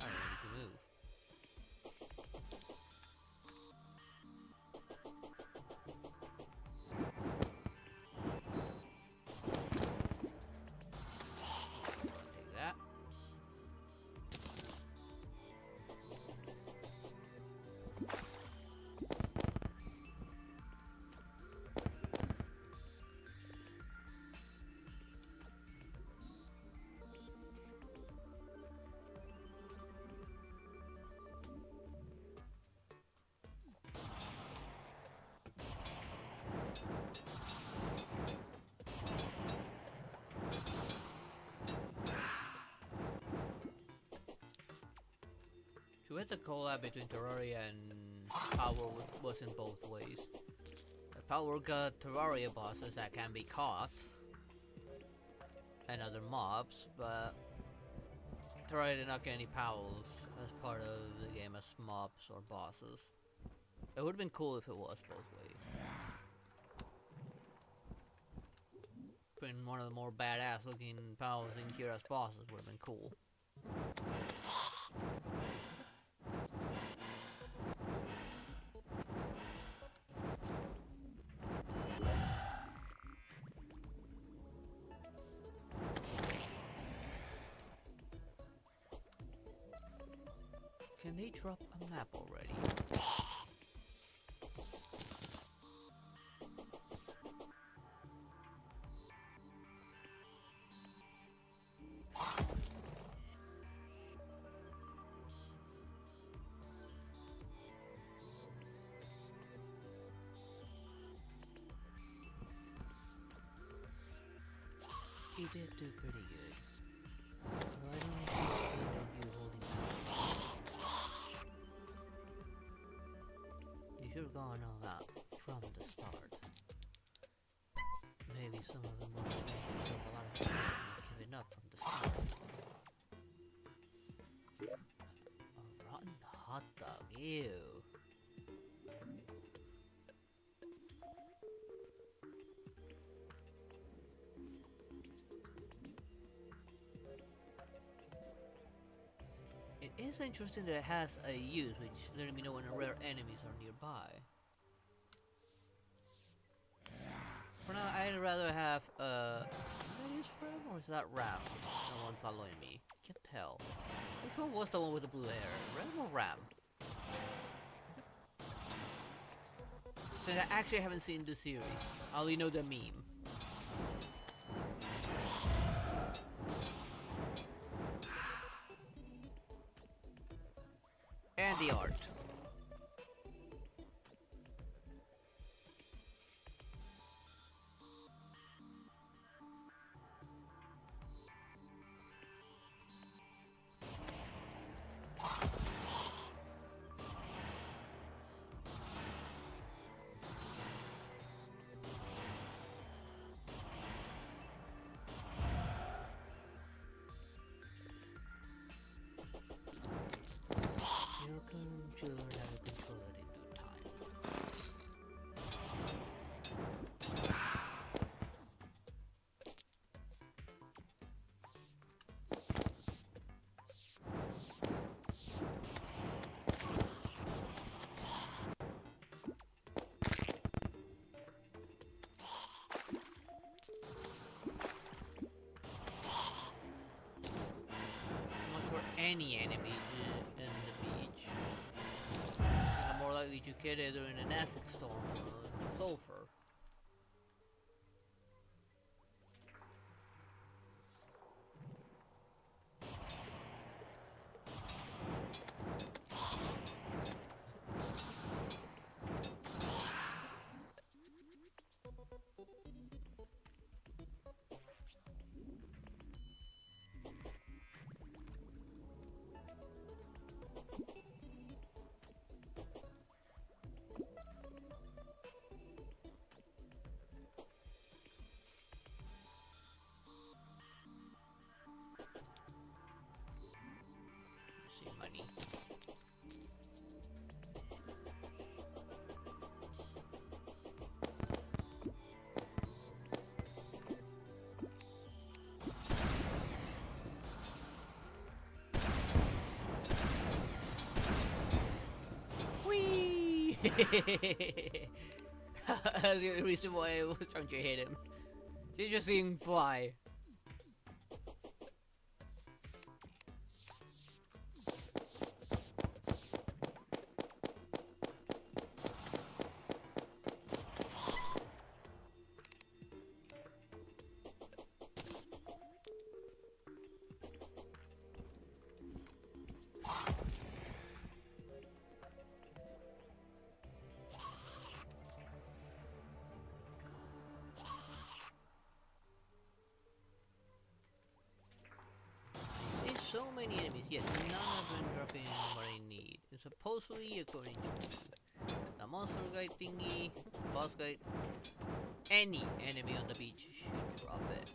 I need to move. Take that. So we had the collab between Terraria and Power was in both ways. Power got Terraria bosses that can be caught and other mobs, but Terraria did not get any Powers as part of the game as mobs or bosses. It would have been cool if it was both ways. Putting one of the more badass looking Powers in here as bosses would have been cool. Can they drop a map already? He did do pretty good. Although I don't see you holding out. You should have gone all out from the start. Maybe some of them would have made yourself a lot of time and given up from the start. A rotten hot dog, ew. It is interesting that it has a use, which letting me know when rare enemies are nearby. For now, I'd rather have is Ram or is that Ram? No one following me. Can't tell. Which one was the one with the blue hair? Ram or Ram? Since I actually haven't seen the series, I only know the meme. And the art. Welcome to any enemy in the beach. I'm more likely to get it during an acid storm or sulfur. See money. Whee! That's the reason why I was trying to hit him. He's just seeing fly. I see so many enemies, yet none of them dropping what I need. And supposedly, according to the monster guy thingy, boss guy, any enemy on the beach should drop it.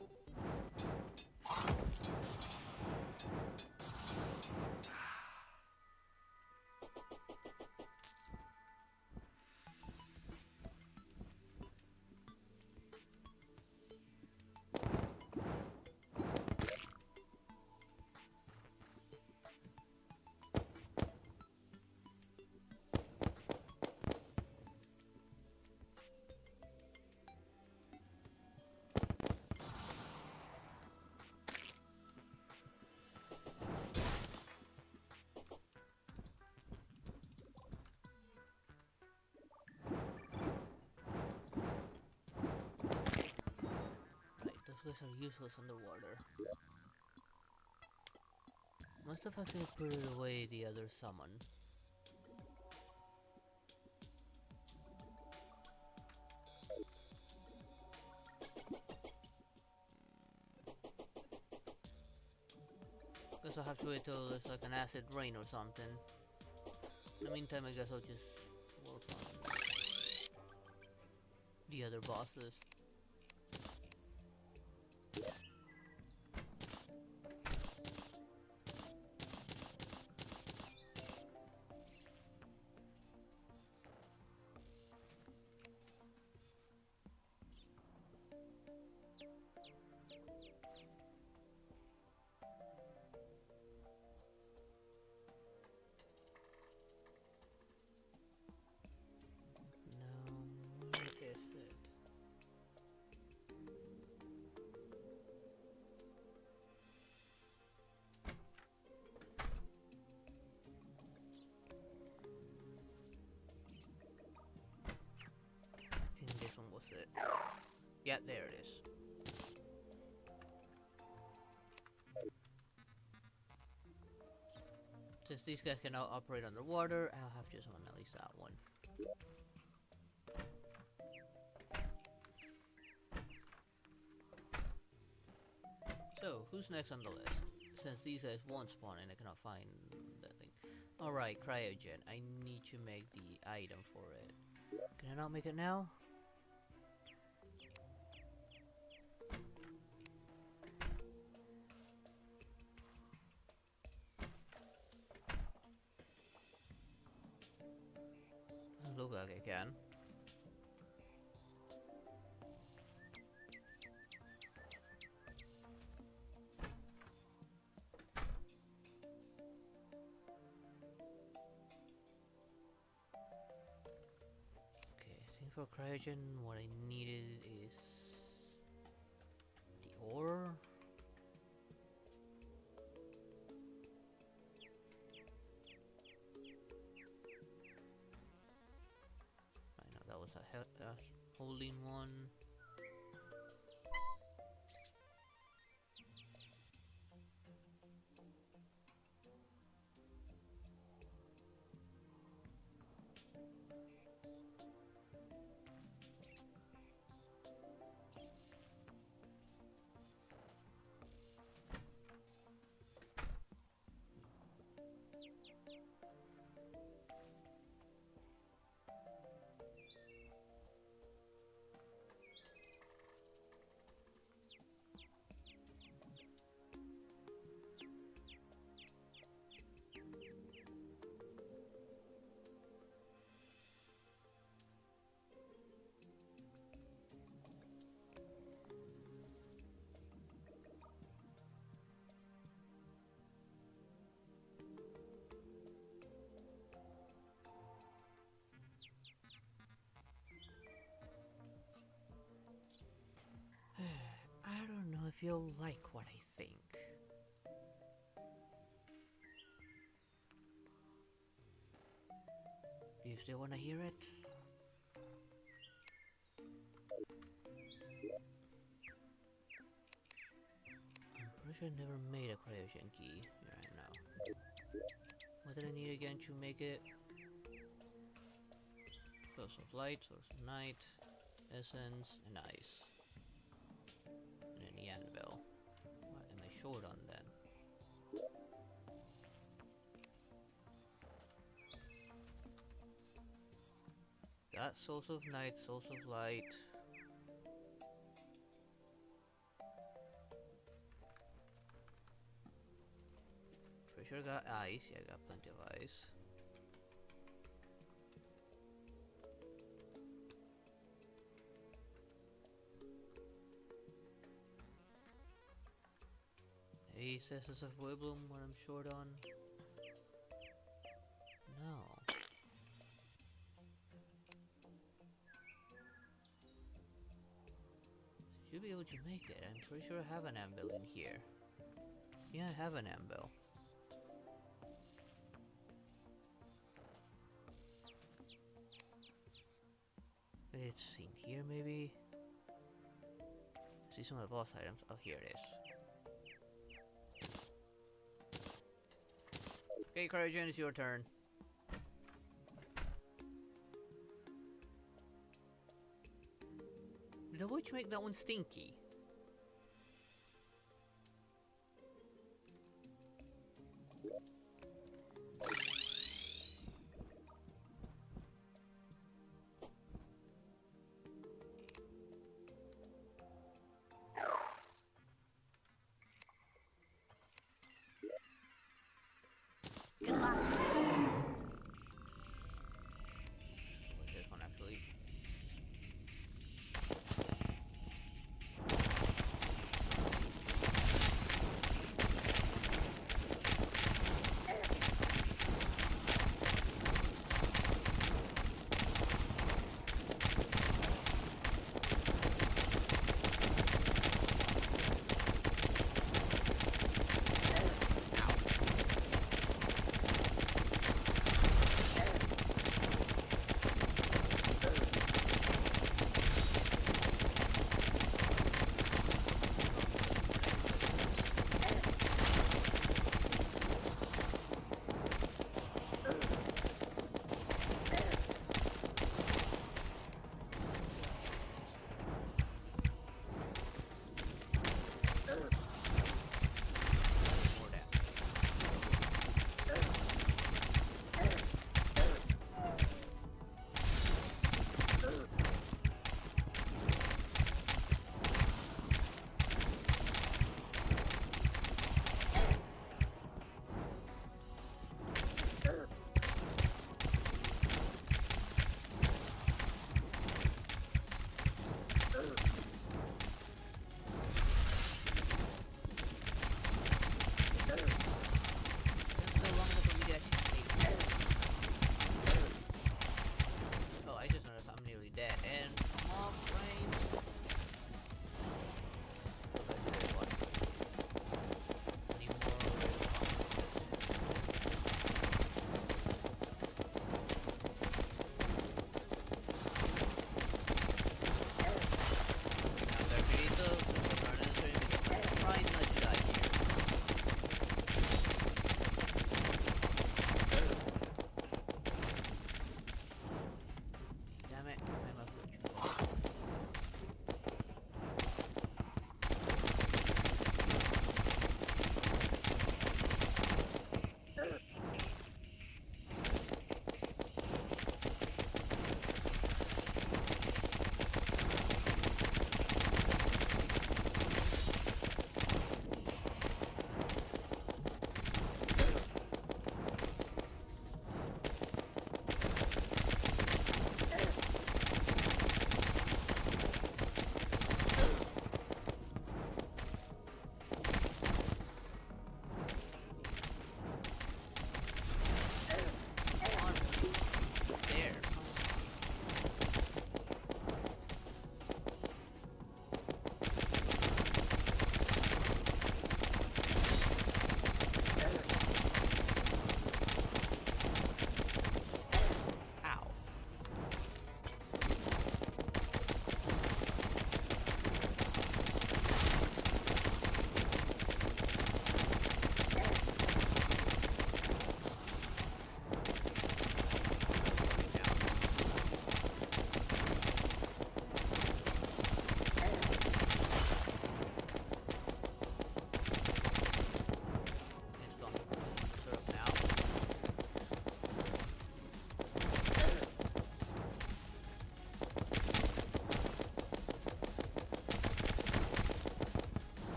Those guys are useless underwater. Must have actually put away the other summon. Guess I'll have to wait till there's like an acid rain or something. In the meantime, I guess I'll just work on the other bosses. Now, where is it? I think this one was it. Yeah, there it is. Since these guys can now operate underwater, I'll have to summon at least that one. So, who's next on the list? Since these guys won't spawn and I cannot find that thing. Alright, cryogen. I need to make the item for it. Can I not make it now? Doesn't look like I can. For cryogen, what I needed is the ore. was a hole in one. I don't know if you'll like what I think. Do you still want to hear it? I'm pretty sure I never made a cryogen key. Yeah, I know. What did I need again to make it? Source of light, source of night, essence, and ice. And then the anvil. What am I short on then? Got source of night, source of light. Pretty sure I got ice. Yeah, I got plenty of ice. Ace essence of Wiblum, what I'm short on. No. Should be able to make it. I'm pretty sure I have an anvil in here. Yeah, I have an anvil. It's in here maybe? See some of the boss items. Oh, here it is. Okay, Cryogen, it's your turn. Did the witch make that one stinky? Good luck. What's this one actually?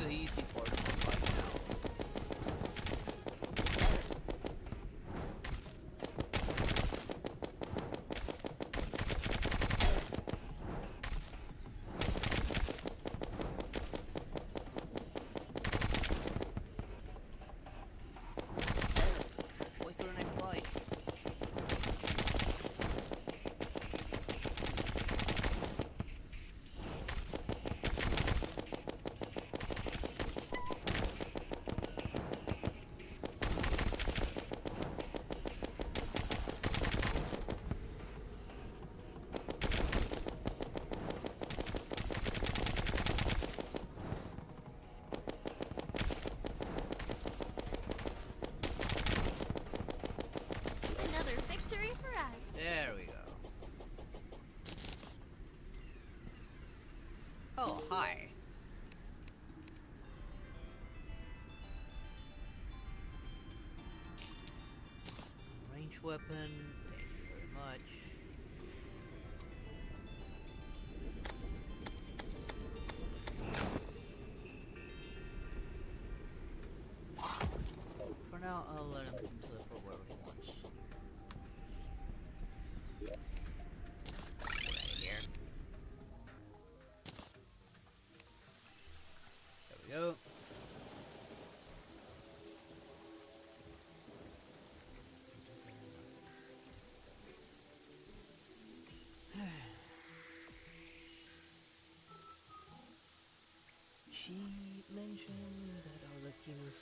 the easy part of the fight now. Why couldn't I fly? Another victory for us. There we go. Oh, hi. Range weapon, thank you very much. For now, I'll let him teleport wherever he wants. Get out of here. There we go. She mentioned that our Latinos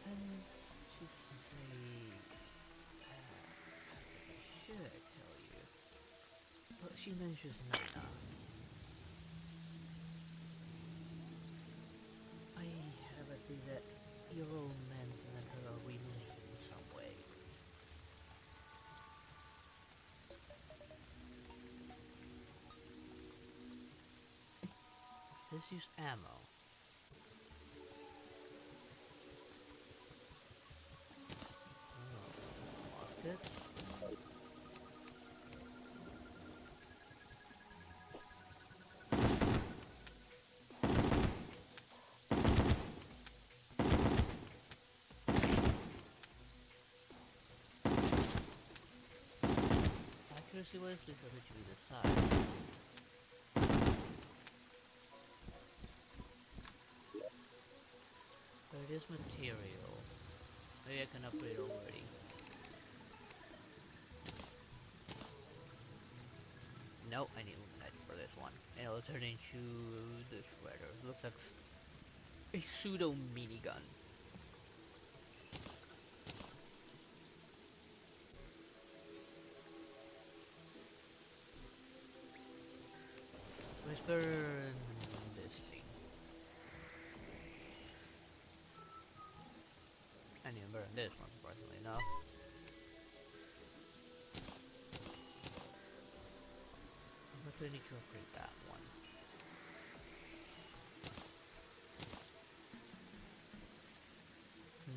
tends to say, I should tell you, but she mentions Nana. I have a feeling that your old man and her are related in some way. Let's use ammo. Oh, muskets. Accuracy wise, this has to be the side. There is material. Maybe I can upgrade already. No, I need that for this one. And it'll turn into the shredder. Looks like a pseudo minigun. Let's burn this thing. I need to burn this one, surprisingly enough. I need to upgrade that one.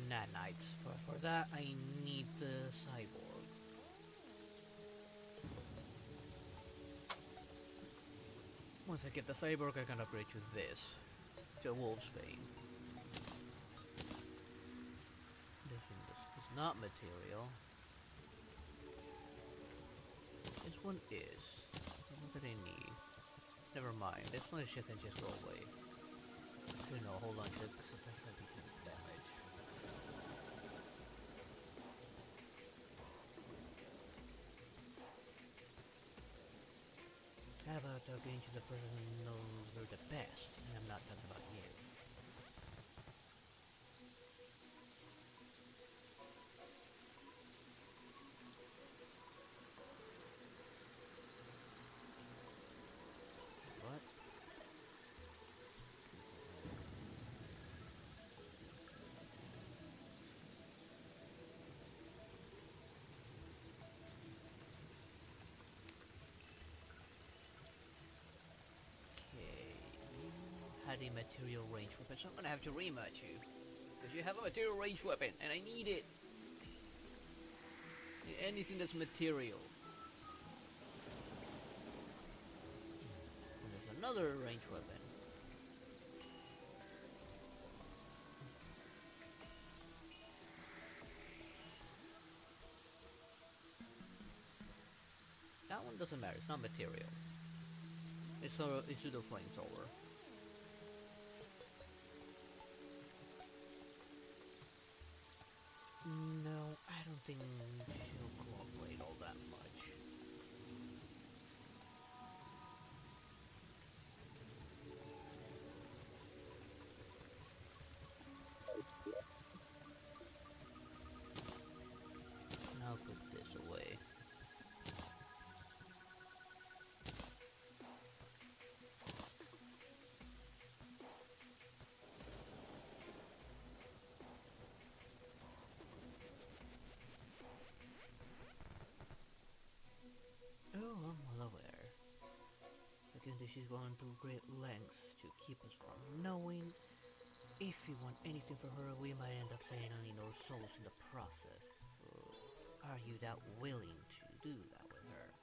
Nanites. For that, I need the cyborg. Once I get the cyborg, I can upgrade to this. To Wolf's Bane. This one is not material. This one is. What do I need? Never mind. This one shit can just go away. You know, hold on to it because that's not taking damage. How about talking to the person who knows her the best? And I'm not talking about you. What? Had a material range weapon, so I'm gonna have to rematch you. Because you have a material range weapon, and I need it. Anything that's material. And there's another range weapon. doesn't matter. It's not material. It's to the flamethrower. No, I don't think she'll cooperate all that much. Now put this away. Oh, I'm well aware. I can see she's going through great lengths to keep us from knowing. If we want anything from her, we might end up saying only our souls in the process. So, are you that willing to do that with her?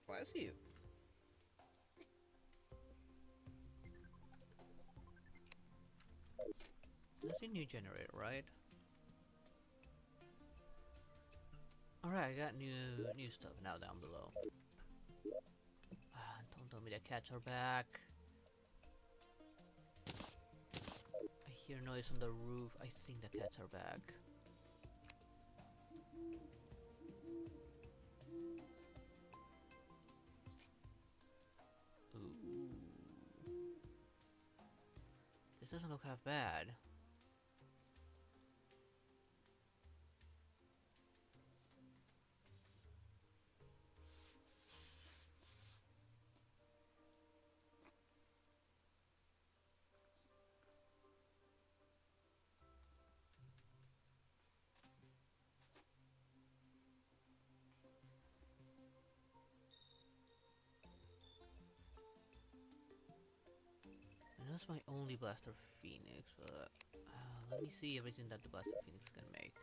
Well, I see you. That's a new generator, right? Alright, I got new stuff now down below. Don't tell me the cats are back. I hear noise on the roof. I think the cats are back. Ooh. This doesn't look half bad. And that's my only Blaster Phoenix, but let me see everything that the Blaster Phoenix can make.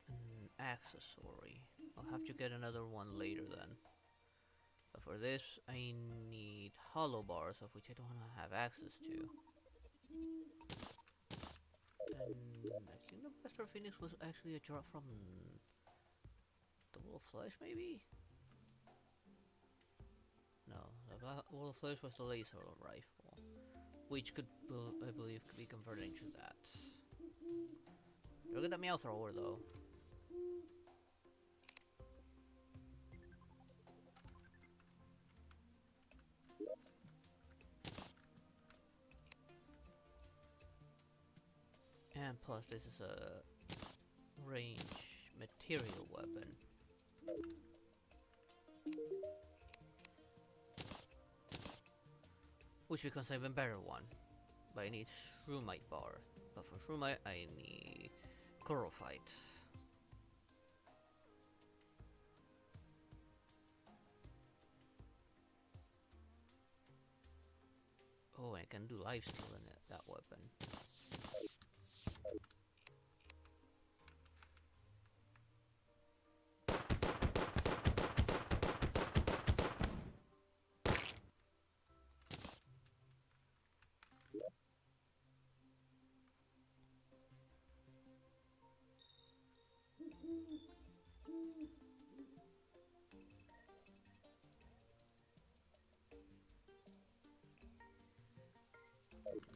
An accessory. I'll have to get another one later then. But for this, I need hollow bars, of which I don't have access to. And I think the Blaster Phoenix was actually a drop from the Wall of Flesh, maybe? No, the Wall of Flesh was the laser rifle, which could, I believe, could be converted into that. Look at that meow thrower, though. And plus, this is a range material weapon. Which becomes an even better one. But I need Shroomite bar. But for Shroomite, I need Chlorophyte. Oh, I can do lifesteal in it, that weapon.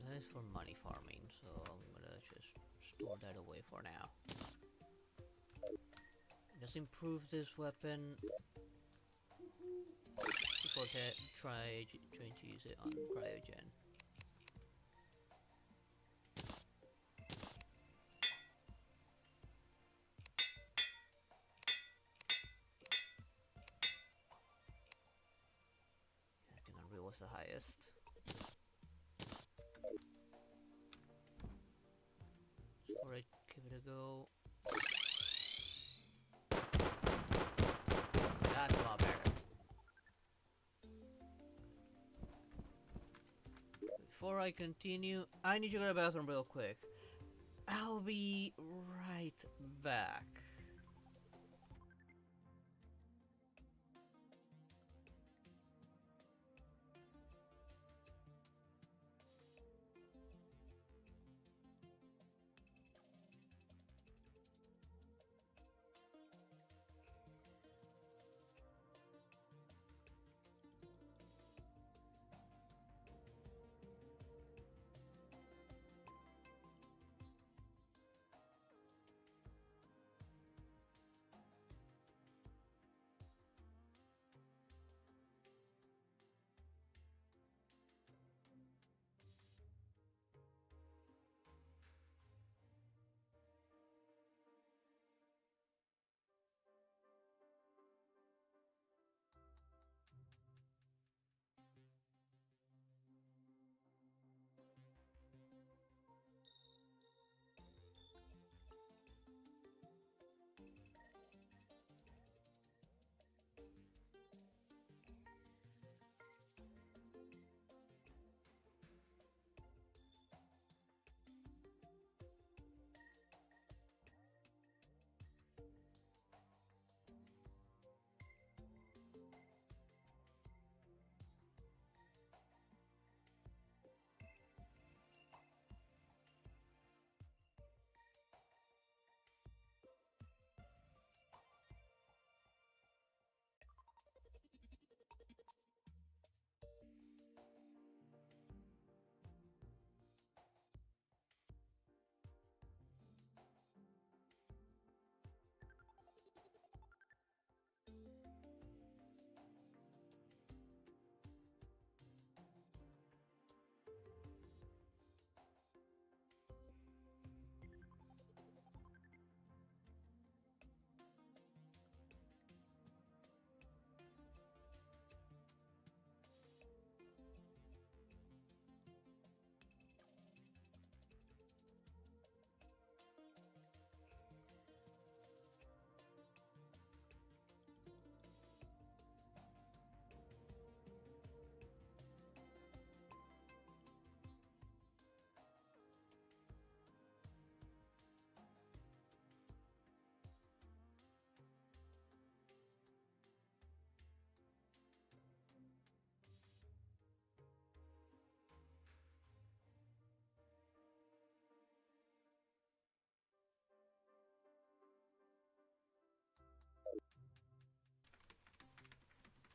That is for money farming, so I'm gonna just store that away for now. Let's improve this weapon before trying to use it on Cryogen. I think Unreal was the highest. Storage go. That's a lot better. Before I continue, I need to go to the bathroom real quick. I'll be right back.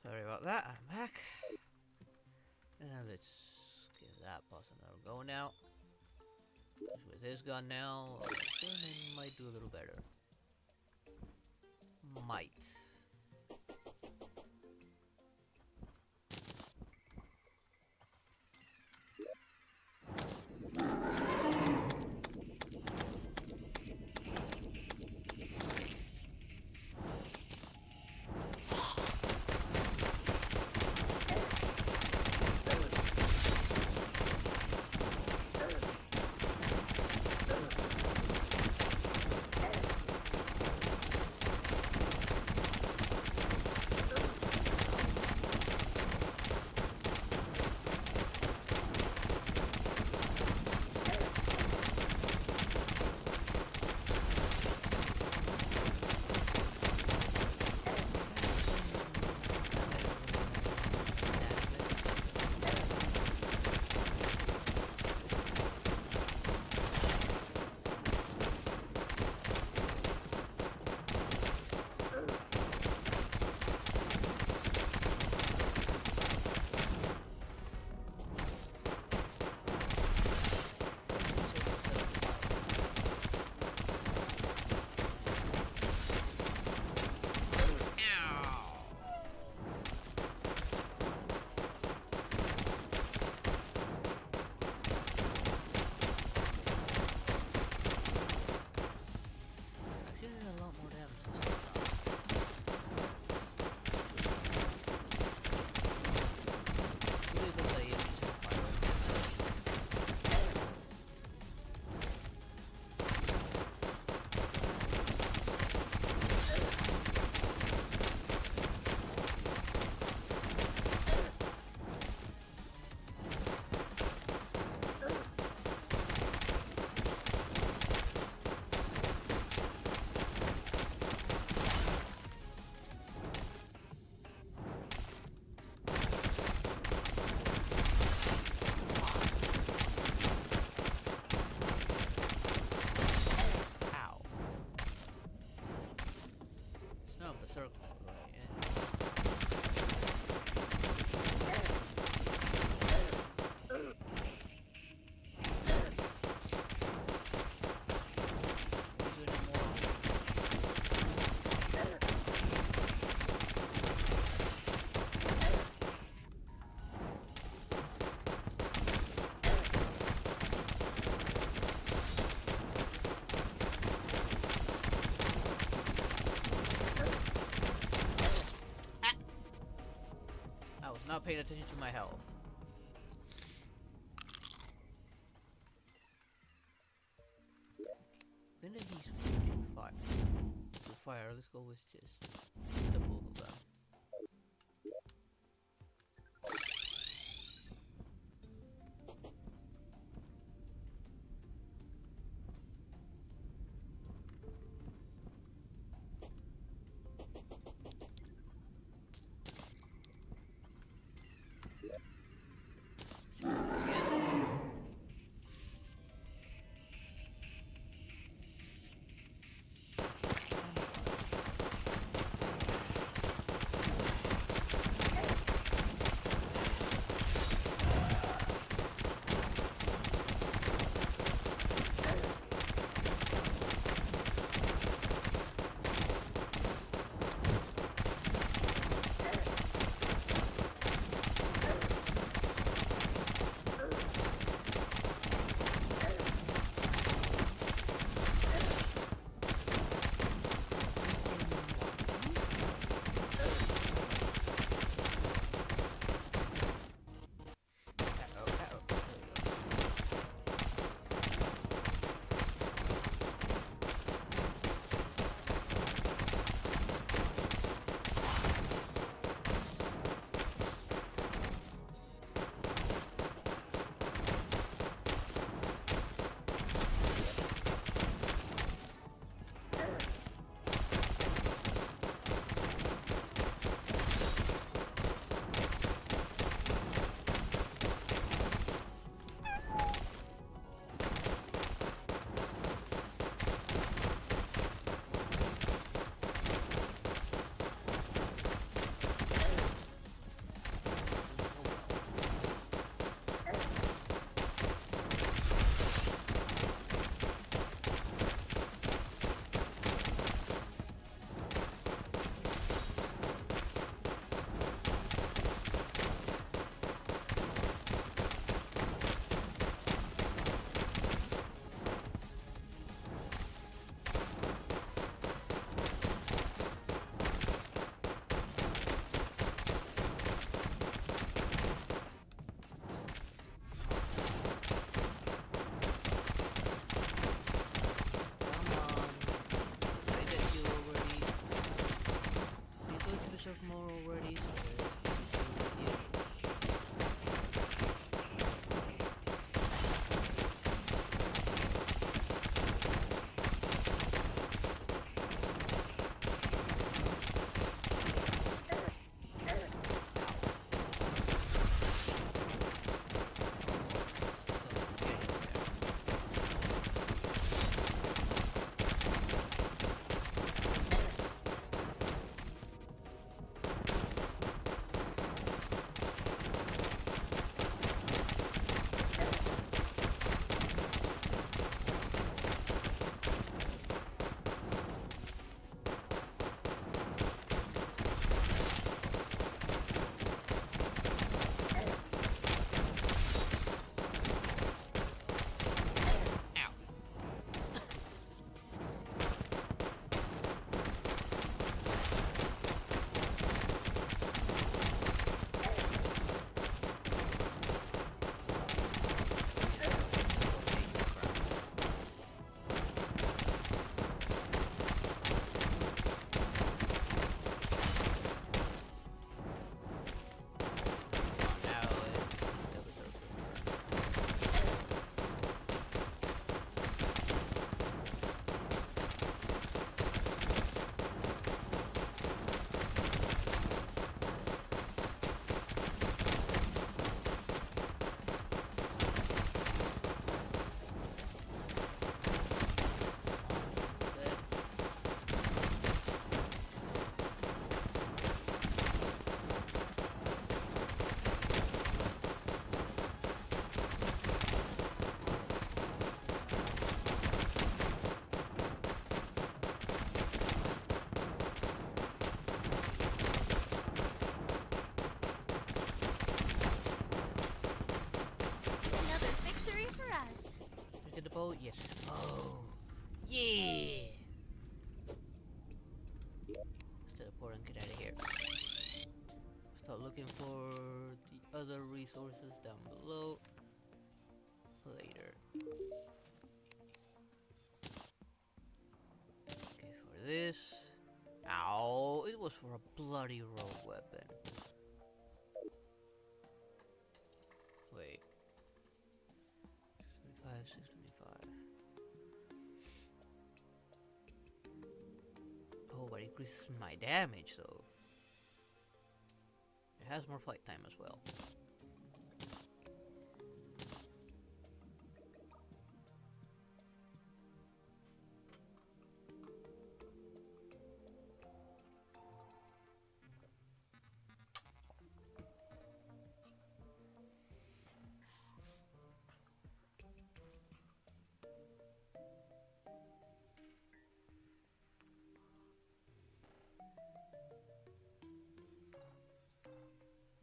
Sorry about that, I'm back. And let's give that boss another go now. With this gun now, I might do a little better. Might. I was not paying attention to my health. When did he switch to fire? To fire, let's go with just the both of them. More already. boat? Yes. Oh. Yeah! Let's teleport and get out of here. Start looking for other resources down below later. Okay, for this. Ow, it was for a bloody rogue weapon. Wait. 625, 625. Oh, but it increases my damage though. It has more fight time as well.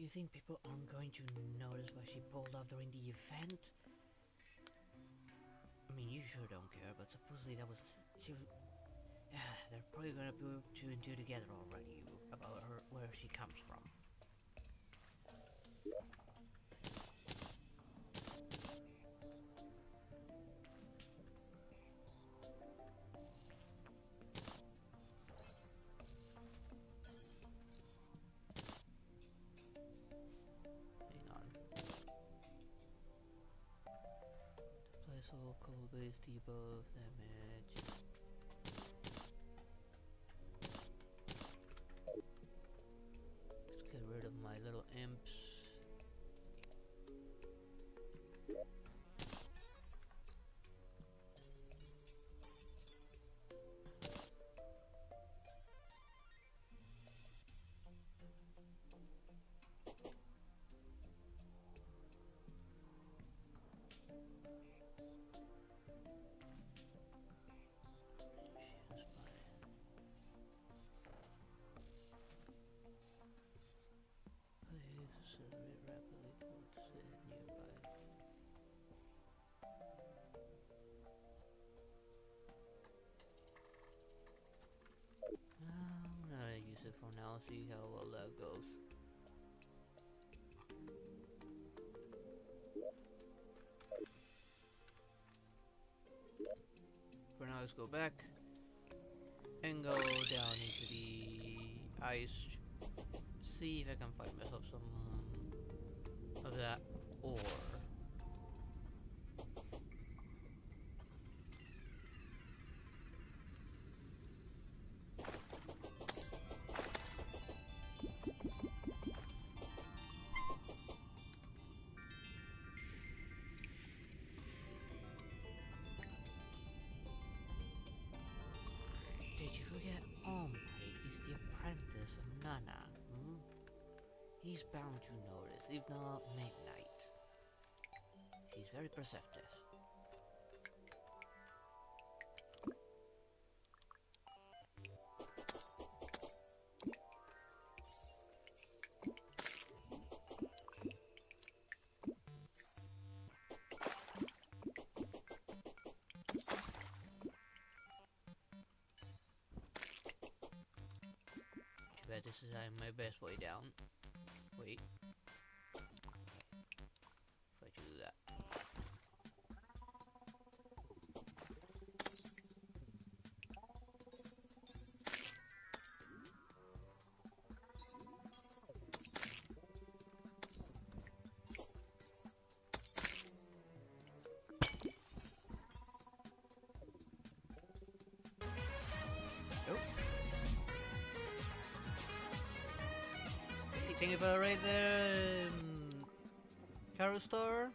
You think people aren't going to notice what she pulled off during the event? I mean, you sure don't care, but supposedly that was... they're probably gonna put two and two together already about her, where she comes from. So cold base debuff damage. Let's get rid of my little imps. Accelerate rapidly towards it nearby. I'm gonna use it for now, see how well that goes. For now, let's go back and go down into the ice. See if I can find myself some of that ore. Did you forget Omri is the apprentice of Nana? He's bound to notice, if not midnight. He's very perceptive. Too bad this is my best way down. Wait. If I do that. Nope. Thank you for the raid there, Caro Star.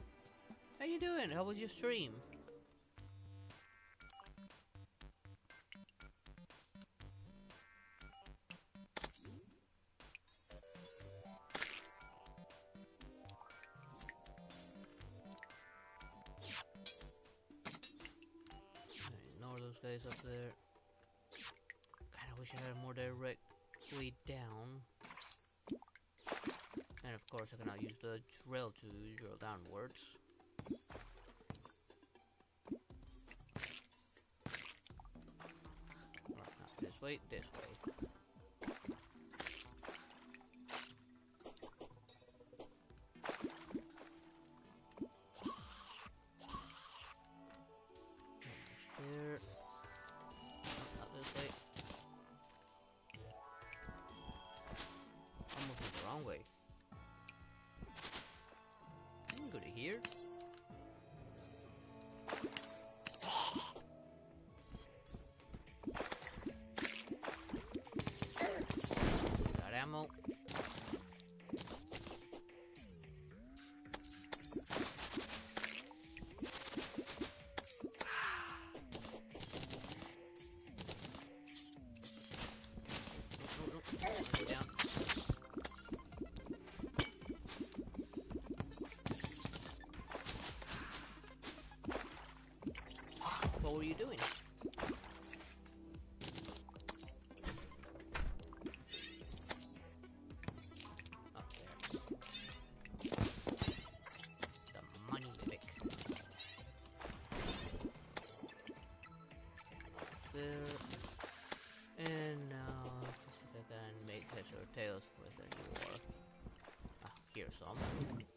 How you doing? How was your stream? Ignore those guys up there. Kinda wish I had a more direct way down. And of course I cannot use the rail to drill downwards. Or not this way, this way. here. Got ammo. Go down. What were you doing? Up there. The money pick. There. And now, just see if I can make heads or tails with any more. Ah, here's some. Wait,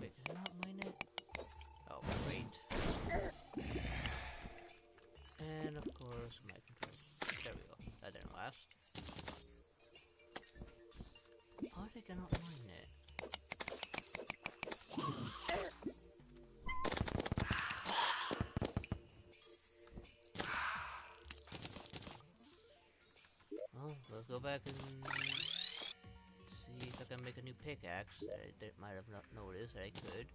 is it not mine it? Oh, great. And of course, my controls. There we go. That didn't last. How did I cannot mine it? Well, let's go back and see if I can make a new pickaxe. I might have not noticed that I could.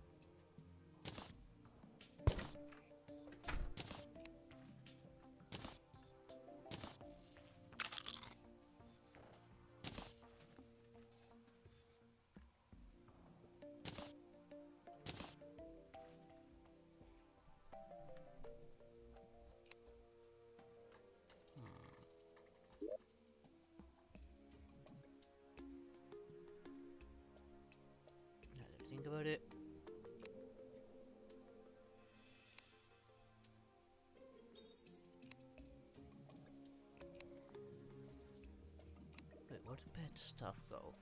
Now that I think about it. Wait, where'd the pet stuff go?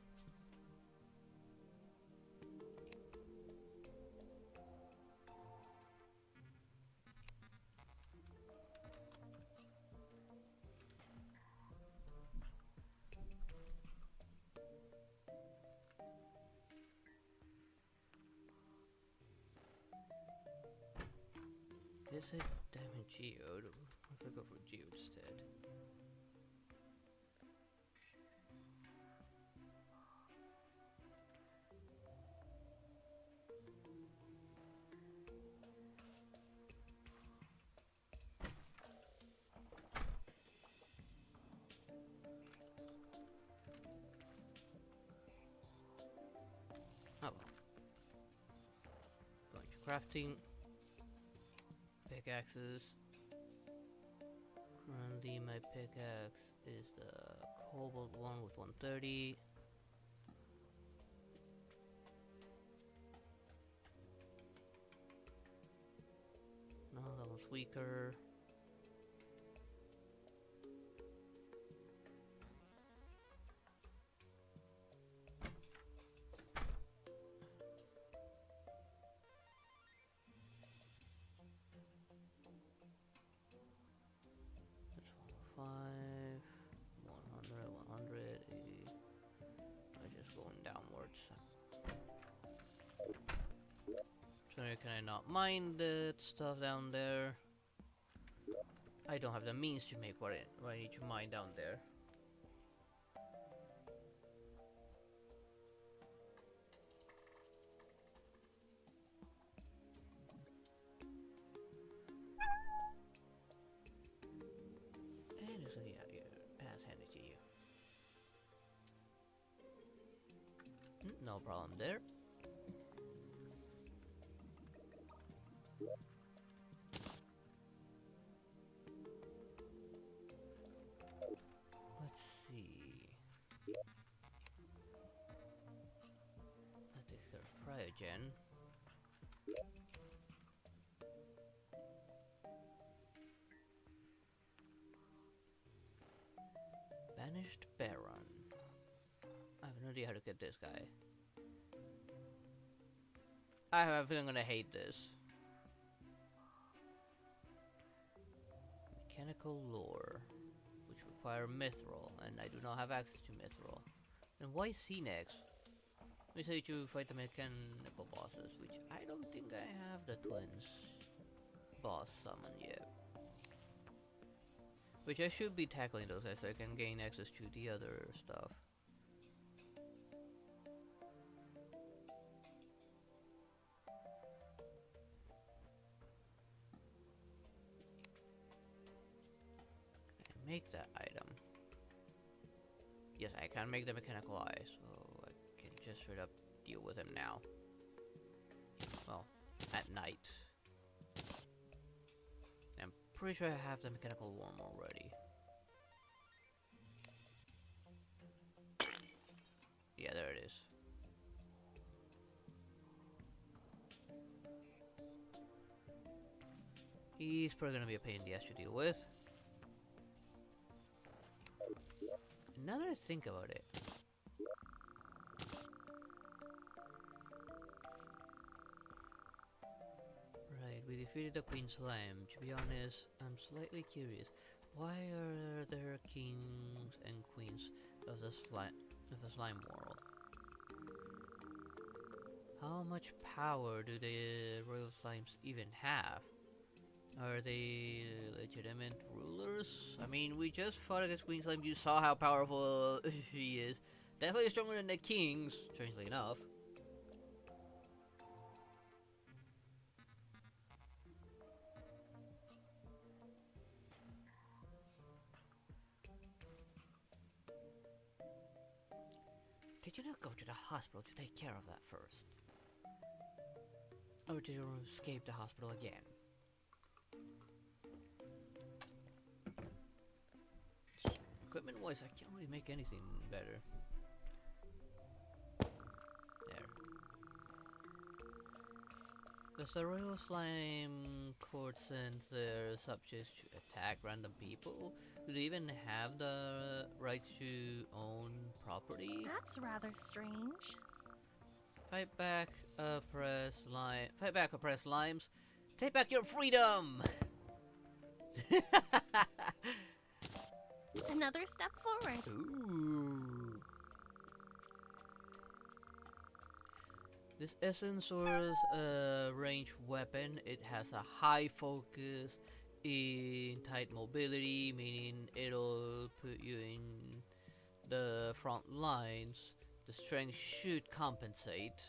Is it damn geode? What if I go for geode instead? Oh well. Going to crafting. Pickaxes. Currently my pickaxe is the cobalt one with 130. No, that one's weaker. That's 105, 100, 180. I'm just going downwards. So can I not mine the stuff down there? I don't have the means to make what I need to mine down there. And it's yeah, ass handed to you. No problem there. Let's see. That is their cryogen. Banished Baron. I have no idea how to get this guy. I have a feeling I'm gonna hate this. Mechanical lore, which require mithril, and I do not have access to mithril. And why C next? We say to fight the mechanical bosses, which I don't think I have the twins boss summon yet. Which I should be tackling those guys so I can gain access to the other stuff. Make that item. Yes, I can make the mechanical eye, so I can just straight up deal with him now. Well, at night. I'm pretty sure I have the mechanical worm already. Yeah, there it is. He's probably gonna be a pain in the ass to deal with. Now that I think about it, right, we defeated the Queen Slime. To be honest, I'm slightly curious. Why are there kings and queens of the slime world? How much power do the royal slimes even have? Are they legitimate rulers? I mean, we just fought against Queen Slime. You saw how powerful she is. Definitely stronger than the kings, strangely enough. Did you not go to the hospital to take care of that first? Or did you escape the hospital again? Equipment-wise, I can't really make anything better. There. Does the Royal Slime Court send their subjects to attack random people? Do they even have the rights to own property? That's rather strange. Fight back, oppressed slime. Fight back, oppressed slimes. Take back your freedom! Another step forward. Ooh. This Essence Source ranged weapon. It has a high focus in tight mobility, meaning it'll put you in the front lines. The strength should compensate.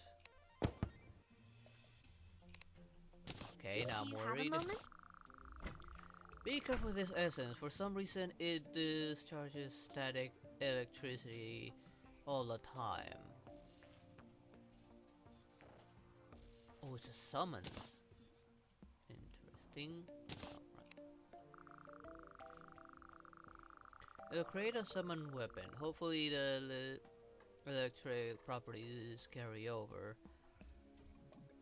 Okay, now I'm worried. Be careful with this essence. For some reason, it discharges static electricity all the time. Oh, it's a summon. Interesting. Alright. It'll create a summon weapon. Hopefully the electric properties carry over.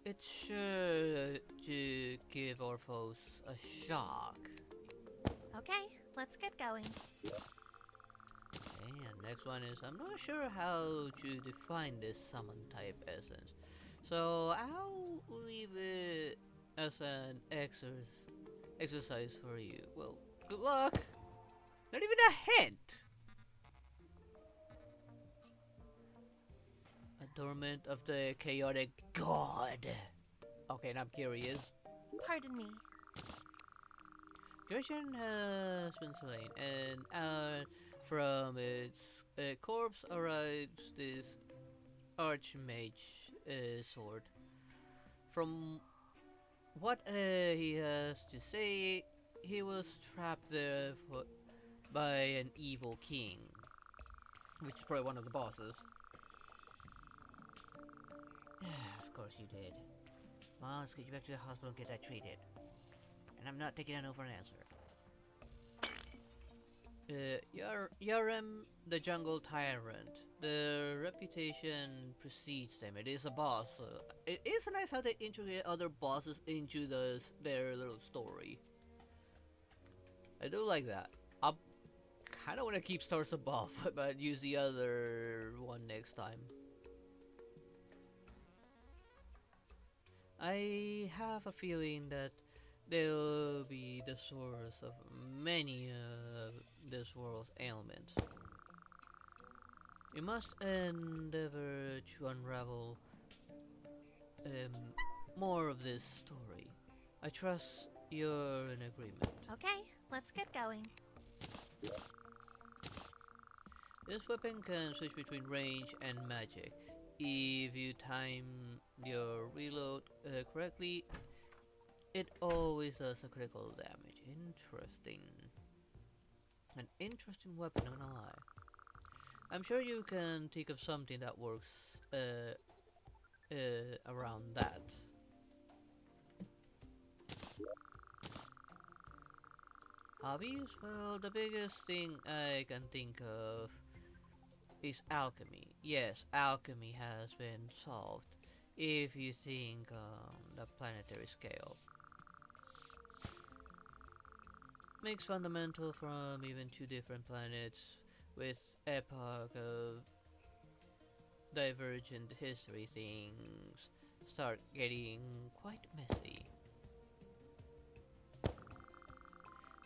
It's sure to give our foes a shock. Okay, let's get going. Okay, and next one is, I'm not sure how to define this summon type essence. So I'll leave it as an exercise for you. Well, good luck! Not even a hint! Adornment of the chaotic god. Okay, now I'm curious. Pardon me. Gretchen has been slain, and from its corpse arrives this archmage sword. From what he has to say, he was trapped there by an evil king, which is probably one of the bosses. Of course you did. Well, let's get you back to the hospital and get that treated. And I'm not taking a no for an answer. Yarem, the jungle tyrant. The reputation precedes them. It is a boss. It is nice how they integrate other bosses into their little story. I do like that. I kind of want to keep stars above, but use the other one next time. I have a feeling that they'll be the source of many of this world's ailments. You must endeavor to unravel more of this story. I trust you're in agreement. Okay, let's get going. This weapon can switch between range and magic. If you time your reload correctly, it always does a critical damage. Interesting. An interesting weapon, not gonna lie. I'm sure you can think of something that works around that. Hobbies? Well, the biggest thing I can think of is alchemy. Yes, alchemy has been solved if you think on the planetary scale. Makes fundamental from even two different planets with epoch of divergent history, things start getting quite messy.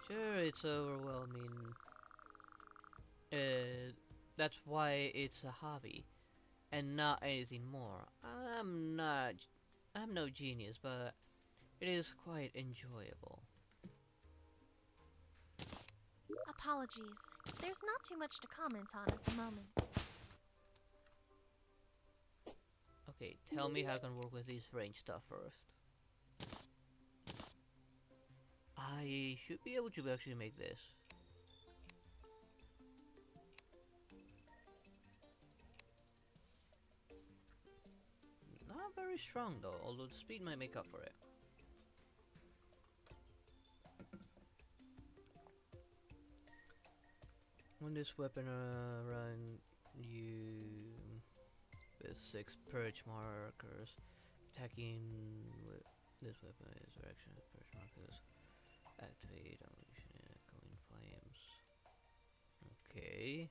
Sure, it's overwhelming. That's why it's a hobby and not anything more. I'm no genius, but it is quite enjoyable. Apologies. There's not too much to comment on at the moment. Okay, tell me how I can work with this range stuff first. I should be able to actually make this. Not very strong though, although the speed might make up for it. When this weapon around you with 6 purge markers, attacking with this weapon is direction of purge markers. Activate echoing flames. Okay.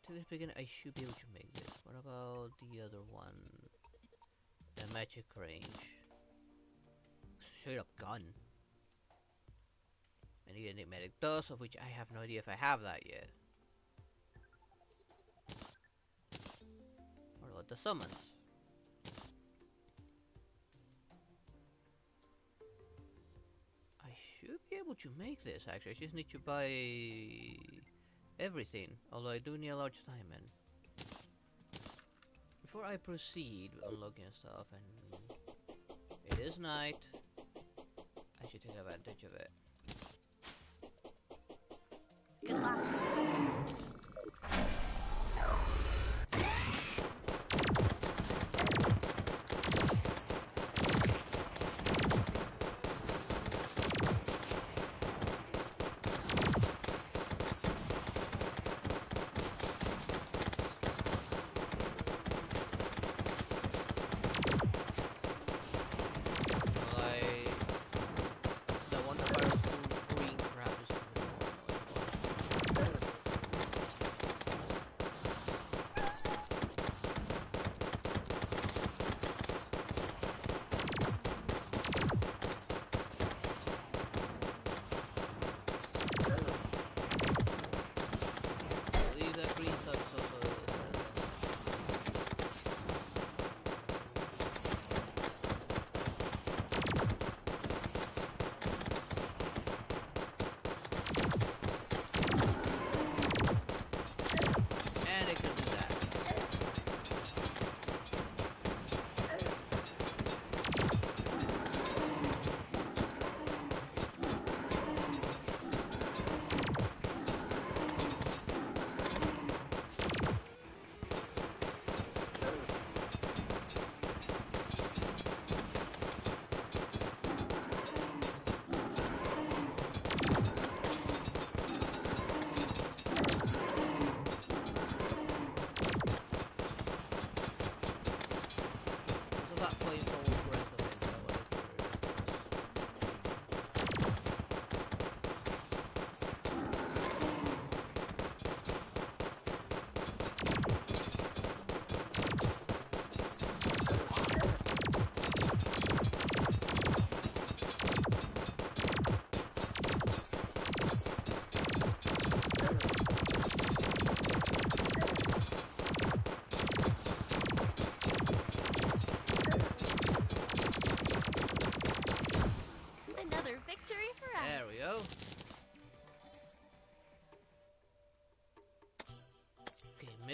To this beginning, I should be able to make this. What about the other one? The magic range. Straight up gun. And you get enigmatic dust, of which I have no idea if I have that yet. What about the summons? I should be able to make this actually. I just need to buy everything, although I do need a large diamond. Before I proceed with unlocking stuff, and it is night, I should take advantage of it. Good luck. The one green crap is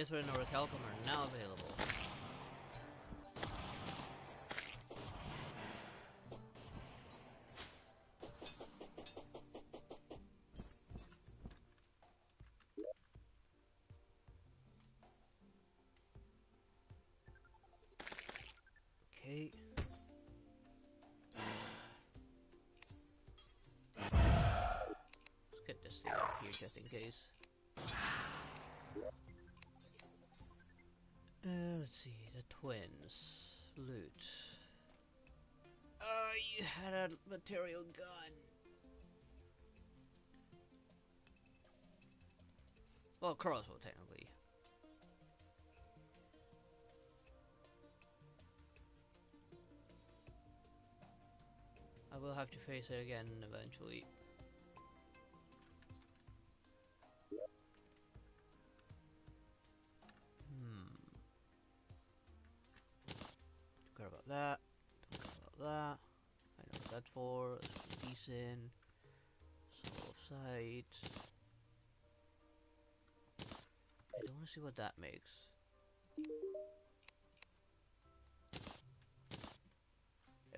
Ezra and Orichalcum are now available. Okay. Let's get this thing up here just in case. Let's see, the twins. Loot. You had a material gun. Well, crossbow, technically. I will have to face it again eventually. Don't care about that. Don't care about that. I know what that's for. It's decent. Soul of sight. I don't want to see what that makes.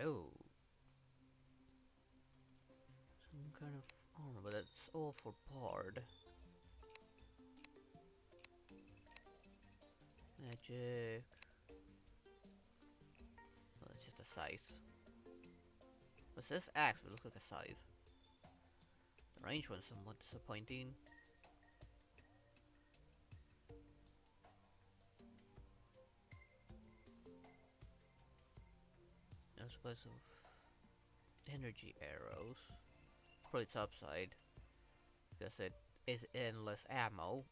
Oh. Some kind of armor, but that's all for Bard. Magic. Oh, that's just a scythe. What's this axe? It looks like a scythe. The range one's somewhat disappointing. No place of energy arrows. Probably its upside. Because it is endless ammo.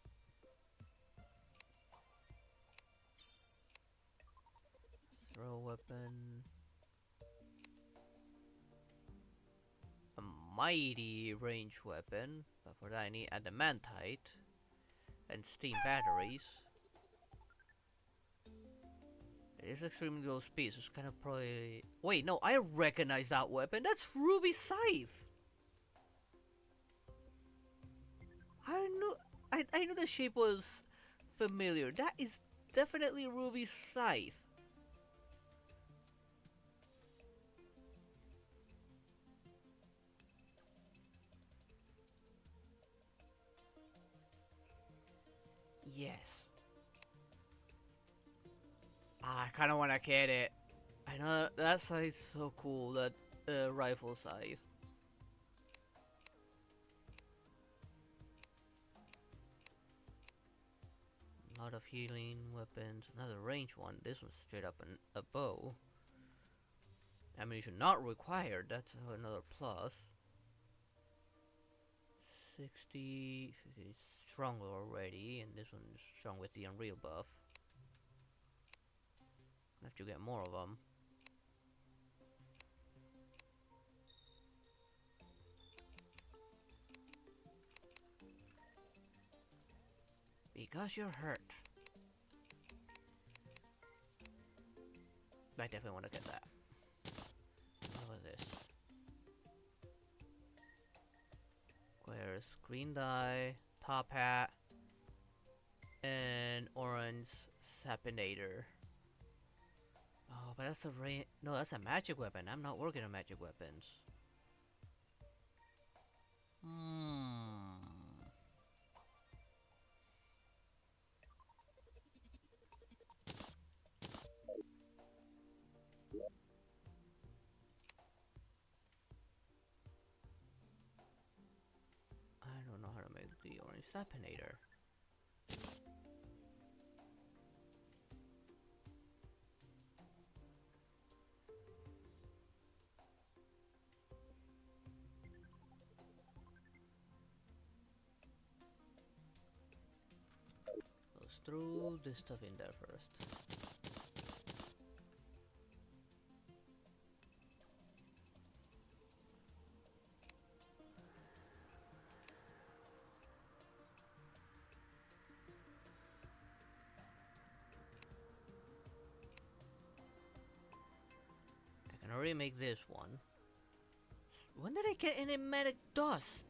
Throw weapon. A mighty range weapon. But for that I need adamantite. And steam batteries. It is extremely low speed, so it's kind of probably... Wait, no, I recognize that weapon. That's Ruby's scythe. I knew the shape was familiar. That is definitely Ruby's scythe. Yes. I kind of want to get it. I know that scythe's so cool, that rifle scythe. A lot of healing weapons. Another range one. This one's straight up a bow. Ammunition not required. That's another plus. 60 is stronger already, and this one is strong with the Unreal buff. I have to get more of them. Because you're hurt. I definitely want to get that. What is this? Where's green dye, top hat, and orange sapinator. Oh, but that's a no, that's a magic weapon. I'm not working on magic weapons. I don't know how to make the orange sapinator. Let's throw this stuff in there first. I can already make this one. When did I get enigmatic dust?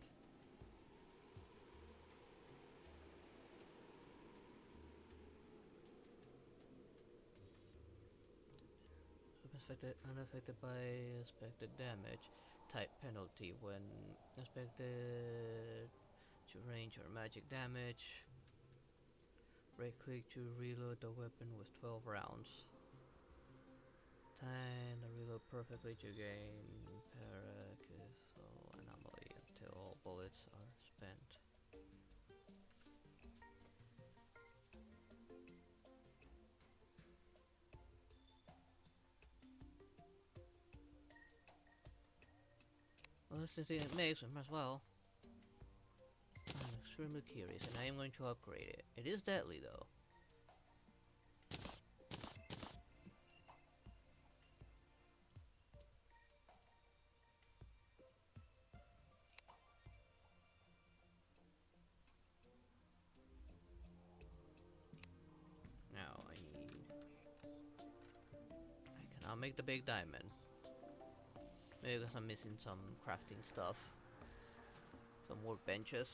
unaffected by expected damage. Type penalty when expected to range or magic damage. Right click to reload the weapon with 12 rounds. Time to reload perfectly to gain Parakiso anomaly until all bullets are spent. Well, that's the thing that makes them as well. I'm extremely curious and I am going to upgrade it. It is deadly though. Now I cannot make the big diamond. Maybe because I'm missing some crafting stuff. Some workbenches.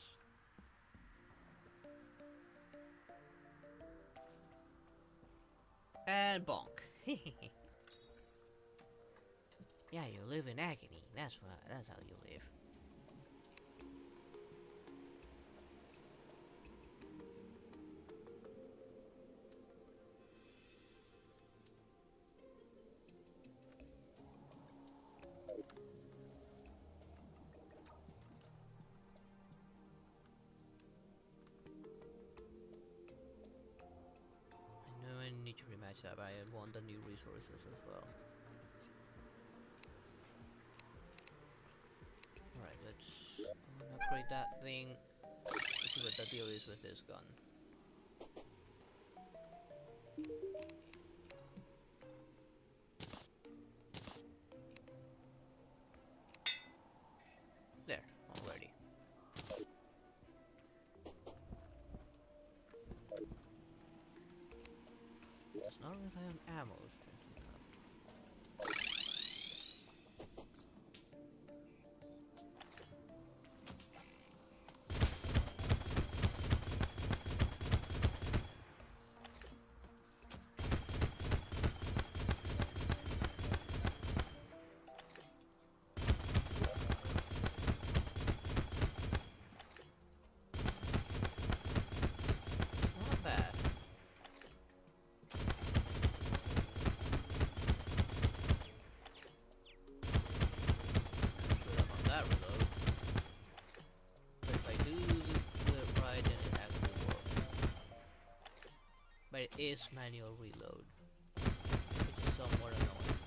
And bonk. Yeah, you live in agony. That's how you live. I know I need to rematch that, but I want the new resources as well. Alright, let's upgrade that thing. Let's see what the deal is with this gun. There, already. Does not rely on ammo, strangely enough. Not bad. Screwed up on that reload. But if I do it right, then it actually works. But it is manual reload, which is somewhat annoying.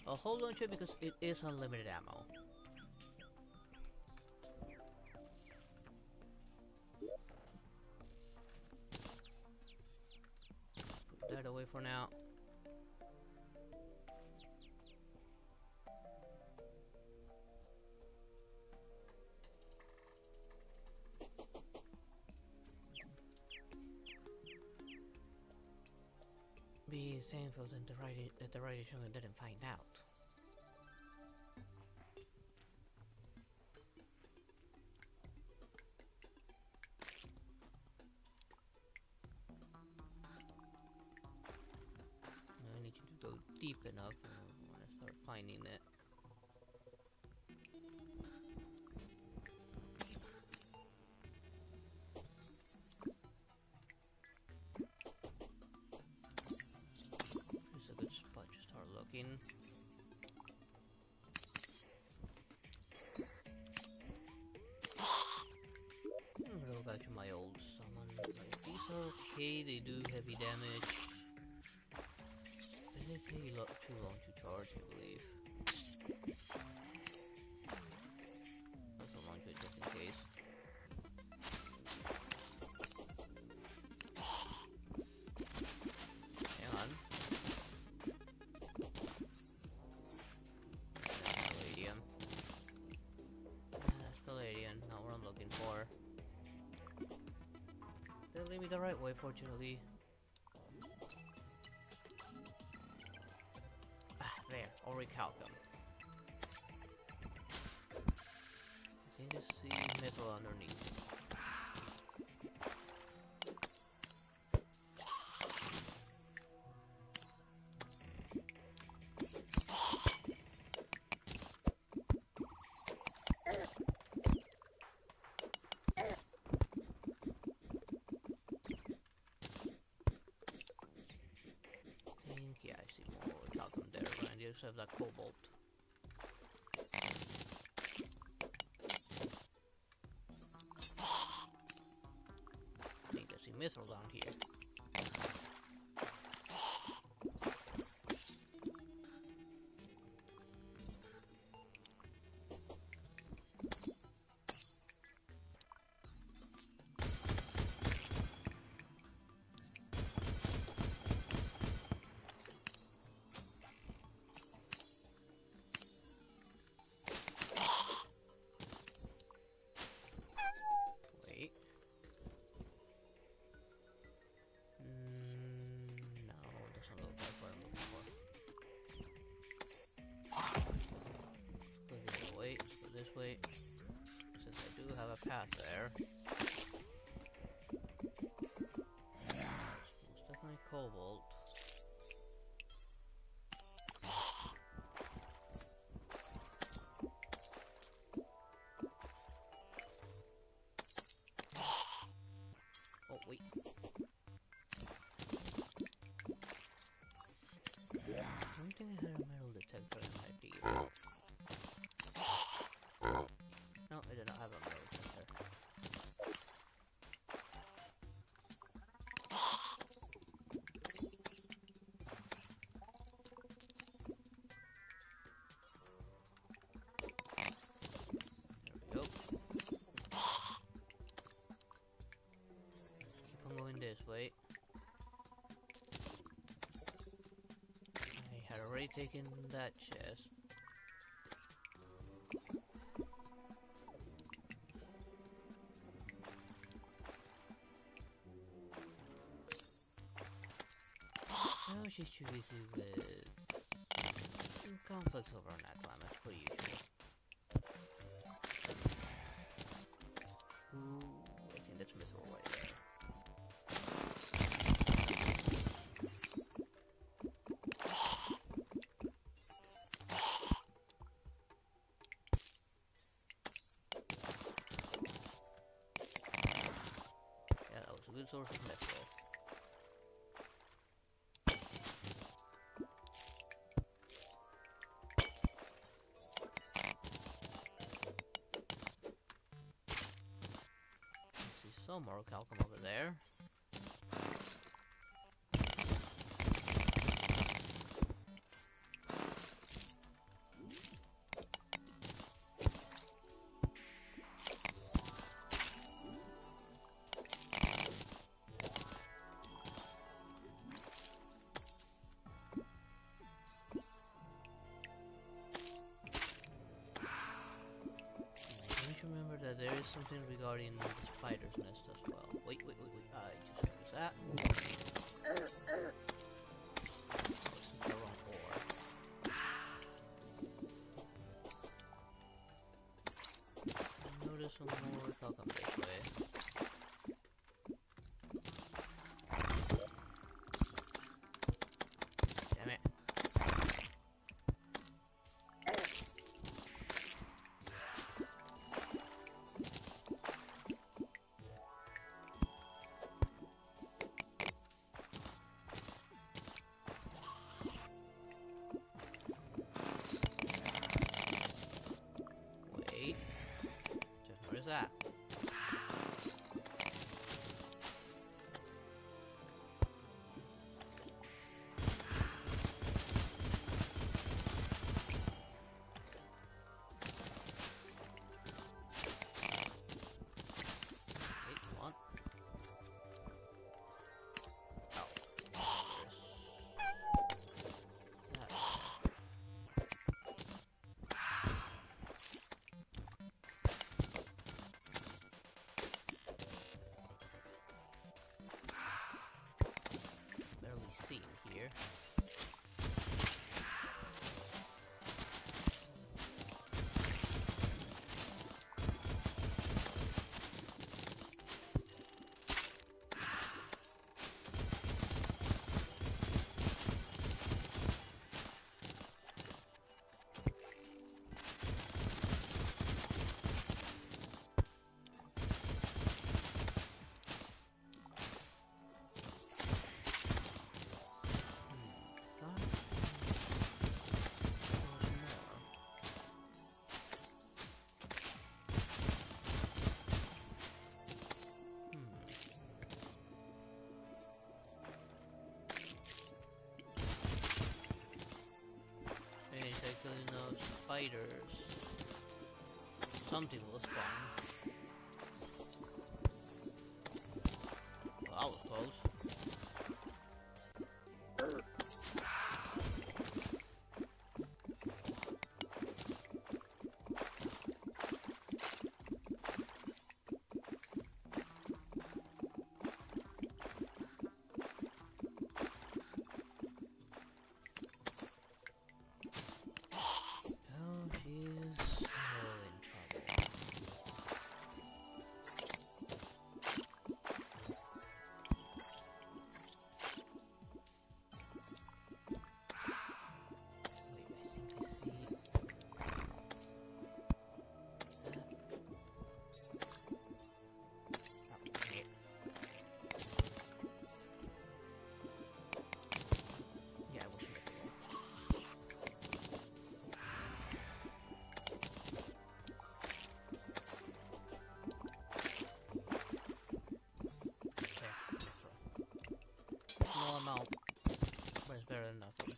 I'll hold on to it because it is unlimited ammo. Put that away for now. Be thankful that the radiation didn't find out. I need you to go deep enough when I start finding it. This is a good spot to start looking. I'm gonna go back to my old summon. Like, these are okay, they do heavy damage. But they take too long to charge, I believe. Let's launch it just in case. Hang on. Palladium. That's Palladium, not what I'm looking for. Didn't lead me the right way, fortunately. Ah, there, Orichalcum. I think I see metal underneath. I have that cobalt. I think there's a missile down here. Wait. No, doesn't look like what I'm looking for. Go this way, go this way. Since I do have a path there. Most definitely cobalt. Oh, wait. I don't think I had a metal detector in my beam. No, I did not have a metal detector. There we go. Keep on going this way. I had already taken that chest. Now she's too busy with conflicts over on that planet, per usual. Ooh, I think that's a missile right there. Yeah, that was a good source of missile. Some more calcum over there. Don't you remember that there is something regarding the spider's nest as well? Wait. I just noticed that. The wrong ore. Notice some more calcum this way. Damn it. spiders. Something will spawn. Well, that was close. Small amount, but it's better than nothing.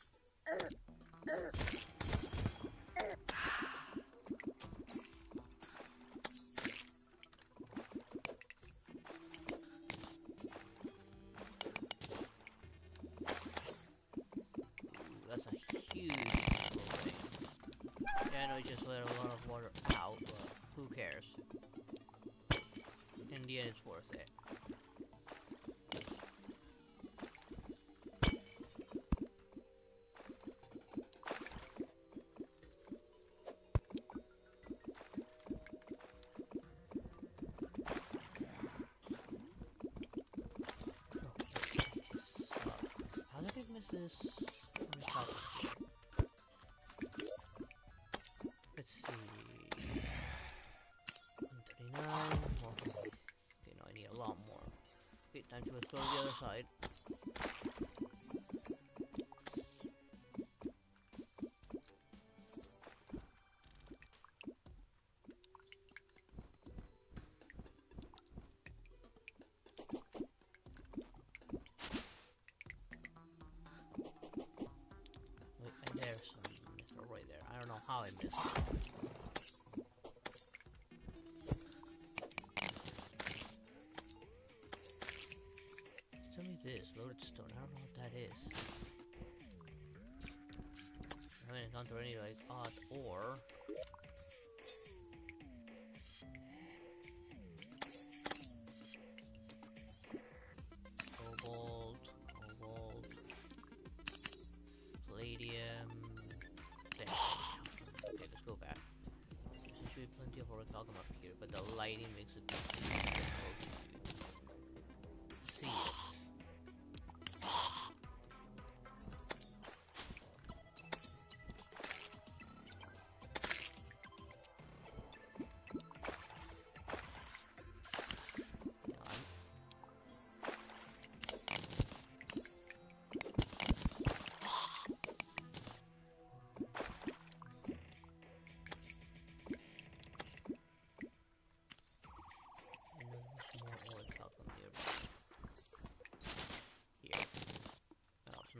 Ooh, that's a huge thing. Yeah, I know you just let a lot of water out, but who cares? In the end, it's worth it. This let's see, 139 more. Okay, no, I need a lot more. Okay, time to explore the other side. How I missed it. Tell me this, loaded stone, I don't know what that is. I haven't encountered any like odd ore. Cobalt, palladium. Okay, let's go back. There's actually plenty of orichalcum up here, but the lighting makes it difficult to see it.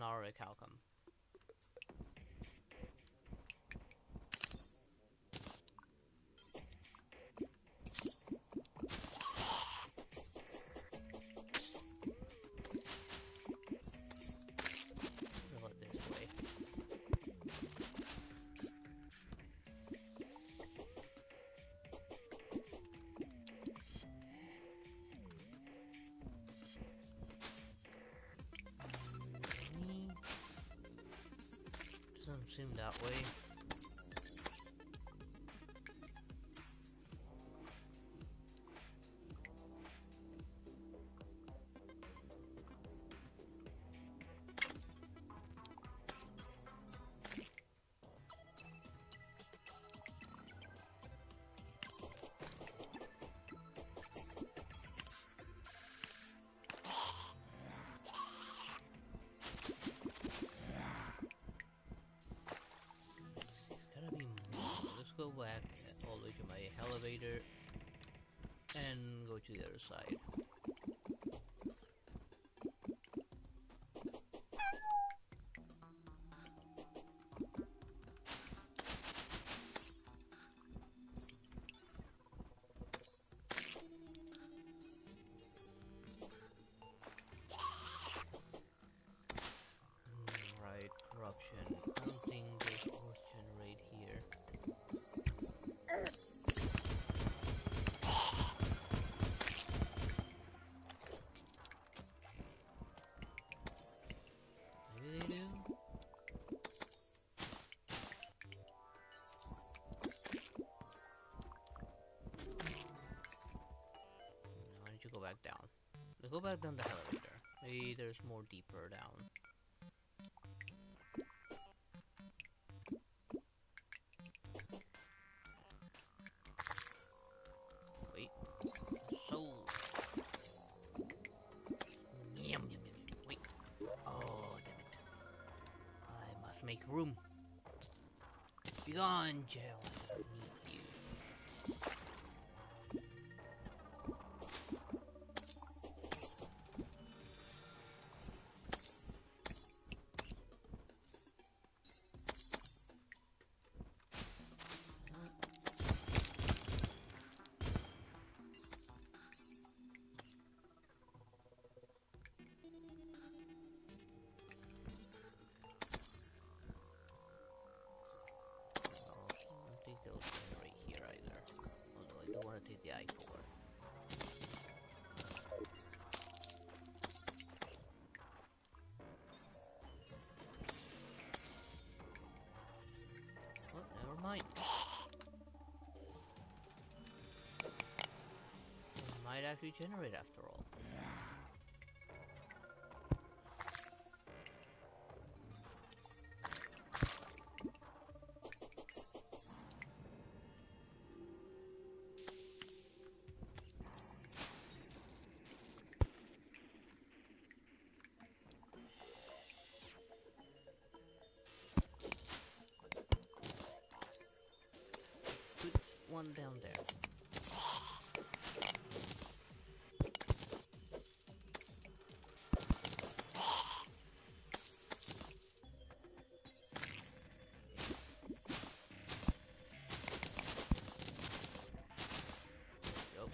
Orichalcum. Go this way. Doesn't seem that way. Go back all the way to my elevator and go to the other side. Let's go back down the elevator. Maybe there's more deeper down. Wait. So. Yum, yum, yum. Wait. Oh, damn it. I must make room. Be gone, jail. I don't need you. Want to take the I-4. Well, never mind. It might actually generate after all. One down there. Go.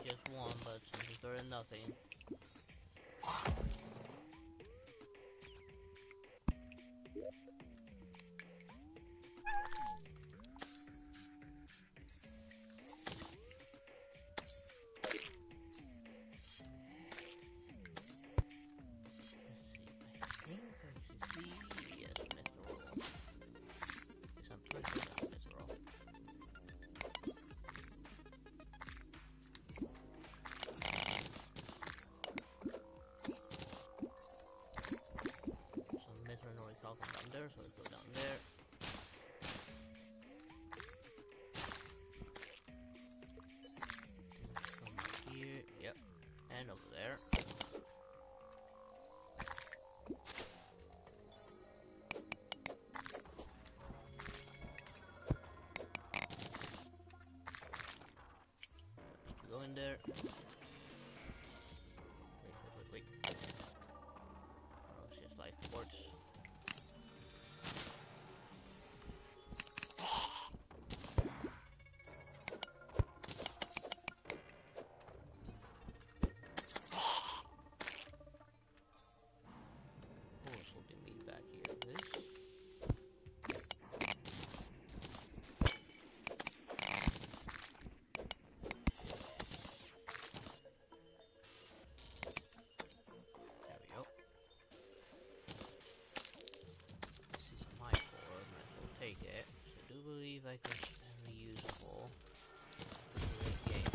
Just one, but since it's better than nothing. So let's go down there. Come here, yep, and over there. Go in there. Wait. Oh, it's just life ports. Like it's very useful for the game.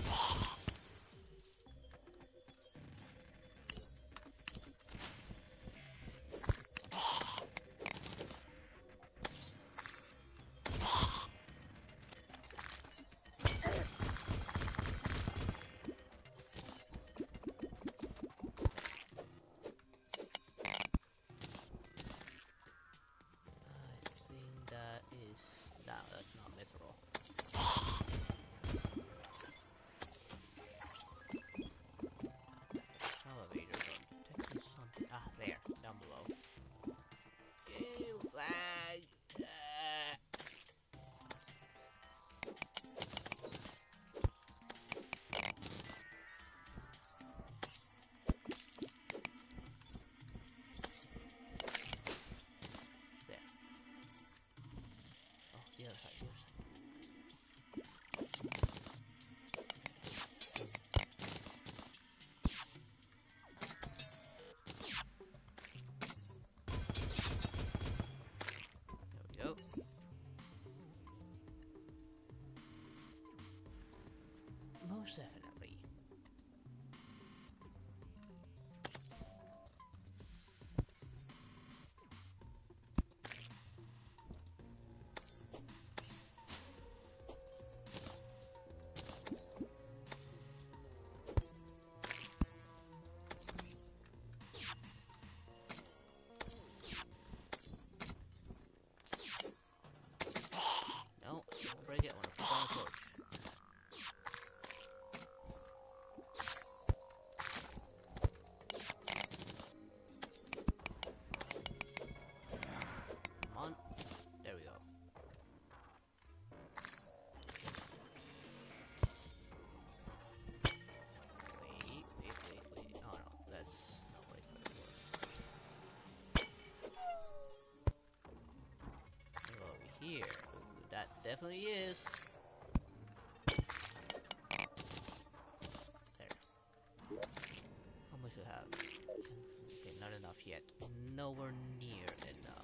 I think that is... No, that's not mithril. definitely is. There. How much do I have? Okay, not enough yet. Nowhere near enough.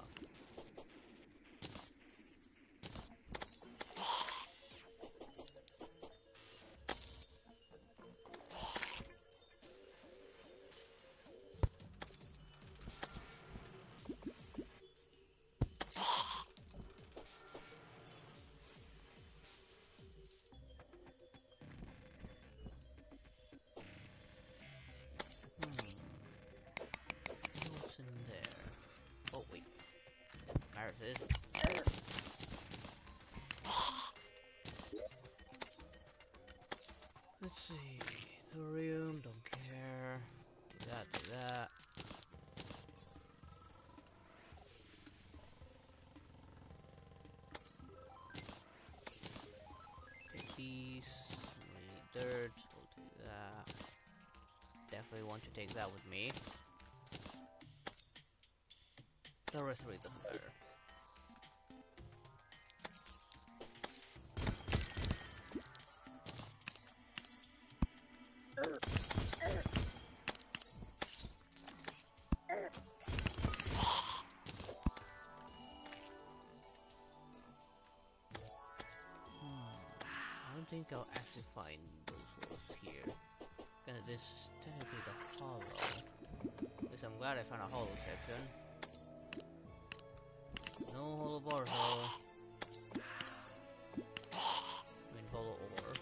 What's in there? Oh wait, there it is. Let's see. Thorium, don't care. Do that, do that. Take these. We need dirt. We'll take that. Definitely want to take that with me. The rest of it doesn't matter. I don't think I'll actually find those holes here. Gonna this is technically the hollow. At least I'm glad I found a hollow section. No hollow bar hole. I mean hollow ore.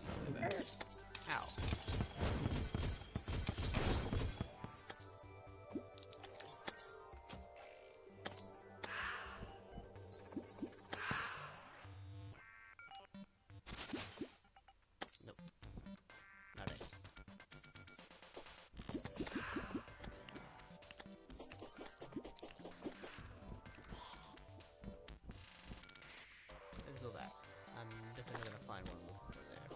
Oh, no, way back. Ow. Nope. Not it. Let's go back. I'm definitely gonna find one over there.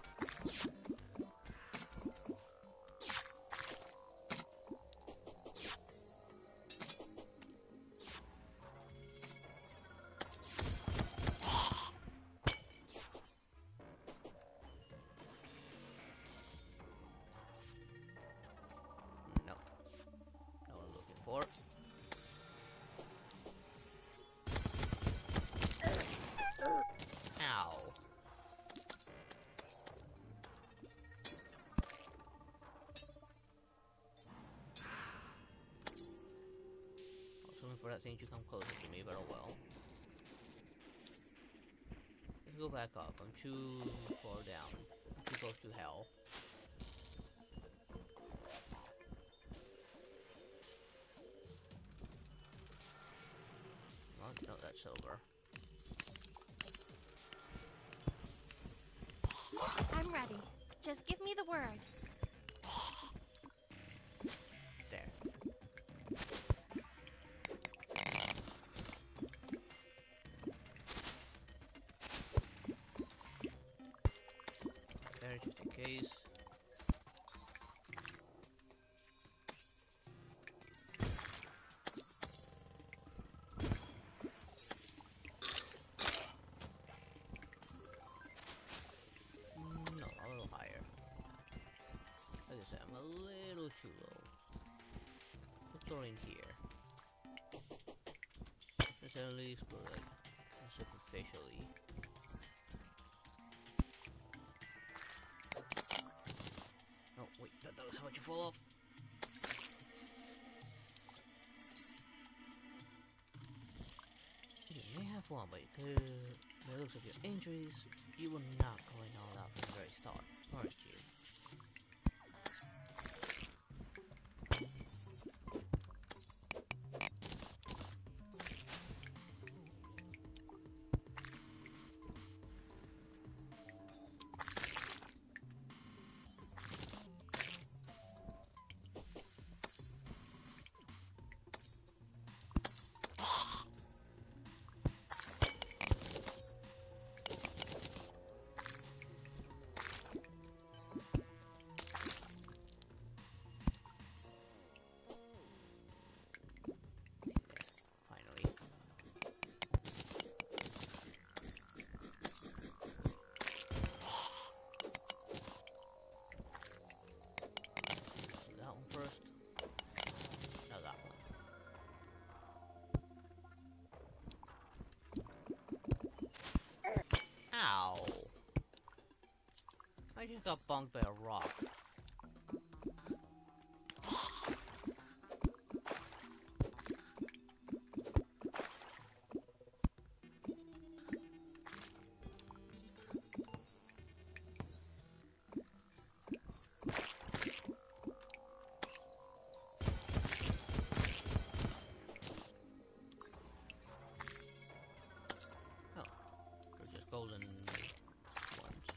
No. Not what I'm looking for. Ow. I was hoping for that thing to come closer to me, but oh well. Let's go back up. I'm too far down. I'm too close to hell. Oh, no, that's silver. I'm ready. Just give me the word. There. There, just in case. No, a little higher. Like I said, I'm a little too low. Let's throw in here. Let's at least go like superficially. No, wait, that was how much you fall off. You may have one, but by the looks of your injuries, you were not going all out from the very start, aren't you? Ow! I just got bonked by a rock. Oh, they're just golden ones.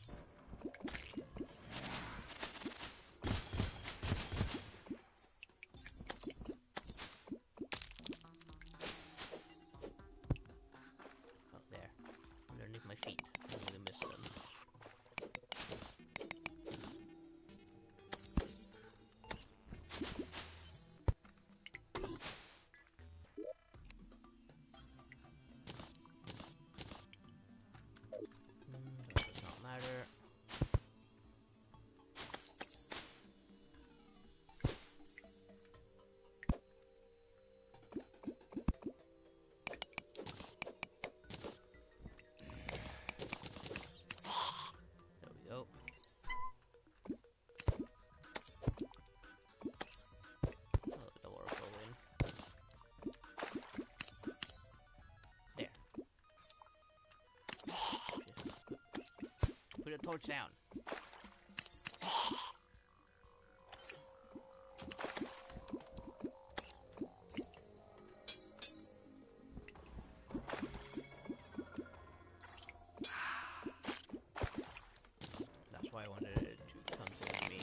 Oh, there. Underneath my feet. I really missed them. That does not matter. There we go. Oh, the water go in. There. Put a torch down. That's why I wanted it to come to me.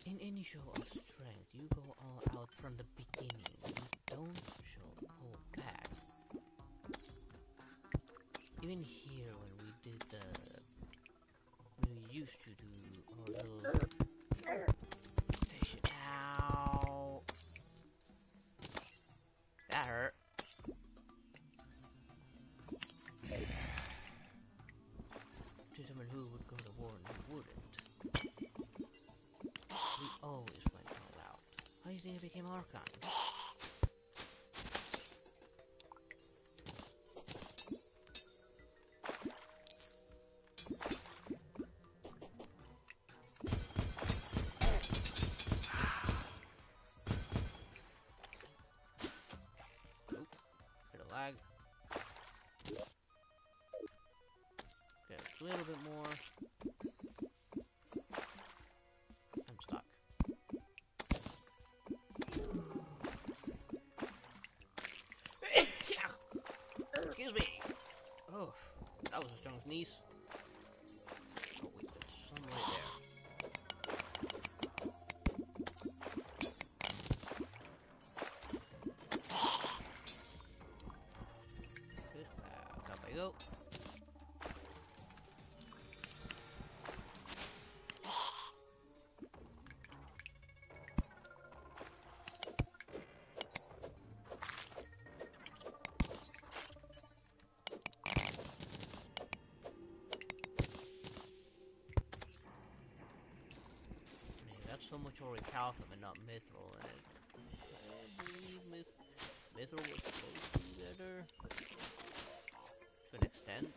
In any show of strength, you go all out from the beginning. You don't hold back. Even here, when we did when we used to do our little fish. Ow! That hurt. To someone who would go to war and who wouldn't. We always went all out. How do you think it became Archon? Nope. Bit of lag. Okay, a little bit more. I'm stuck. Excuse me. Oh, that was a strong sneeze. Oh wait, there's some right there. Good. Up I go. That's so much orichalcum and not mithril in it. I believe mithril was supposed to be better. To an extent.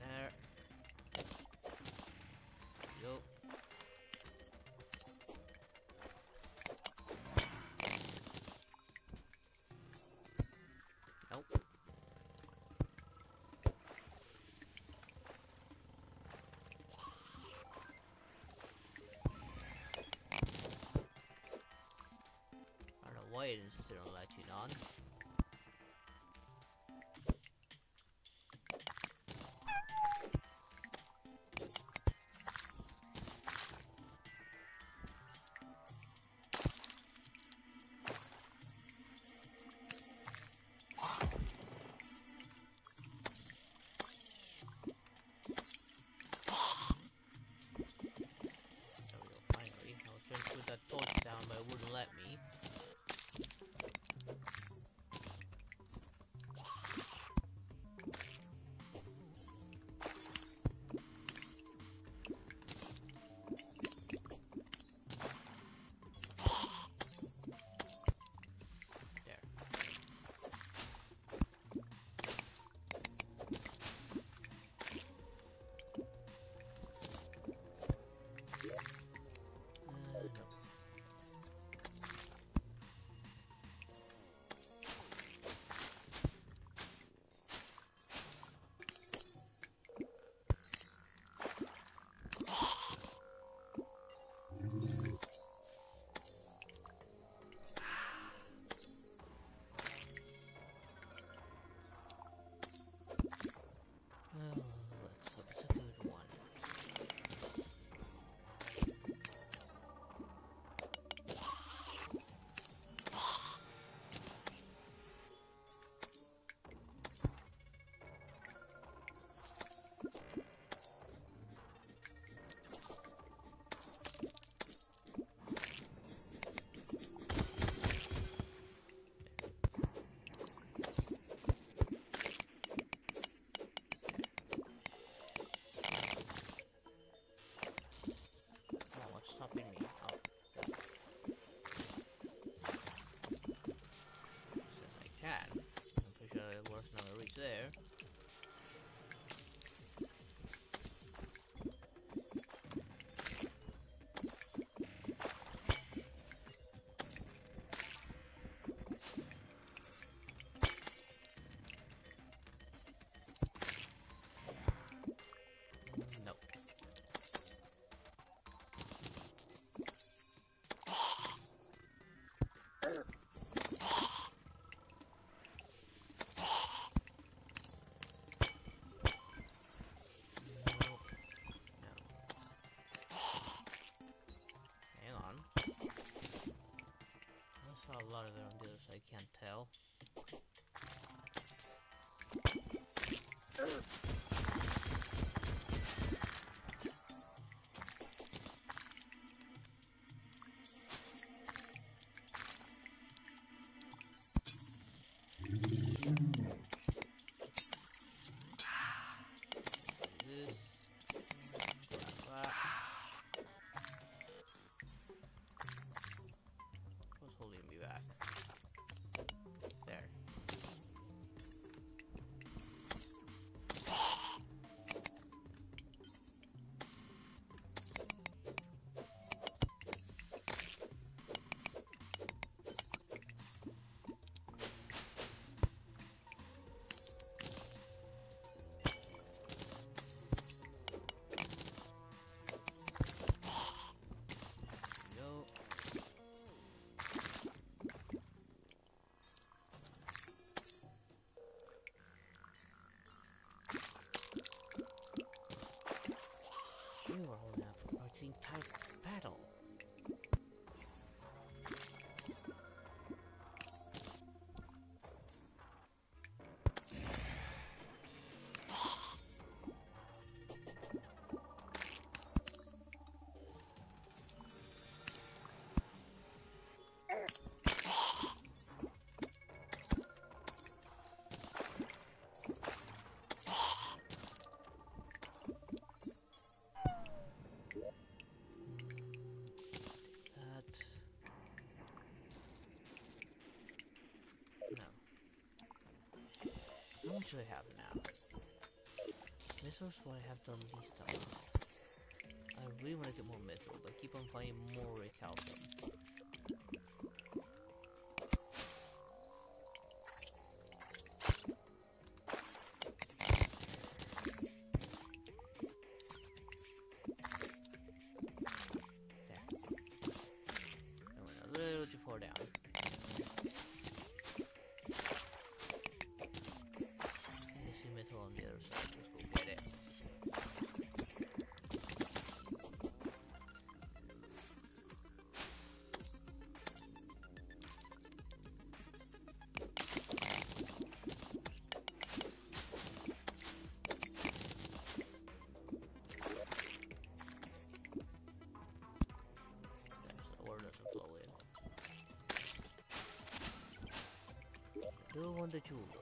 There. Go. Nope. I don't know why it insisted on latching on. I can't tell. This. Grab that. What's holding me back? There. Go. You are holding up for the entire battle. That. No. How much do I have now? This was what I have the least amount. I really want to get more mithril, but I keep on finding more recalcium. A little too far down. I see metal on the other side. Let's go get it. Okay, so the water doesn't flow in. Do want the jewel though.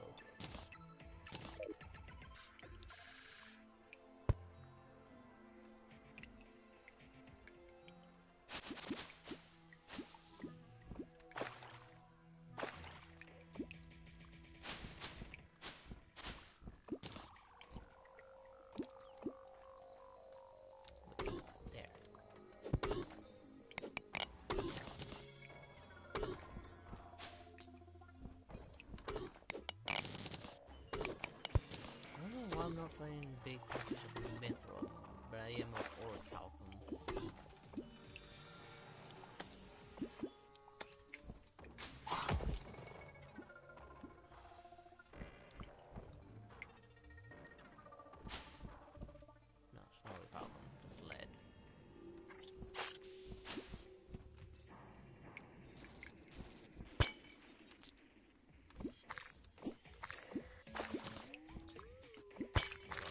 There. I don't know why I'm not finding big pieces of mithril, but I am of orichalcum. No, it's not orichalcum, it's lead.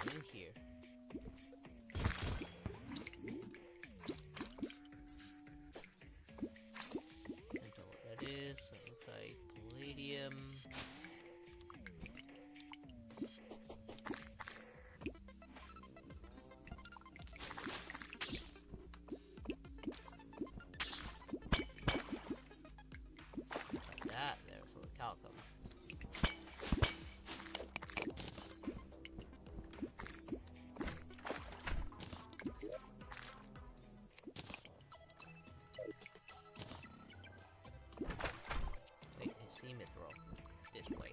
Going in here. Can't tell what that is. That looks like palladium. Like that, there's orichalcum. Wait, I see mithril. This way.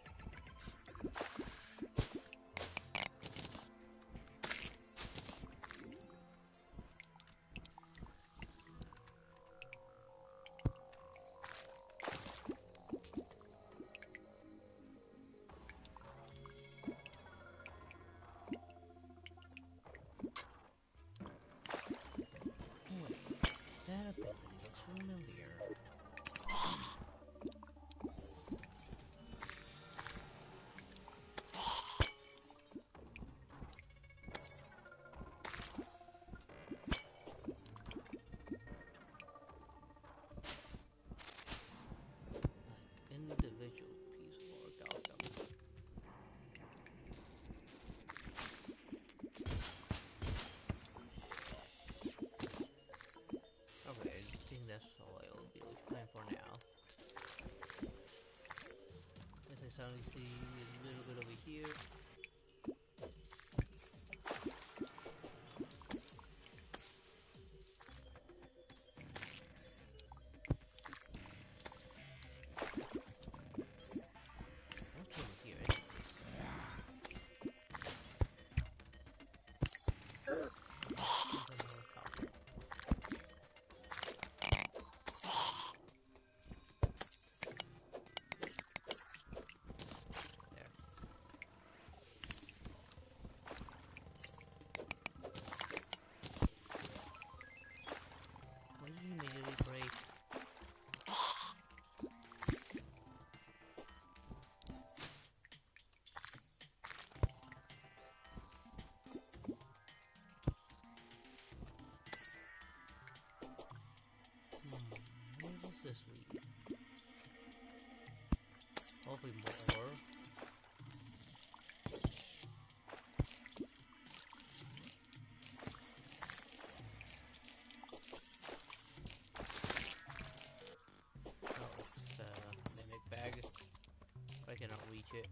Wait, that ability looks familiar. I only see a little bit over here. What's over here? Will you immediately break? Where does this lead? Hopefully more. Oh, it's a mimic bag. I cannot reach it.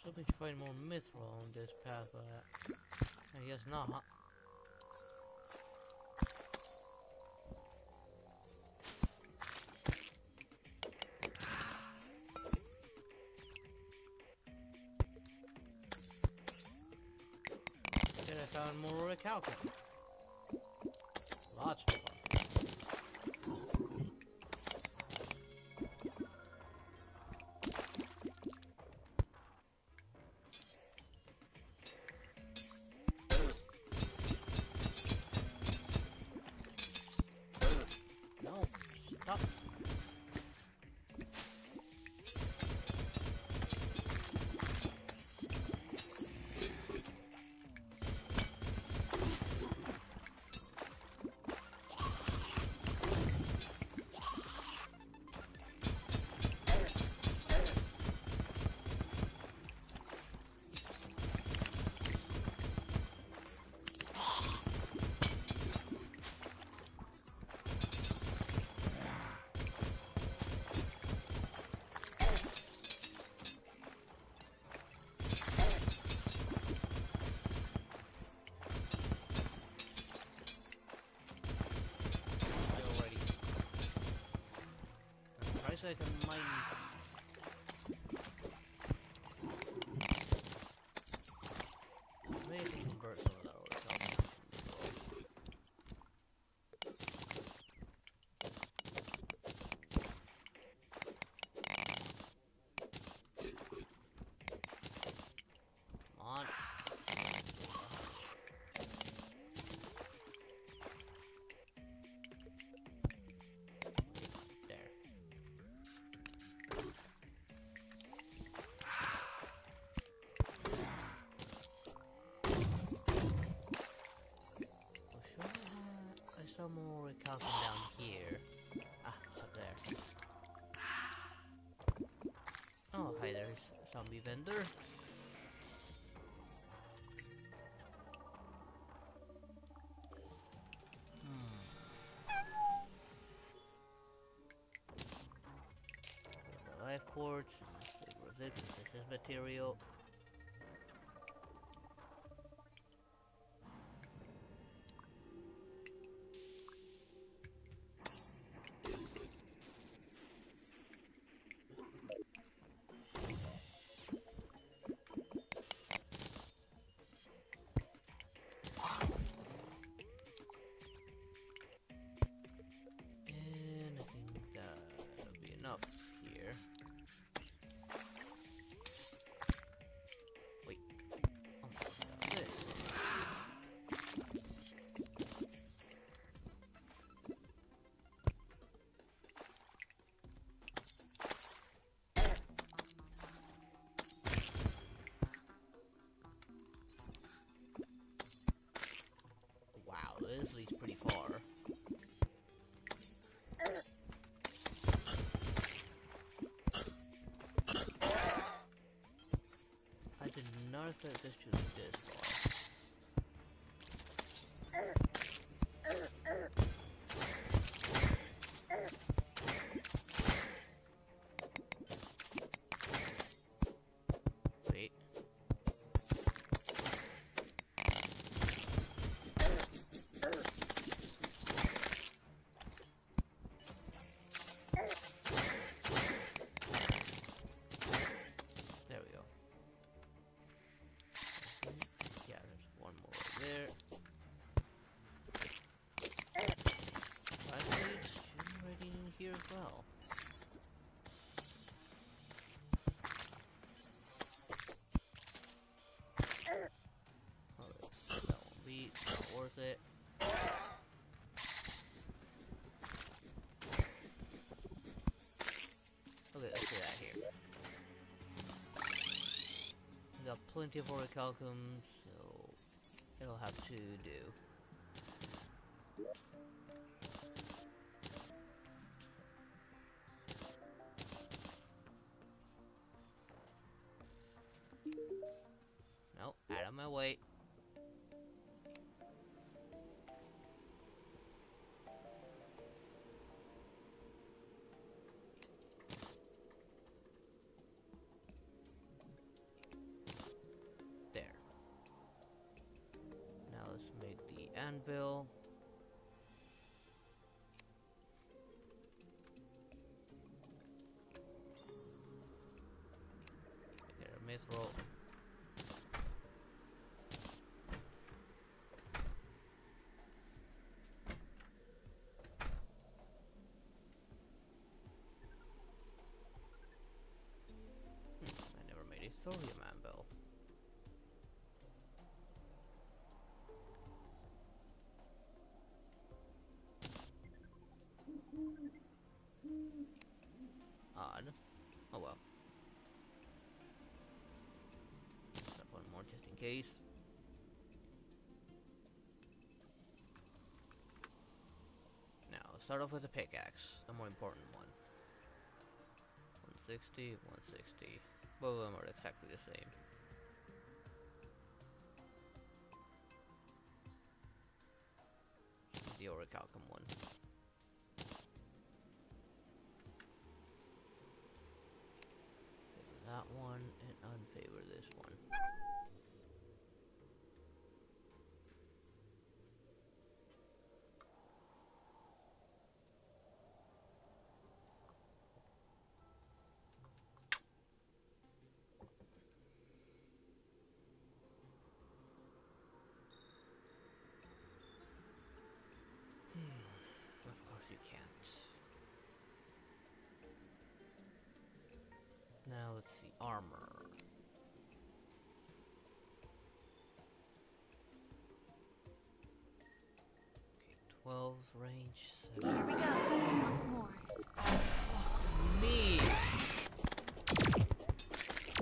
Hoping to find more mithril on this path, but I guess not. Then I found more recalcitrant. Lots more. No, stop. I can mine maybe I can convert some of that over to come on. There. I saw more recalcitrant down here. Ah, up there. Oh, hi there, zombie vendor. The life quartz. This is material. And I think that'll be enough here. Wait. Oh, this. expect this to be this far. Wait. There we go. Yeah, there's one more right there. Actually, it's generating in here as well. Okay, that won't be not worth it. Okay, let's do that here. We got plenty of orichalcum, so it'll have to do. Nope, out of my way. There. Now let's make the anvil. Get a mithril. I never made a thorium anvil. Odd. Oh well. Got one more just in case. Now, let's start off with the pickaxe, the more important one. 160, 160. Both of them are exactly the same. The orichalcum one. Favor that one and unfavor this one. Of course you can't. Now let's see, armor. Okay, 12 range, 7. Here we go. Once more. Fuck me!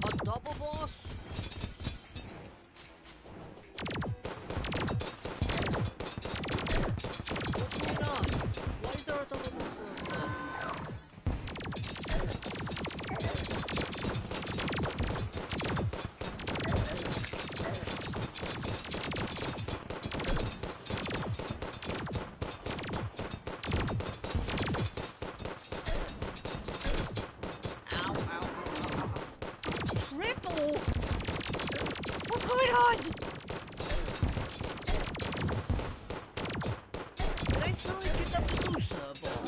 A double boss? What's going on? Why is there a double boss? Triple? What's going on? Did I suddenly pick up the Musa ball?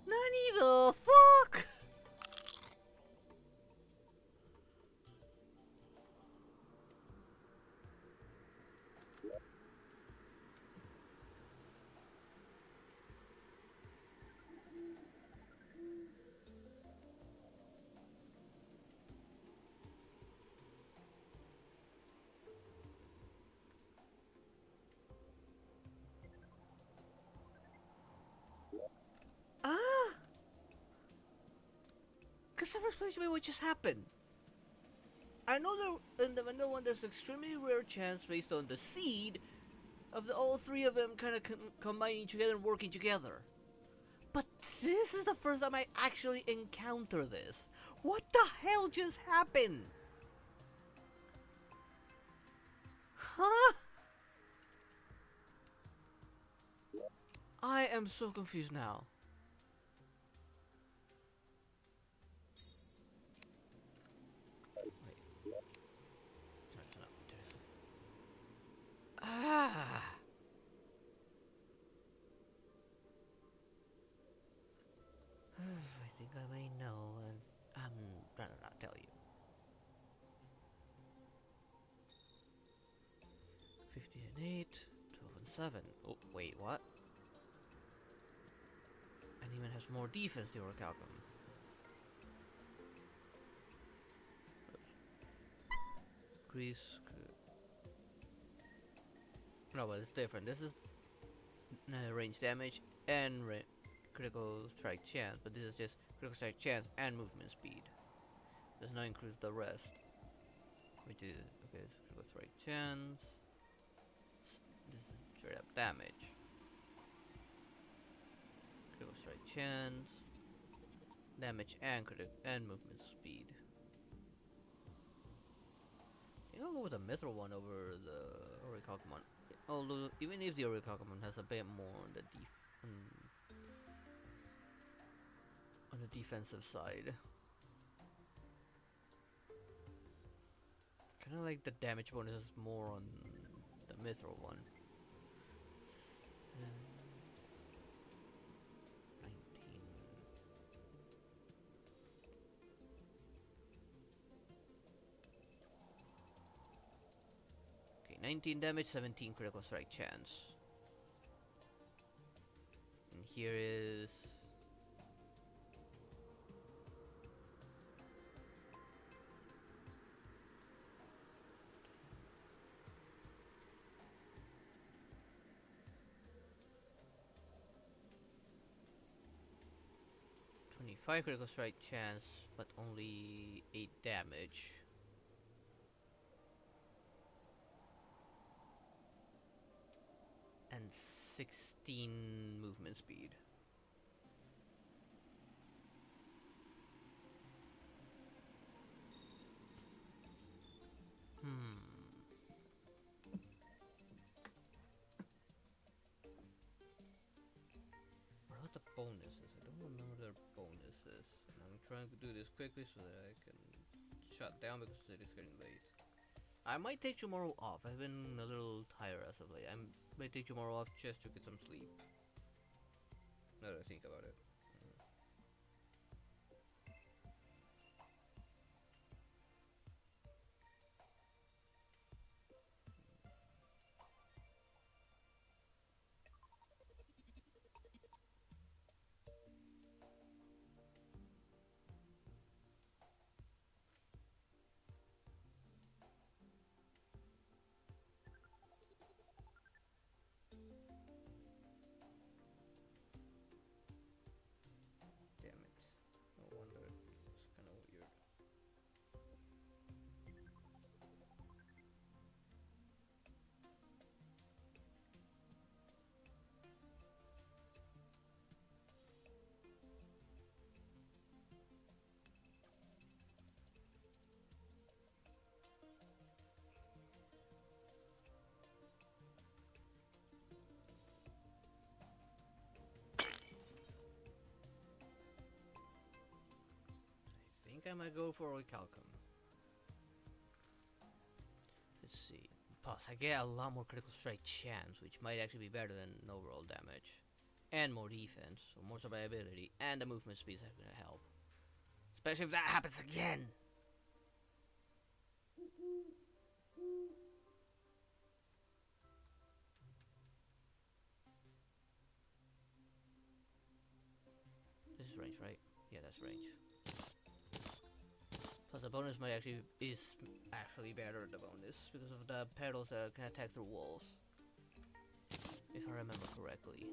Nani the fuck? Ah! Could someone explain to me what just happened? I know that in the vanilla one there's an extremely rare chance based on the seed of all three of them kind of combining together and working together. But this is the first time I actually encounter this. What the hell just happened? Huh? I am so confused now. Wait. No, ah! I think I may know, and I'm rather not tell you. 15 and 8, 12 and 7. Oh, wait, what? And even has more defense, the Orichalcum. Grease. No, but it's different. This is range damage and critical strike chance, but this is just critical strike chance and movement speed. Does not include the rest, which is okay. So critical strike chance. This is straight up damage. Critical strike chance, damage and movement speed. I think I'll go with the mithril one over the Orichalcum one. Although even if the Orichalcum one has a bit more on the defensive side. Kind of like the damage bonus is more on the mithril one. 19. Okay, 19 damage, 17 critical strike chance. And here is 25 critical strike chance, but only 8 damage. And 16 movement speed. What are the bonuses? I don't remember their bonuses. And I'm trying to do this quickly so that I can shut down because it is getting late. I might take tomorrow off. I've been a little tired as of late. I might take tomorrow off just to get some sleep. Now that I think about it. Damn it. No wonder. It's kind of weird. I think I might go for Orichalcum. Let's see. Plus, I get a lot more critical strike chance, which might actually be better than overall damage. And more defense, so more survivability, and the movement speed is gonna help. Especially if that happens again! This is range, right? Yeah, that's range. Plus the bonus might actually better the bonus because of the petals that can attack through walls. If I remember correctly.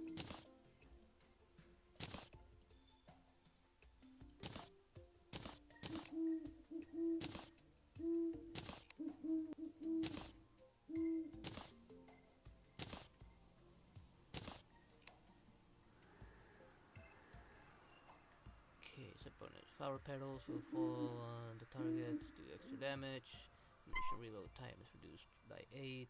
Flower petals will fall on the target to do extra damage. Mission reload time is reduced by 8.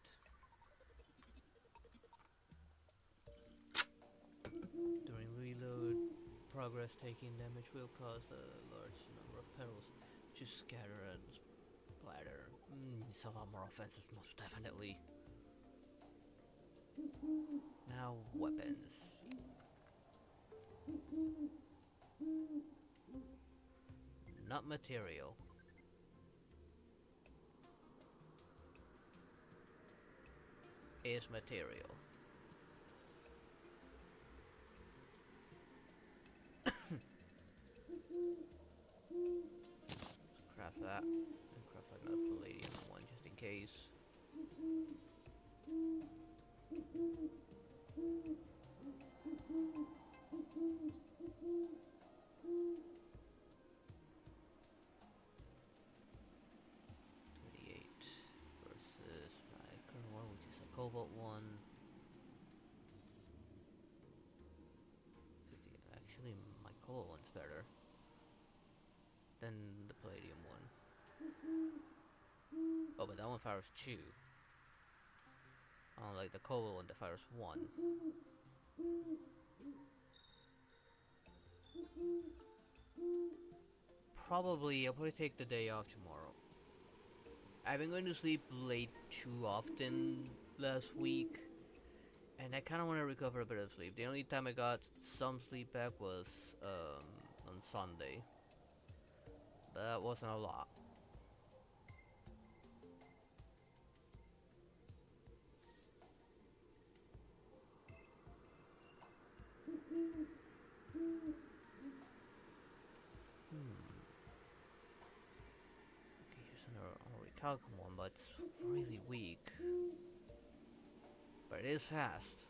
During reload, progress taking damage will cause a large number of petals to scatter and splatter. It's a lot more offensive, most definitely. Now, weapons. Not material. Is material. Craft that. And craft another palladium one just in case. 28 versus my current one, which is a cobalt one. 50. Actually, my cobalt one's better than the palladium one. Oh, but that one fires 2. Unlike the cobalt one that fires 1. I'll probably take the day off tomorrow. I've been going to sleep late too often last week, and I kind of want to recover a bit of sleep. The only time I got some sleep back was on Sunday. But that wasn't a lot. Okay, here's another recalcum one, but it's really weak. But it is fast.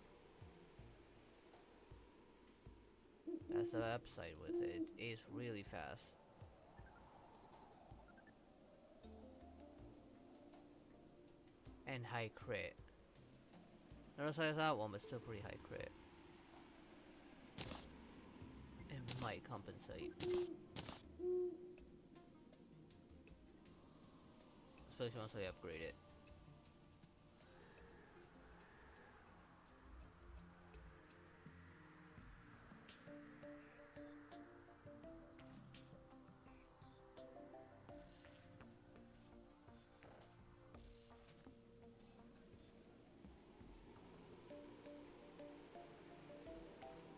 That's the upside with it. It is really fast. And high crit. Not as high as that one, but still pretty high crit. It might compensate. Especially once I upgrade it.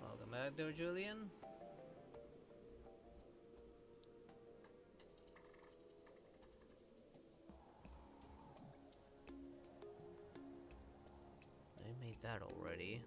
Welcome back there, Julian. I made that already.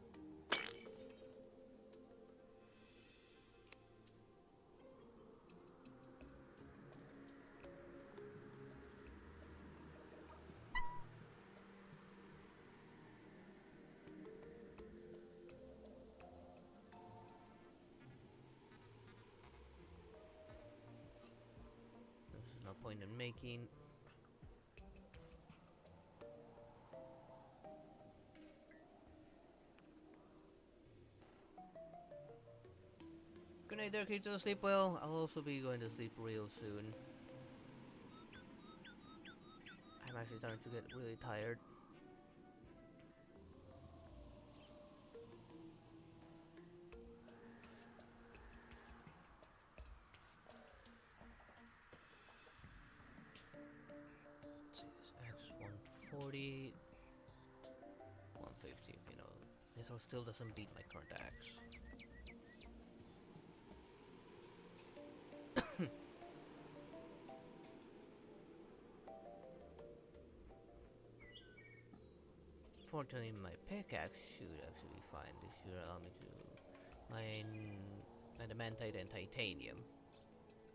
There's no point in making. Good night there, Kito. Sleep well. I'll also be going to sleep real soon. I'm actually starting to get really tired. X140, 150, you know. This one still doesn't beat my current axe. Fortunately, my pickaxe should actually be fine. This should allow me to mine adamantite and titanium.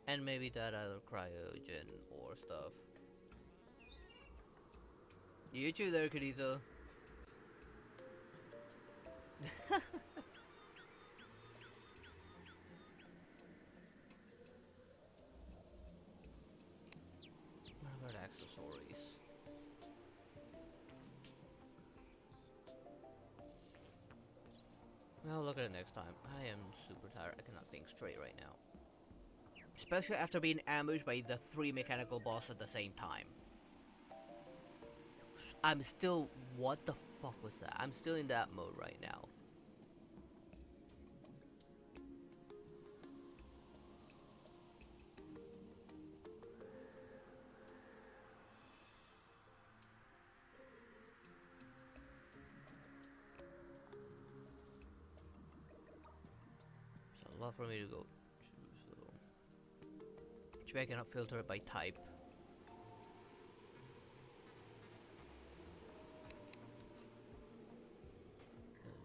And maybe that other cryogen ore stuff. You too there, Kadito. What about accessories? Well, look at it next time. I am super tired. I cannot think straight right now. especially after being ambushed by the 3 mechanical boss at the same time. I'm still... What the fuck was that? I'm still in that mode right now. There's a lot for me to go to, so... Maybe I cannot filter it by type.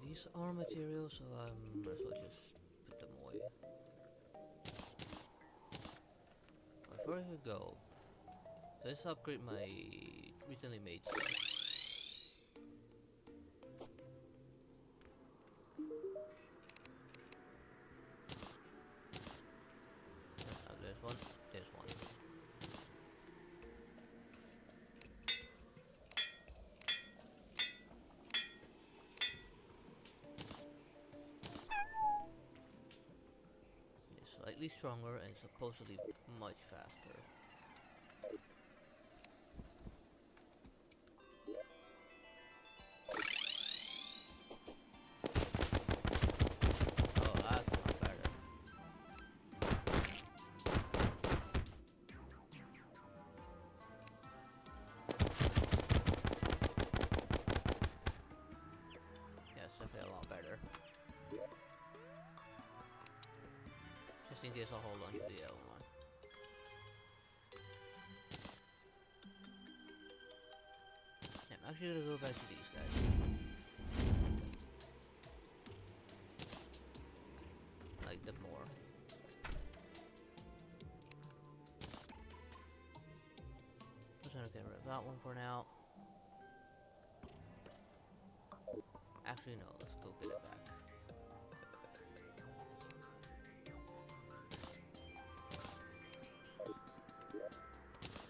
These are materials, so I might as well just put them away. Before I go, let's upgrade my recently made stuff. There's one, there's one. It's slightly stronger and supposedly much faster. Oh, that's not better. Yeah, it's definitely a lot better. Just in case I'll hold on to the other one. Yeah, I'm actually gonna go back to these guys. Like them more. Just gonna get rid of that one for now. Actually, no, let's go get it back.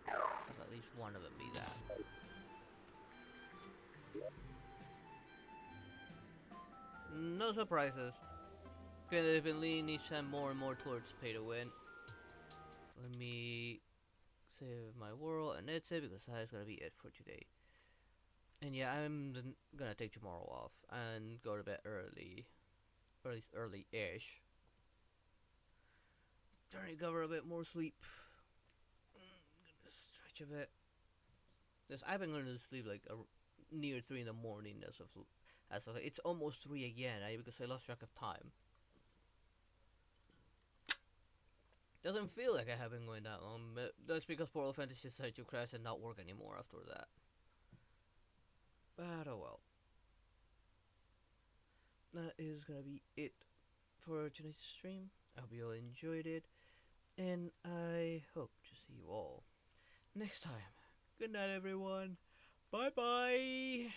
Have at least one of them be that. No surprises. I've been leaning each time more and more towards pay to win. Let me save my world, and that's it, because that's gonna be it for today. And yeah, I'm gonna take tomorrow off and go to bed early, or at least early-ish. Trying to recover a bit more sleep. Gonna stretch a bit. Because I've been going to sleep like near 3 in the morning as of it's almost 3 again, because I lost track of time. Doesn't feel like I have been going that long, but that's because Portal Fantasy decided to crash and not work anymore after that. But oh well. That is gonna be it for tonight's stream. I hope you all enjoyed it, and I hope to see you all next time. Good night, everyone. Bye bye.